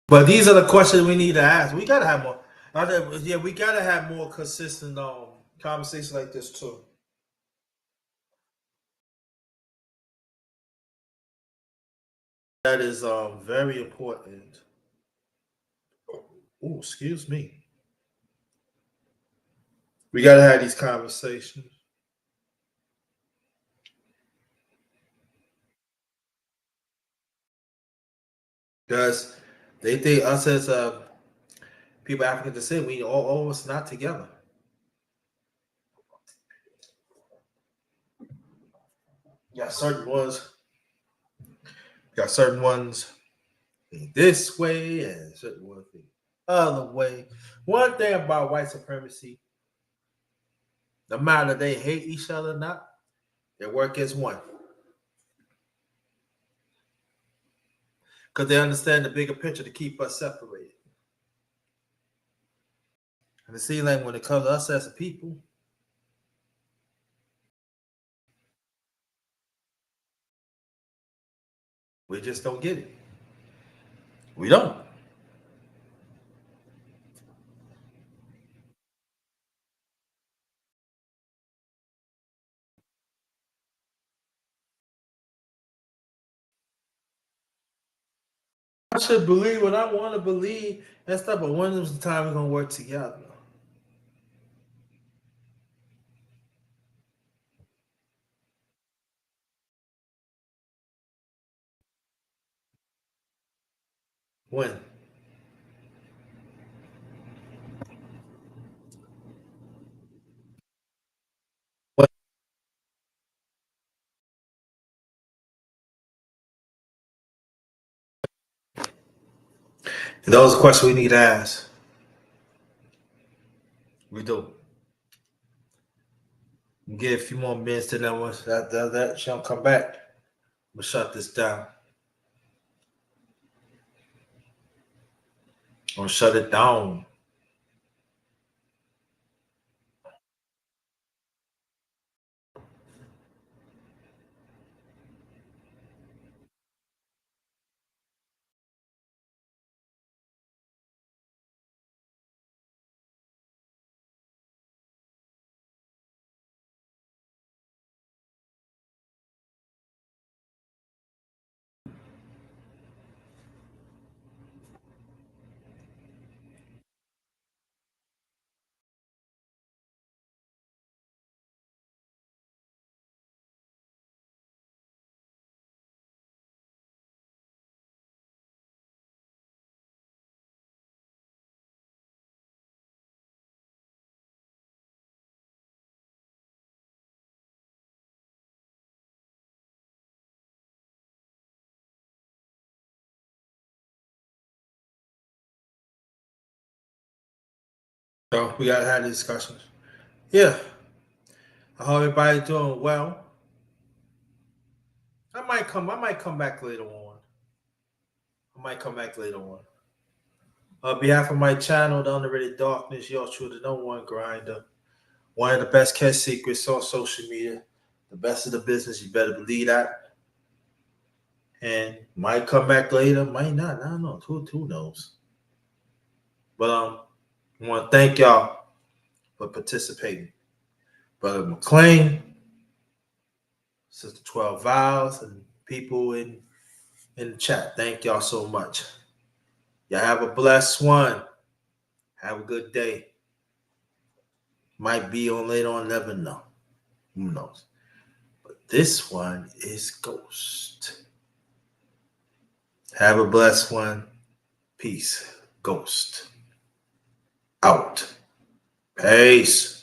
A: But these are the questions we need to ask. We gotta have more. Yeah, we gotta have more consistent conversations like this too. That is very important. Oh, excuse me. We gotta have these conversations. Because they think us as people African descent, we all of us not together. Got certain ones, got certain ones this way and certain ones the other way. One thing about white supremacy, no matter they hate each other or not, they work as one. Because they understand the bigger picture to keep us separated. And it seems like when it comes to us as a people, We just don't get it. We don't. I should believe what I want to believe and stuff, but when is the time we're gonna work together? When? When? Those are questions we need to ask. We do. Get a few more minutes to that once that she'll come back. We'll shut this down. Or shut it down. So we gotta have these discussions. Yeah. I hope everybody's doing well. I might come back later on. I might come back later on. On behalf of my channel, The Underrated Darkness, yours truly, the number one grinder. One of the best kept secrets on social media. The best of the business, you better believe that. And might come back later, might not. I don't know. Who knows? But I want to thank y'all for participating. Brother McLean, Sister 12 Vows, and people in the chat. Thank y'all so much. Y'all have a blessed one. Have a good day. Might be on later on, never know. Who knows? But this one is Ghost. Have a blessed one. Peace. Ghost. Out. Peace.